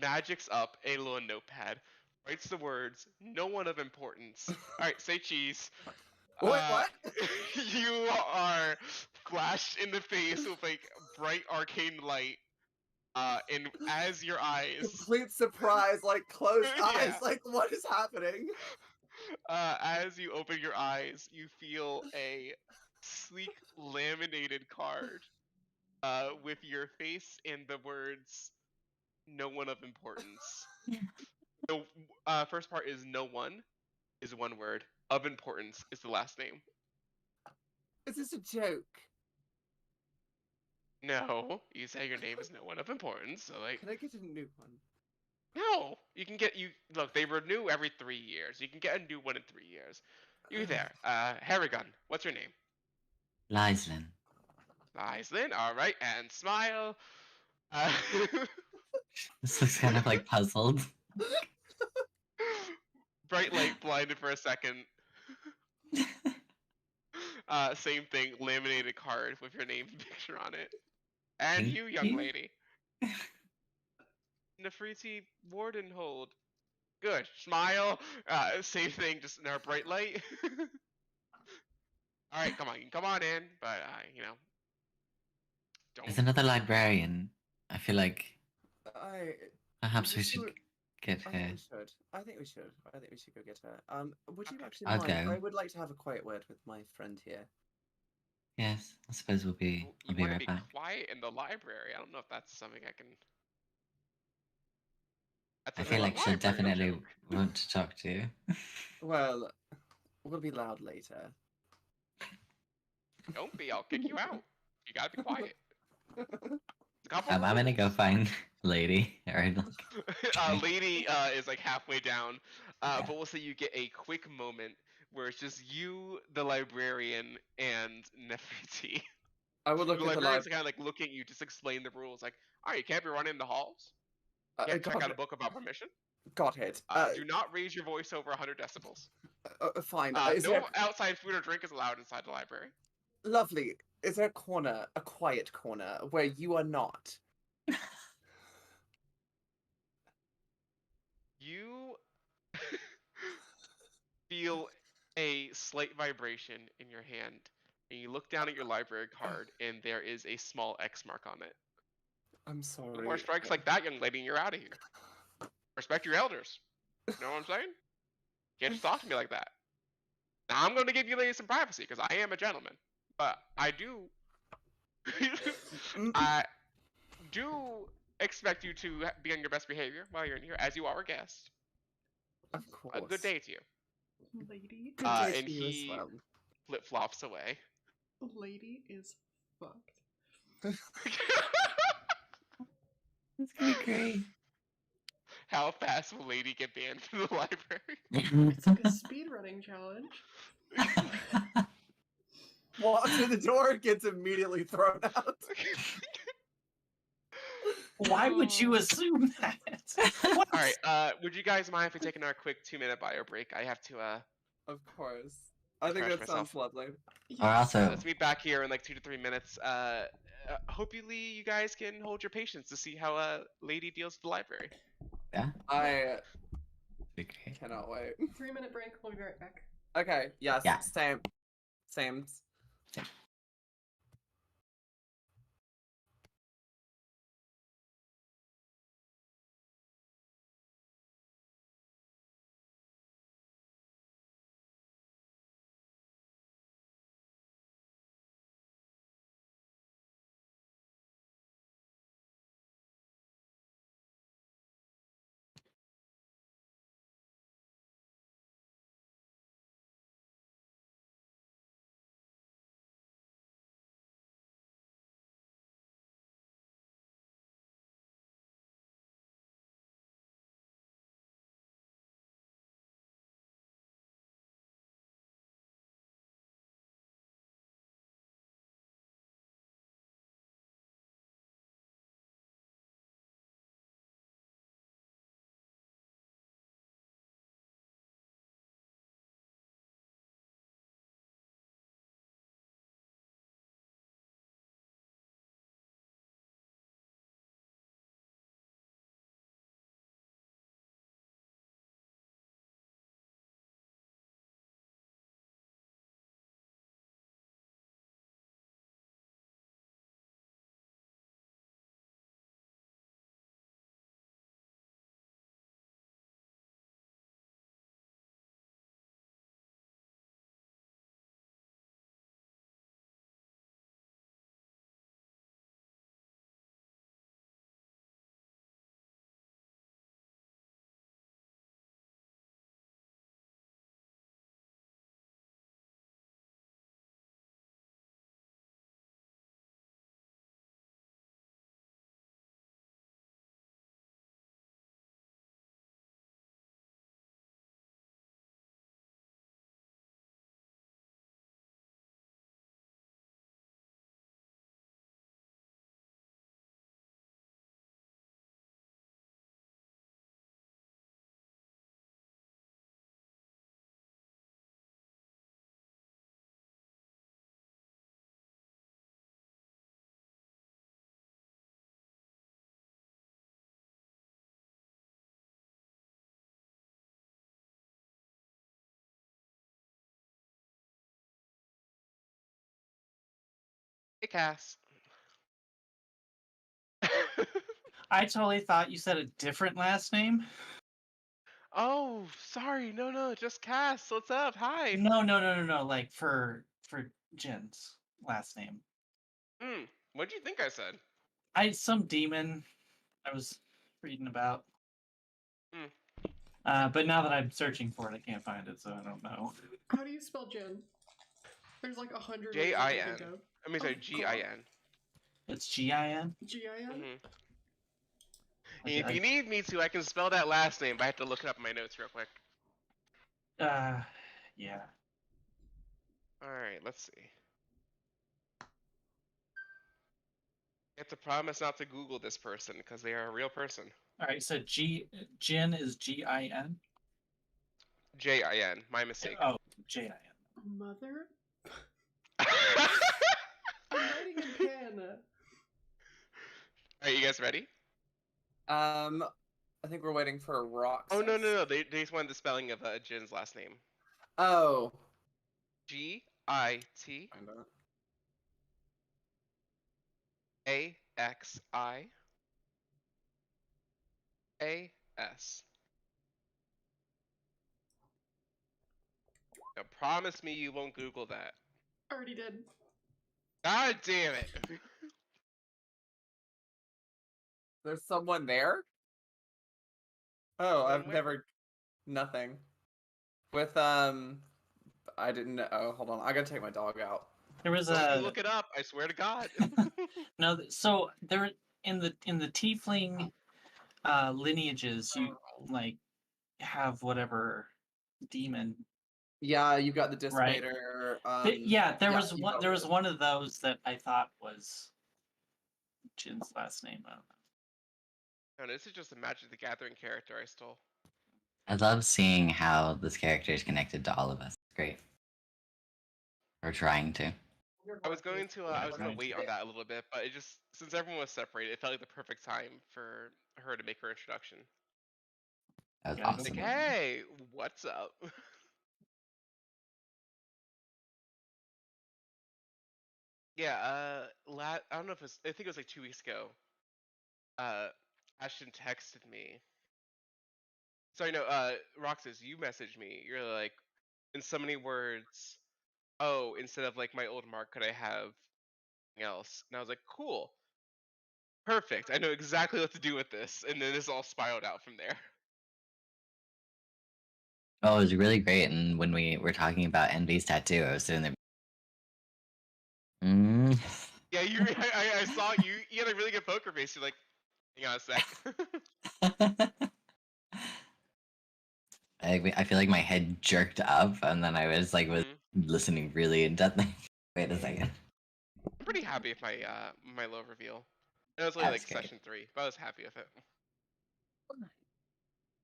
magics up a little notepad, writes the words "no one of importance." All right, say cheese.
Wait, what?
You are flashed in the face with like bright arcane light, and as your eyes,
Complete surprise, like closed eyes,
Yeah.
like what is happening?
as you open your eyes, you feel a sleek laminated card, with your face and the words "no one of importance." The first part is "no one" is one word. Of importance is the last name.
Is this a joke?
No, you say your name is no one of importance, so like
Can I get a new one?
no, you can get you look. They renew every 3 years. You can get a new one in 3 years. You there, Harrigan? What's your name?
Lyslin.
Aislinn. All right, and smile.
This looks kind of like puzzled.
Bright light blinded for a second. Same thing, laminated card with your name and picture on it. And
Thank
you, young
you.
lady. Nefertiti Wardenhold. Good. Smile. Same thing, just in our bright light. All right, come on in. But don't.
There's another librarian. I feel like
I.
perhaps we
Just
should
do it.
get
I
her.
think we should. I think we should. I think we should go get her. Would you
Okay.
actually
I'll
mind?
go.
I would like to have a quiet word with my friend here.
Yes, I suppose we'll be.
You
I'll be
want to
right
be
back.
quiet in the library. I don't know if that's something I can. That's
I
a
feel like she'll
library, no
definitely
joke.
want to talk to you.
Well, we'll be loud later.
Don't be. I'll kick you out. You gotta be quiet. A couple
I'm gonna go
rules.
find Lady. Or like,
Lady is like halfway down, but we'll say you get a quick moment where it's just you, the librarian, and Nefertiti.
I would look
The
at the
librarian's
library.
kind of like looking at you, just explain the rules. Like, all right, you can't be running in the halls. Can't check
got
out a
it.
book without permission.
Got it.
Do not raise your voice over 100 decibels.
Fine. Is
No
there
outside food or drink is allowed inside the library.
lovely? Is there a corner, a quiet corner, where you are not?
You feel a slight vibration in your hand and you look down at your library card, and there is a small X mark on it.
I'm
No
sorry.
more strikes like that, young lady, and you're out of here. Respect your elders. You know what I'm saying? Can't just talk to me like that. Now I'm going to give you ladies some privacy because I am a gentleman, but I do, I do expect you to be on your best behavior while you're in here, as you are a guest.
Of course.
A good day to you.
Lady,
Good day
And
to you as
he
well.
flip flops away.
lady is fucked.
It's gonna be great.
How fast will lady get banned from the library?
It's like a speedrunning challenge.
Walks in the door and gets immediately thrown out.
Why would you
Oh.
assume that? What?
All right. Would you guys mind if we take another quick 2-minute bio break? I have to.
Of course. I think
Refresh
that
myself.
sounds lovely.
Or also,
Let's meet back here in like 2 to 3 minutes. Hopefully you guys can hold your patience to see how lady deals with the library.
yeah,
I
be great.
cannot wait.
3-minute break. We'll be right back.
Okay, yes,
Yeah.
same. Same.
Hey, Cass.
I totally thought you said a different last name.
Oh, sorry. No, just Cass. What's up? Hi.
No. Like for Jin's last name.
What'd you think I said?
Some demon I was reading about.
Hmm.
But now that I'm searching for it, I can't find it, so I don't know.
How do you spell Jin? There's like 100 ways I
J-I-N.
can think of.
I mean, sorry,
Oh,
G-I-N.
It's G-I-N.
G-I-N?
And if you need me to, I can spell that last name, but I have to look it up in my notes real quick.
Yeah.
Alright, let's see. You have to promise not to Google this person, because they are a real person.
All right. So Jin is G-I-N.
J-I-N. My mistake.
Oh, J-I-N.
Mother? I'm writing in pen.
Are you guys ready?
I think we're waiting for a rock.
Oh, no. They just wanted the spelling of Jin's last name.
Oh.
G-I-T.
Find out.
AXIAS. Now promise me you won't Google that.
Already did.
God damn it.
There's someone there? Oh,
Someone
I've
where?
never. Nothing. With, I didn't know. Oh, hold on. I gotta take my dog out.
There was
Don't
a
you look it up, I swear to God.
no. So there in the tiefling lineages, you like have whatever demon,
Yeah, you got the
right?
Dispater.
Yeah, there
yeah,
was
you
one.
got
There
it.
was one of those that I thought was Jin's last name. I don't know.
No, this is just a Magic the Gathering character I stole.
I love seeing how this character is connected to all of us. Great. Or trying to.
I was going to
Right.
wait on that a little bit, but it just since everyone was separated, it felt like the perfect time for her to make her introduction.
That was
Yeah,
Like,
awesome.
hey, what's up? Yeah, I don't know if it's I think it was like 2 weeks ago. Ashton texted me. Sorry, no, Roxas, you messaged me. You're like, in so many words, oh, instead of like my old mark, could I have something else? And I was like, cool. Perfect. I know exactly what to do with this. And then this all spiraled out from there.
Oh, it was really great. And when we were talking about Envy's tattoo, I was sitting there. Mm.
Yeah, I saw you. You had a really good poker face. You're like, hang on a sec.
I feel like my head jerked up, and then I was like, was
Mhm.
listening really intently. Wait a second.
I'm pretty happy with my my low reveal. It was only
That
like
was great.
session 3, but I was happy with it.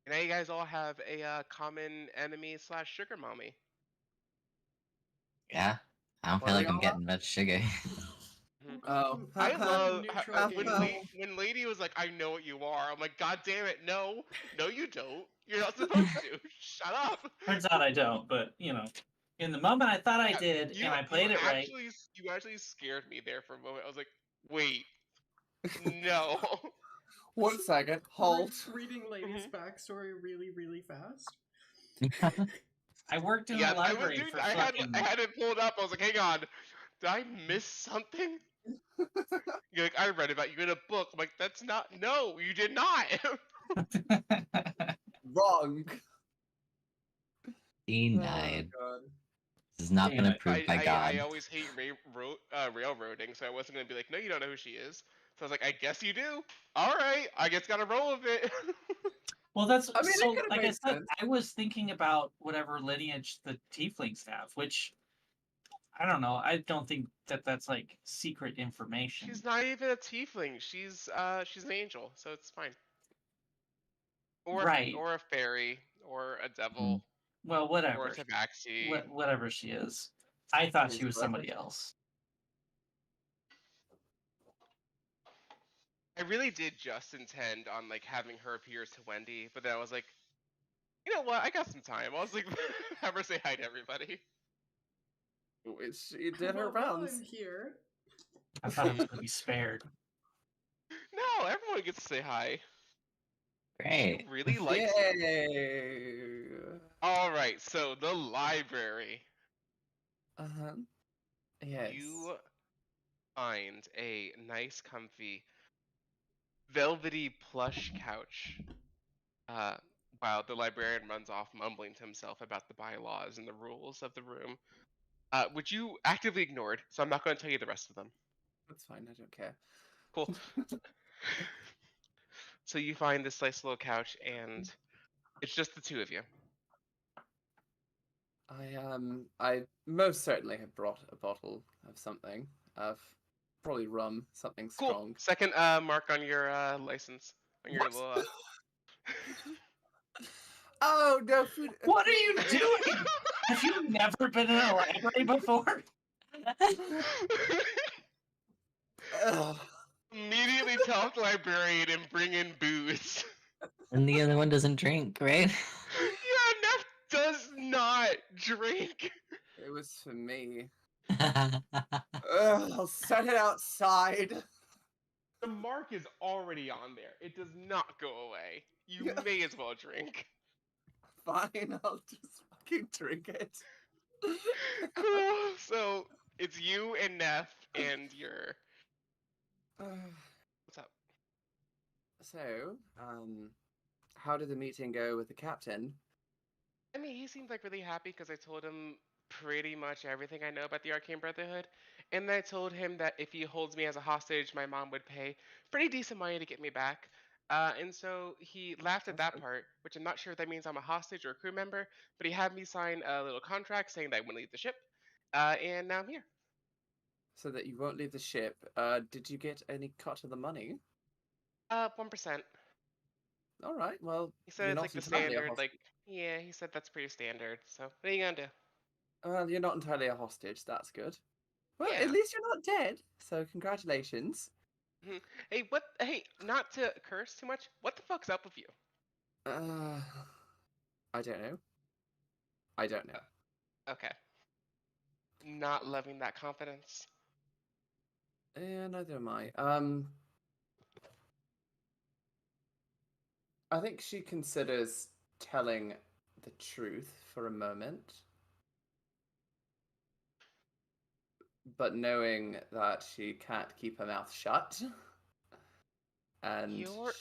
And now you guys all have a common enemy / sugar mommy.
Yeah. I don't
What
feel
are
like I'm
y'all?
getting much sugar.
Mhm.
Oh.
I love
neutral
when
game.
when Lady was like, "I know what you are." I'm like, "God damn it, no, no, you don't. You're not supposed to. Shut up."
Turns out I don't, but in the moment I thought I
Yeah,
did, and I
you
played it right.
actually scared me there for a moment. I was like, "Wait, no."
1 second. Hold.
Reading Lady's
Mhm.
backstory really, really fast.
I worked in
Yeah,
the
I was
library
doing.
for
I
fucking.
had it pulled up. I was like, "Hang on, did I miss something?" You're like, "I read about you in a book." I'm like, "That's not. No, you did not."
Wrong.
Denied.
God.
This has not been
Damn it.
approved by God.
I always hate railroading, so I wasn't gonna be like, "No, you don't know who she is." So I was like, "I guess you do. All right, I guess gotta roll with it."
Well, that's
I mean, it
so.
could have
Like I
made
said,
sense.
I was thinking about whatever lineage the tieflings have, which I don't know. I don't think that that's like secret information.
She's not even a tiefling. She's an angel, so it's fine.
Right.
Or a fairy, or a devil,
Well,
or a
whatever.
tabaxi.
Whatever she is. I thought she was
Elizabeth.
somebody else.
I really did just intend on like having her appear to Wendy, but then I was like, you know what? I got some time. I was like, have her say hi to everybody.
She did her
Well, while
rounds.
I'm here,
I thought I was going to be spared.
No, everyone gets to say hi.
Great.
She really likes you.
Yay.
All right, so the library.
Uh-huh. Yes.
You find a nice, comfy, velvety plush couch. While the librarian runs off mumbling to himself about the bylaws and the rules of the room, which you actively ignored, so I'm not going to tell you the rest of them.
That's fine, I don't care.
Cool. So you find this nice little couch, and it's just the two of you.
I most certainly have brought a bottle of something. Of probably rum, something
Cool.
strong.
Second mark on your license. On your
What?
little.
Oh no, food.
What are you doing? Have you never been in a library before?
Ugh.
Immediately tell the librarian and bring in booze.
And the other one doesn't drink, right?
Yeah, Neff does not drink.
It was for me. Ugh, I'll set it outside.
The mark is already on there. It does not go away. You
Yeah.
may as well drink.
Fine, I'll just fucking drink it.
Cool. So it's you and Neff and your. What's up?
So, how did the meeting go with the captain?
I mean, he seemed like really happy because I told him pretty much everything I know about the Arcane Brotherhood. And I told him that if he holds me as a hostage, my mom would pay pretty decent money to get me back. And so he laughed at that
Awesome.
part, which I'm not sure if that means I'm a hostage or a crew member, but he had me sign a little contract saying that I wouldn't leave the ship. And now I'm here.
So that you won't leave the ship. Did you get any cut of the money?
1%.
All right. Well,
He said
you're
it's
not
like the
entirely a
standard,
hostage.
yeah, he said that's pretty standard. So what are you gonna do?
Well, you're not entirely a hostage. That's good. Well,
Yeah.
at least you're not dead. So congratulations.
Hey, what? Hey, not to curse too much. What the fuck's up with you?
I don't know. I don't know.
Okay. Not loving that confidence.
Yeah, neither am I. I think she considers telling the truth for a moment, but knowing that she can't keep her mouth shut, and
You're.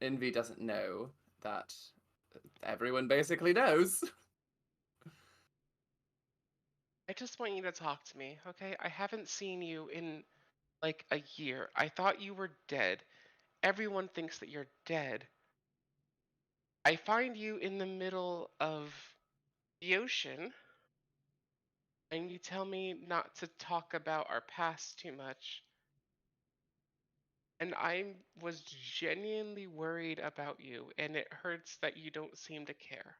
Envy doesn't know that everyone basically knows.
I just want you to talk to me, okay? I haven't seen you in like a year. I thought you were dead. Everyone thinks that you're dead. I find you in the middle of the ocean, and you tell me not to talk about our past too much. And I was genuinely worried about you, and it hurts that you don't seem to care.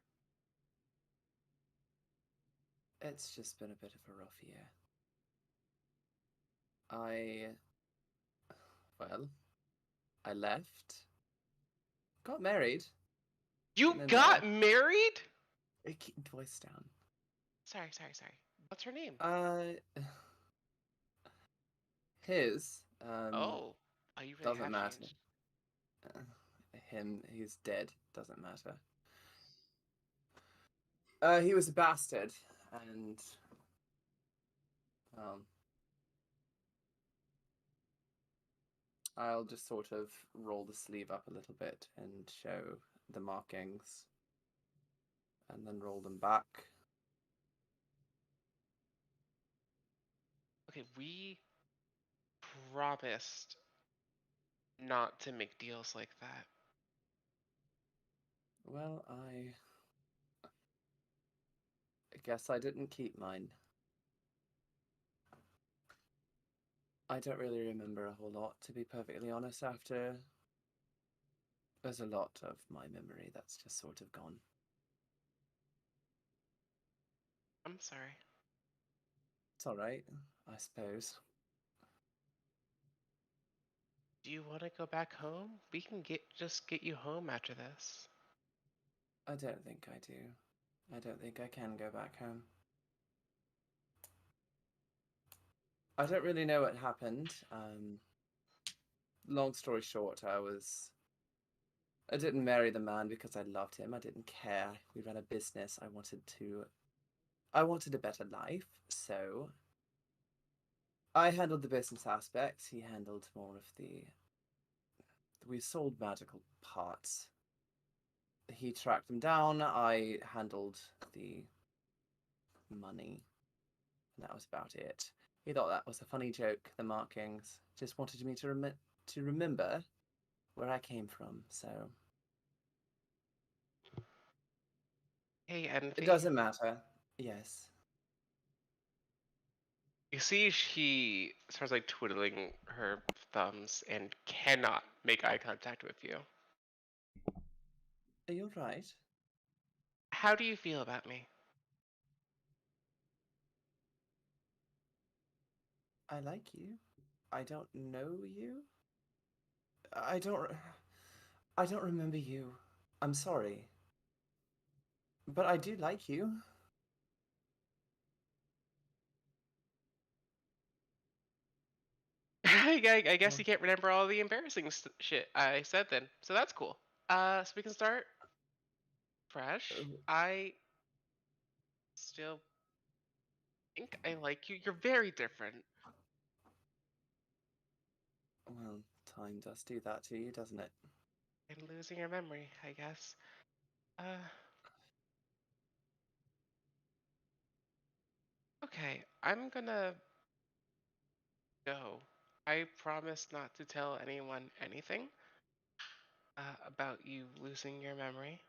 It's just been a bit of a rough year. I left, got married.
You
And then
got married?
Keep the voice down.
Sorry. What's her name?
His
Oh, you really
doesn't
have
matter.
changed.
He's dead. Doesn't matter. He was a bastard, and I'll just sort of roll the sleeve up a little bit and show the markings, and then roll them back.
Okay, we promised not to make deals like that.
Well, I guess I didn't keep mine. I don't really remember a whole lot, to be perfectly honest, after. There's a lot of my memory that's just sort of gone.
I'm sorry.
It's alright, I suppose.
Do you want to go back home? We can just get you home after this.
I don't think I do. I don't think I can go back home. I don't really know what happened. Long story short, I didn't marry the man because I loved him. I didn't care. We ran a business. I wanted a better life, so I handled the business aspects. He handled more of we sold magical parts. He tracked them down. I handled the money. And that was about it. He thought that was a funny joke, the markings. Just wanted me to remember where I came from, so.
Hey, Envy.
It doesn't matter. Yes.
You see, she starts like twiddling her thumbs and cannot make eye contact with you.
Are you right?
How do you feel about me?
I like you. I don't know you. I don't remember you. I'm sorry. But I do like you.
I guess you can't remember all the embarrassing shit I said then. So that's cool. So we can start fresh. I still think I like you. You're very different.
Well, time does do that to you, doesn't it?
And losing your memory, I guess. Okay, I'm gonna go. I promise not to tell anyone anything about you losing your memory.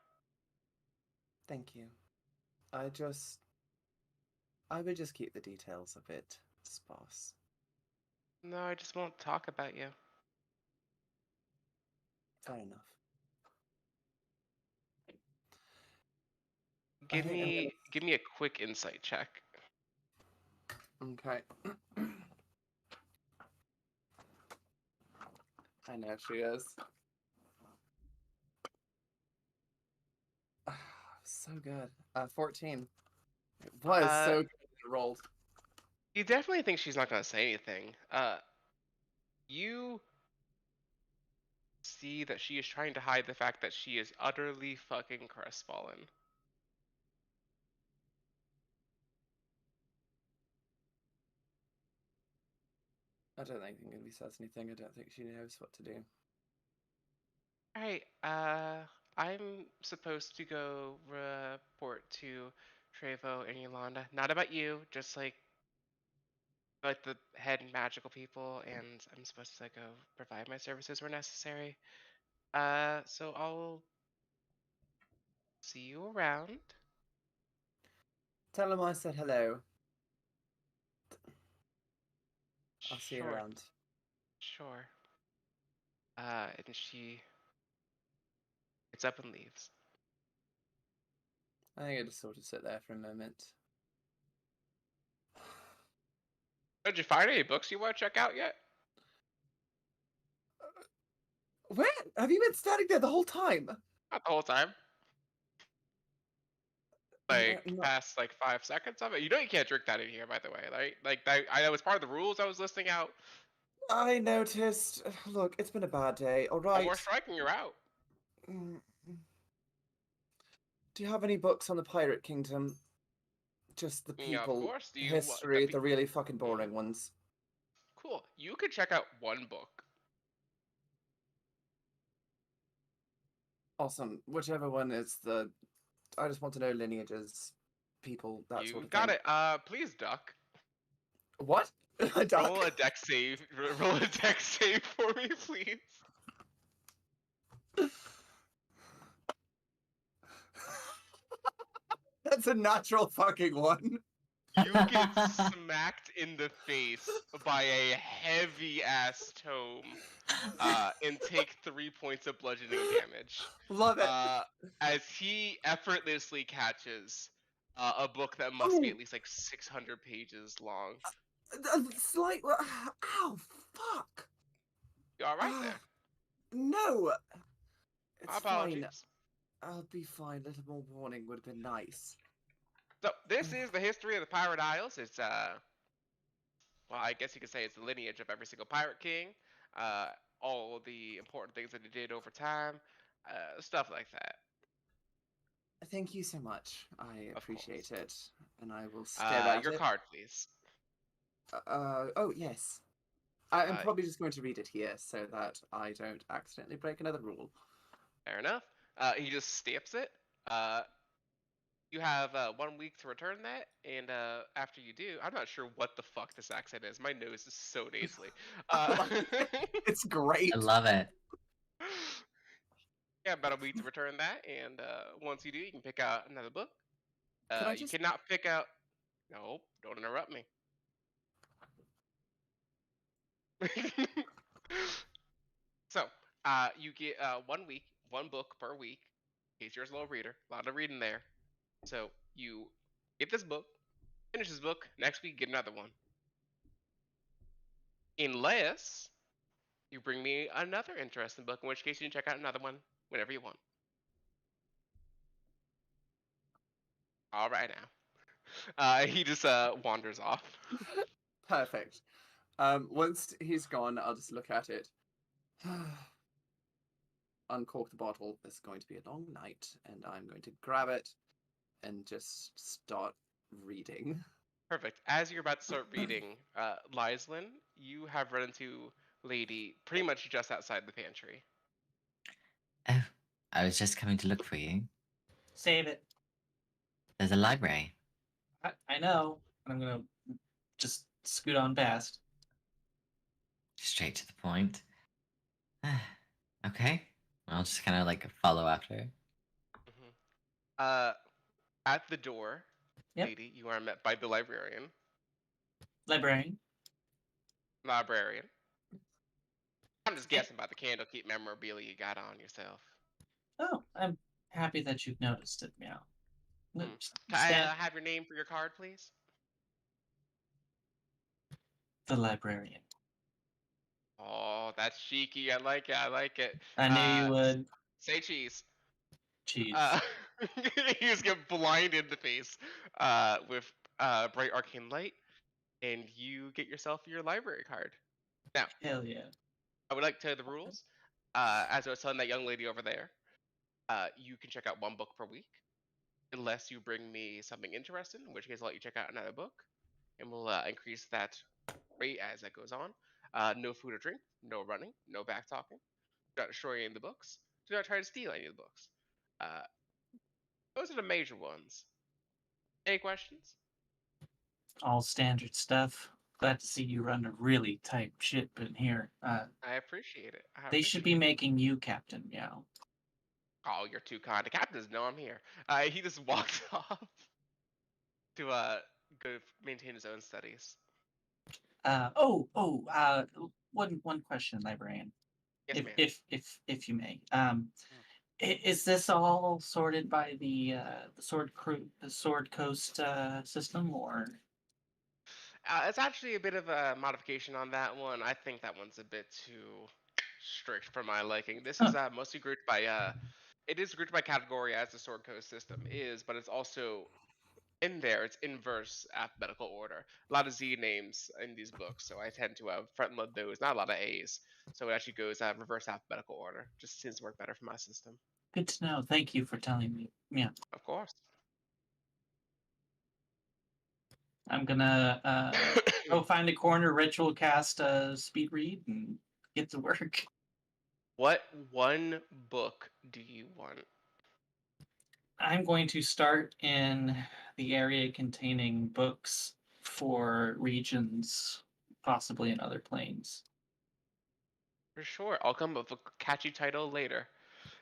Thank you. I would just keep the details a bit sparse.
No, I just won't talk about you.
Fair enough.
Give
think I'm
me a quick insight check.
Okay. I know she is. So good. 14. It was so good. It rolled.
You definitely think she's not gonna say anything. You see that she is trying to hide the fact that she is utterly fucking crestfallen.
I don't think Ingrid says anything. I don't think she knows what to do.
Alright, I'm supposed to go report to Trevo and Yolanda. Not about you, just like the head magical people, and I'm supposed to go provide my services where necessary. So I'll see you around.
Tell him I said hello. I'll see you
Sure,
around.
sure. And she gets up and leaves.
I think I just sort of sit there for a moment.
Did you find any books you want to check out yet?
Where? Have you been standing there the whole time?
Not the whole time. Like
No.
past like 5 seconds of it. You know you can't drink that in here, by the way. Like that. I know it's part of the rules I was listing out.
I noticed. Look, it's been a bad day. All
One
right.
more strike and you're out.
Mm. Do you have any books on the Pirate Kingdom? Just the
Yeah, of
people,
course. Do you
history, the really fucking boring ones.
Cool. You could check out one book.
Awesome. Whichever one is the. I just want to know lineages, people, that
You
sort of
got
thing.
it. Please duck.
What? A duck?
Roll a deck save. Roll a deck save for me, please.
That's a natural fucking one.
You get smacked in the face by a heavy ass tome, and take 3 points of bludgeoning damage.
Love it.
As he effortlessly catches a book that must be at least like 600 pages long.
Slight. Ow! Fuck.
You all right there?
No. It's
Apologies.
fine. I'll be fine. A little more warning would have been nice.
So this is the history of the Pirate Isles. It's well, I guess you could say it's the lineage of every single pirate king. All the important things that he did over time, stuff like that.
Thank you so much. I
Of
appreciate
course.
it, and I will stare at
Your
it.
card, please.
Oh yes. I'm
Uh,
probably just going to read it here so that I don't accidentally break another rule.
Fair enough. He just stamps it. You have 1 week to return that, and after you do, I'm not sure what the fuck this accent is. My nose is so nasally.
It's great.
I love it.
Yeah, about a week to return that, and once you do, you can pick out another book.
Can I
You
just-
cannot pick out. Nope, don't interrupt me. So, you get 1 week, one book per week. In case you're a slow reader, a lot of reading there. So you get this book, finish this book. Next week, get another one. Unless you bring me another interesting book, in which case you can check out another one whenever you want. All right now. He just wanders off.
Perfect. Once he's gone, I'll just look at it. Uncork the bottle. This is going to be a long night, and I'm going to grab it and just start reading.
Perfect. As you're about to start reading, Lyslin, you have run into Lady pretty much just outside the pantry.
Oh, I was just coming to look for you.
Save it.
There's a library.
I know. I'm gonna just scoot on past.
Straight to the point. Okay. I'll just kind of like follow after.
At the door,
Yep.
Lady, you are met by the librarian.
Librarian.
Librarian. I'm just
Hey.
guessing by the Candlekeep memorabilia you got on yourself.
Oh, I'm happy that you've noticed it, Meow.
Can I have your name for your card, please?
The librarian.
Oh, that's cheeky. I like it. I like it.
I knew you would.
Say cheese.
Cheese.
You just get blinded in the face with bright arcane light, and you get yourself your library card. Now,
Hell yeah.
I would like to tell you the rules. As I was telling that young lady over there, you can check out one book per week, unless you bring me something interesting, in which case I'll let you check out another book, and we'll increase that rate as that goes on. No food or drink, no running, no back talking. Do not destroy any of the books. Do not try to steal any of the books. Those are the major ones. Any questions?
All standard stuff. Glad to see you run a really tight ship in here.
I appreciate it.
They should be making you captain, Meow.
Oh, you're too kind. The captain doesn't know I'm here. He just walks off to go maintain his own studies.
One question, librarian.
Yes, ma'am.
If you may. Is this all sorted by the Sword Coast system, or?
It's actually a bit of a modification on that one. I think that one's a bit too strict for my liking. This is mostly grouped by it is grouped by category as the Sword Coast system is, but it's also in there. It's inverse alphabetical order. A lot of Z names in these books, so I tend to front load those. Not a lot of A's, so it actually goes reverse alphabetical order. Just seems to work better for my system.
Good to know. Thank you for telling me. Yeah,
Of course.
I'm gonna go find a corner, ritual cast, speed read, and get to work.
What one book do you want?
I'm going to start in the area containing books for regions, possibly in other planes.
For sure. I'll come up with a catchy title later.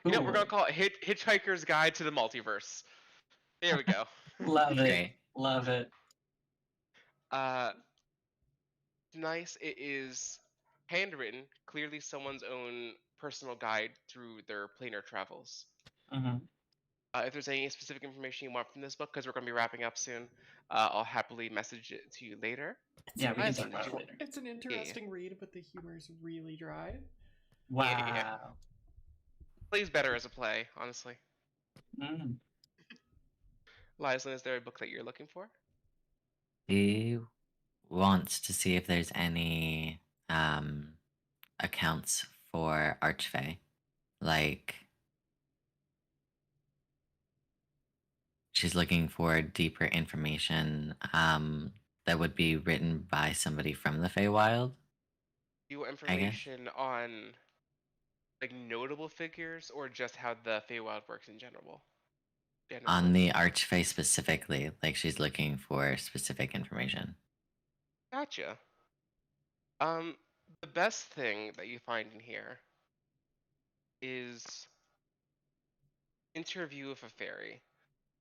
You know, we're
Cool.
gonna call it Hitchhiker's Guide to the Multiverse. There we go.
Love it.
Great.
Love it.
Nice. It is handwritten, clearly someone's own personal guide through their planar travels.
Hmm.
If there's any specific information you want from this book, because we're going to be wrapping up soon, I'll happily message it to you later.
Yeah, we can
Nice.
talk about it later.
It's an interesting read, but the humor is really dry.
Wow.
Yeah. Plays better as a play, honestly.
Mm.
Lyslin, is there a book that you're looking for?
He wants to see if there's any accounts for Archfey. Like she's looking for deeper information that would be written by somebody from the Feywild.
You want information on like notable figures or just how the Feywild works in general?
On the Archfey specifically, like she's looking for specific information.
Gotcha. The best thing that you find in here is Interview with a Fairy,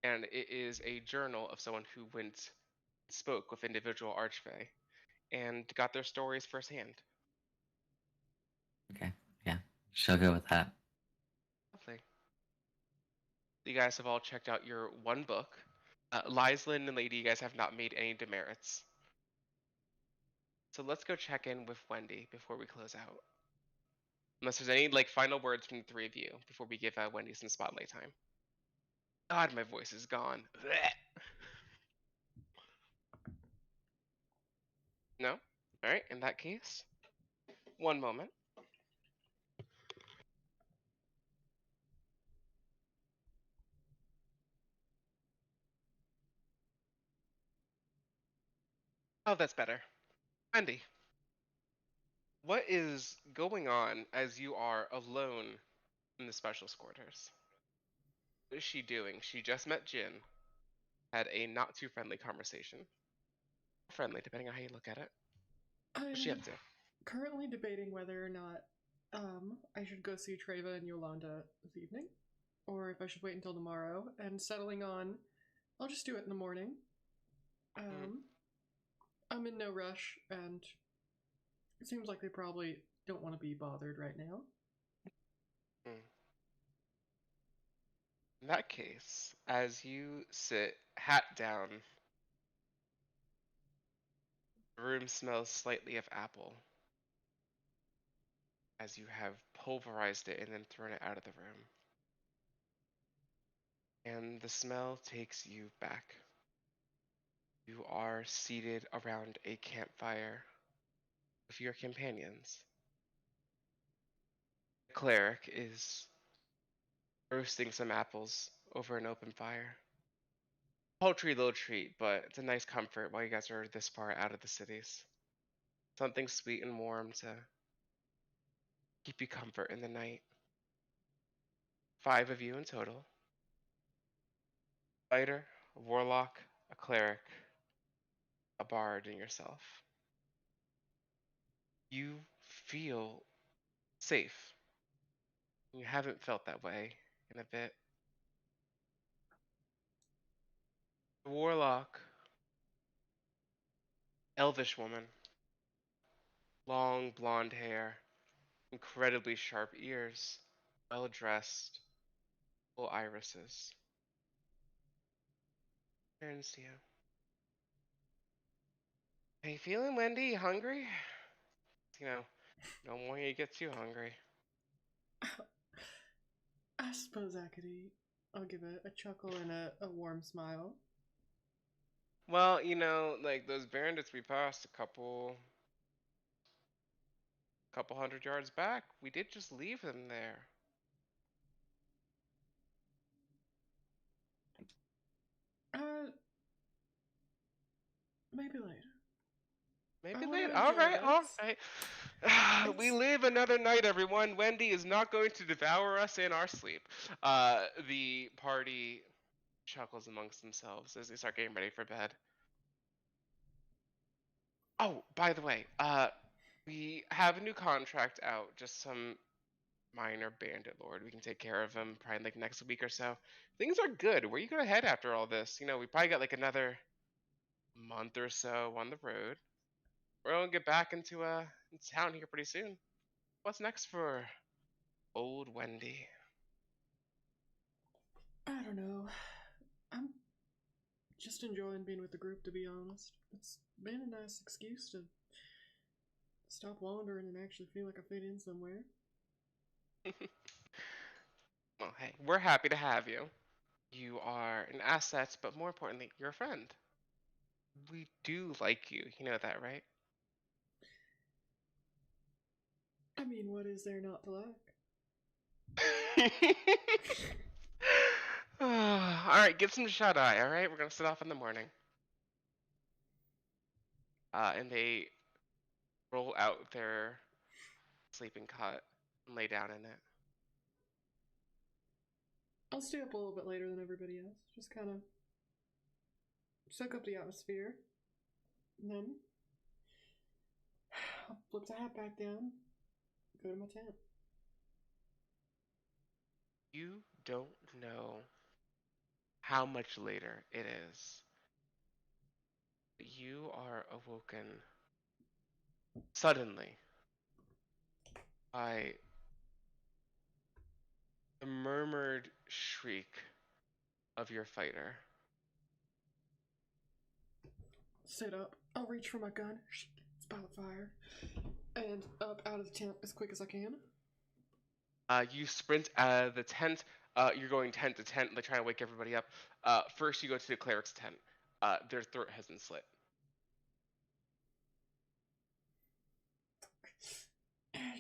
and it is a journal of someone who went spoke with individual Archfey and got their stories firsthand.
Okay, yeah, she'll go with that.
Lovely. You guys have all checked out your one book. Lyslin and Lady, you guys have not made any demerits. So let's go check in with Wendy before we close out. Unless there's any like final words from the three of you before we give Wendy some spotlight time. God, my voice is gone. Blech. No? All right, in that case, one moment. Oh, that's better. Wendy, what is going on as you are alone in the special quarters? What is she doing? She just met Jin, had a not too friendly conversation. Friendly, depending on how you look at it. What's she
I'm
up to?
currently debating whether or not I should go see Treva and Yolanda this evening, or if I should wait until tomorrow. And settling on, I'll just do it in the morning. I'm in no rush, and it seems like they probably don't want to be bothered right now.
In that case, as you sit, hat down, the room smells slightly of apple, as you have pulverized it and then thrown it out of the room. And the smell takes you back. You are seated around a campfire with your companions. The cleric is roasting some apples over an open fire. Paltry little treat, but it's a nice comfort while you guys are this far out of the cities. Something sweet and warm to keep you comfort in the night. 5 of you in total. Fighter, a warlock, a cleric, a bard, and yourself. You feel safe. You haven't felt that way in a bit. The warlock, elvish woman, long blonde hair, incredibly sharp ears, well dressed, full irises. Turns to you. How you feeling, Wendy? You hungry? You know, no more you get too hungry.
I suppose I could eat. I'll give a chuckle and a warm smile.
Well, you know, like those bandits we passed a couple hundred yards back, we did just leave them there.
Maybe later.
Maybe
I wanna
later.
enjoy
All
this.
right. We live another night, everyone. Wendy is not going to devour us in our sleep. The party chuckles amongst themselves as they start getting ready for bed. Oh, by the way, we have a new contract out. Just some minor bandit lord. We can take care of him probably like next week or so. Things are good. Where you gonna head after all this? You know, we probably got like another month or so on the road. We're gonna get back into town here pretty soon. What's next for old Wendy?
I don't know. I'm just enjoying being with the group, to be honest. It's been a nice excuse to stop wandering and actually feel like I fit in somewhere.
Well, hey, we're happy to have you. You are an asset, but more importantly, you're a friend. We do like you. You know that, right?
I mean, what is there not to like?
Alright, get some shut eye, alright? We're gonna set off in the morning. And they roll out their sleeping cot and lay down in it.
I'll stay up a little bit later than everybody else. Just kind of soak up the atmosphere. And then I'll flip the hat back down, go to my tent.
You don't know how much later it is. You are awoken suddenly by the murmured shriek of your fighter.
Sit up. I'll reach for my gun. It's by the fire. And up out of the tent as quick as I can.
You sprint out of the tent. You're going tent to tent, like trying to wake everybody up. First, you go to the cleric's tent. Their throat has been slit.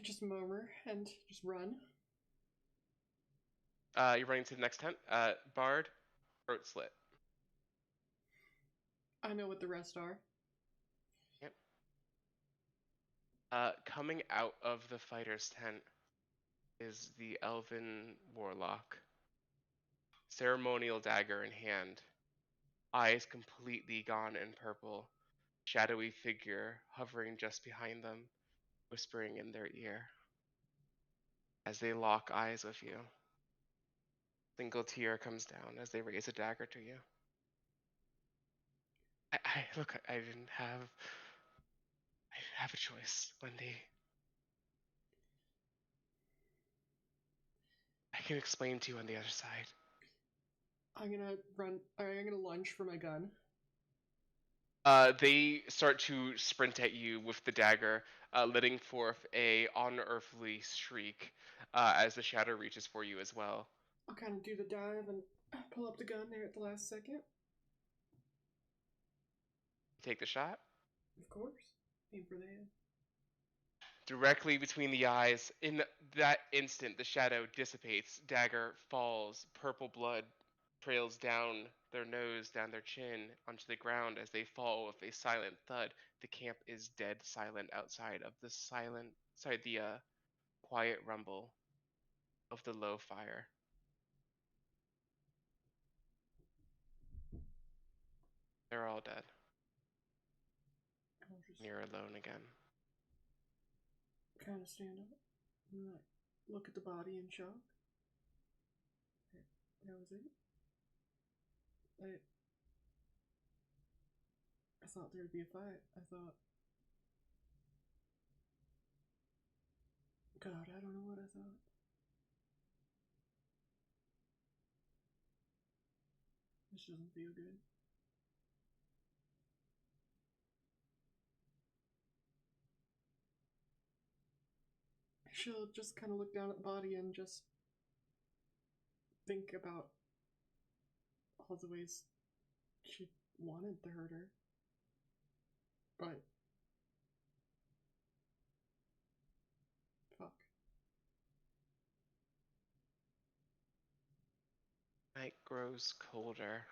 Just murmur and just run.
You're running to the next tent. Bard, throat slit.
I know what the rest are.
Yep. Coming out of the fighter's tent is the elven warlock. Ceremonial dagger in hand, eyes completely gone in purple, shadowy figure hovering just behind them, whispering in their ear. As they lock eyes with you, single tear comes down as they raise a dagger to you. Look, I didn't have a choice, Wendy. I can explain to you on the other side.
I'm gonna run. I'm gonna lunge for my gun.
They start to sprint at you with the dagger, letting forth a unearthly shriek as the shadow reaches for you as well.
I'll kind of do the dive and pull up the gun there at the last second.
Take the shot.
Of course. Aim for the head.
Directly between the eyes. In that instant, the shadow dissipates, dagger falls, purple blood trails down their nose, down their chin, onto the ground as they fall with a silent thud. The camp is dead silent outside of the quiet rumble of the low fire. They're all dead.
I'll just
You're alone again.
kind of stand up and like look at the body in shock. That was it. I thought there'd be a fight. I thought. God, I don't know what I thought. This doesn't feel good. She'll just kind of look down at the body and just think about all the ways she wanted to hurt her. But fuck.
Night grows colder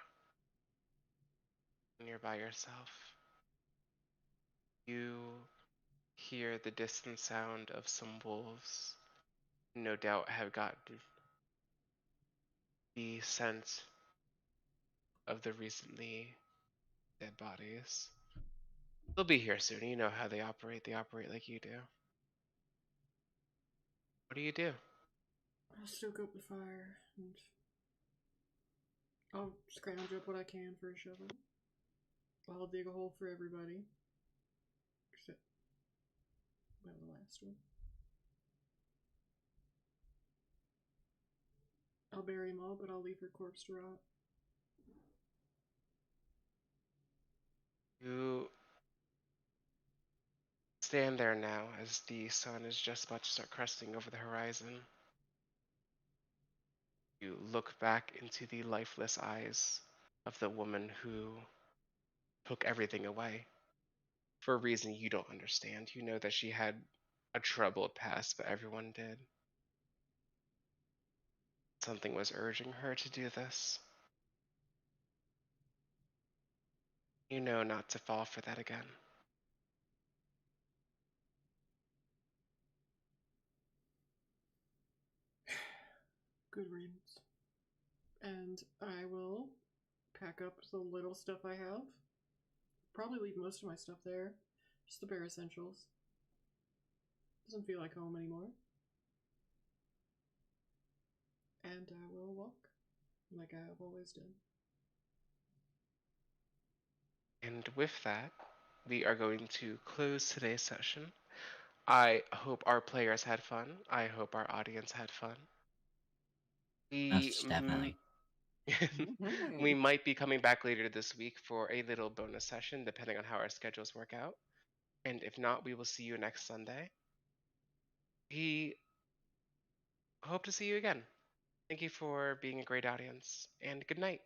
when you're by yourself. You hear the distant sound of some wolves, no doubt have gotten the scent of the recently dead bodies. They'll be here soon. You know how they operate. They operate like you do. What do you do?
I'll stoke up the fire and I'll scrounge up what I can for a shovel. I'll dig a hole for everybody. Except, well, the last one. I'll bury them all, but I'll leave her corpse to rot.
You stand there now as the sun is just about to start cresting over the horizon. You look back into the lifeless eyes of the woman who took everything away for a reason you don't understand. You know that she had a troubled past, but everyone did. Something was urging her to do this. You know not to fall for that again.
Good riddance. And I will pack up the little stuff I have. Probably leave most of my stuff there. Just the bare essentials. Doesn't feel like home anymore. And I will walk like I have always done.
And with that, we are going to close today's session. I hope our players had fun. I hope our audience had fun.
Most definitely.
We might be coming back later this week for a little bonus session, depending on how our schedules work out. And if not, we will see you next Sunday. We hope to see you again. Thank you for being a great audience, and good night.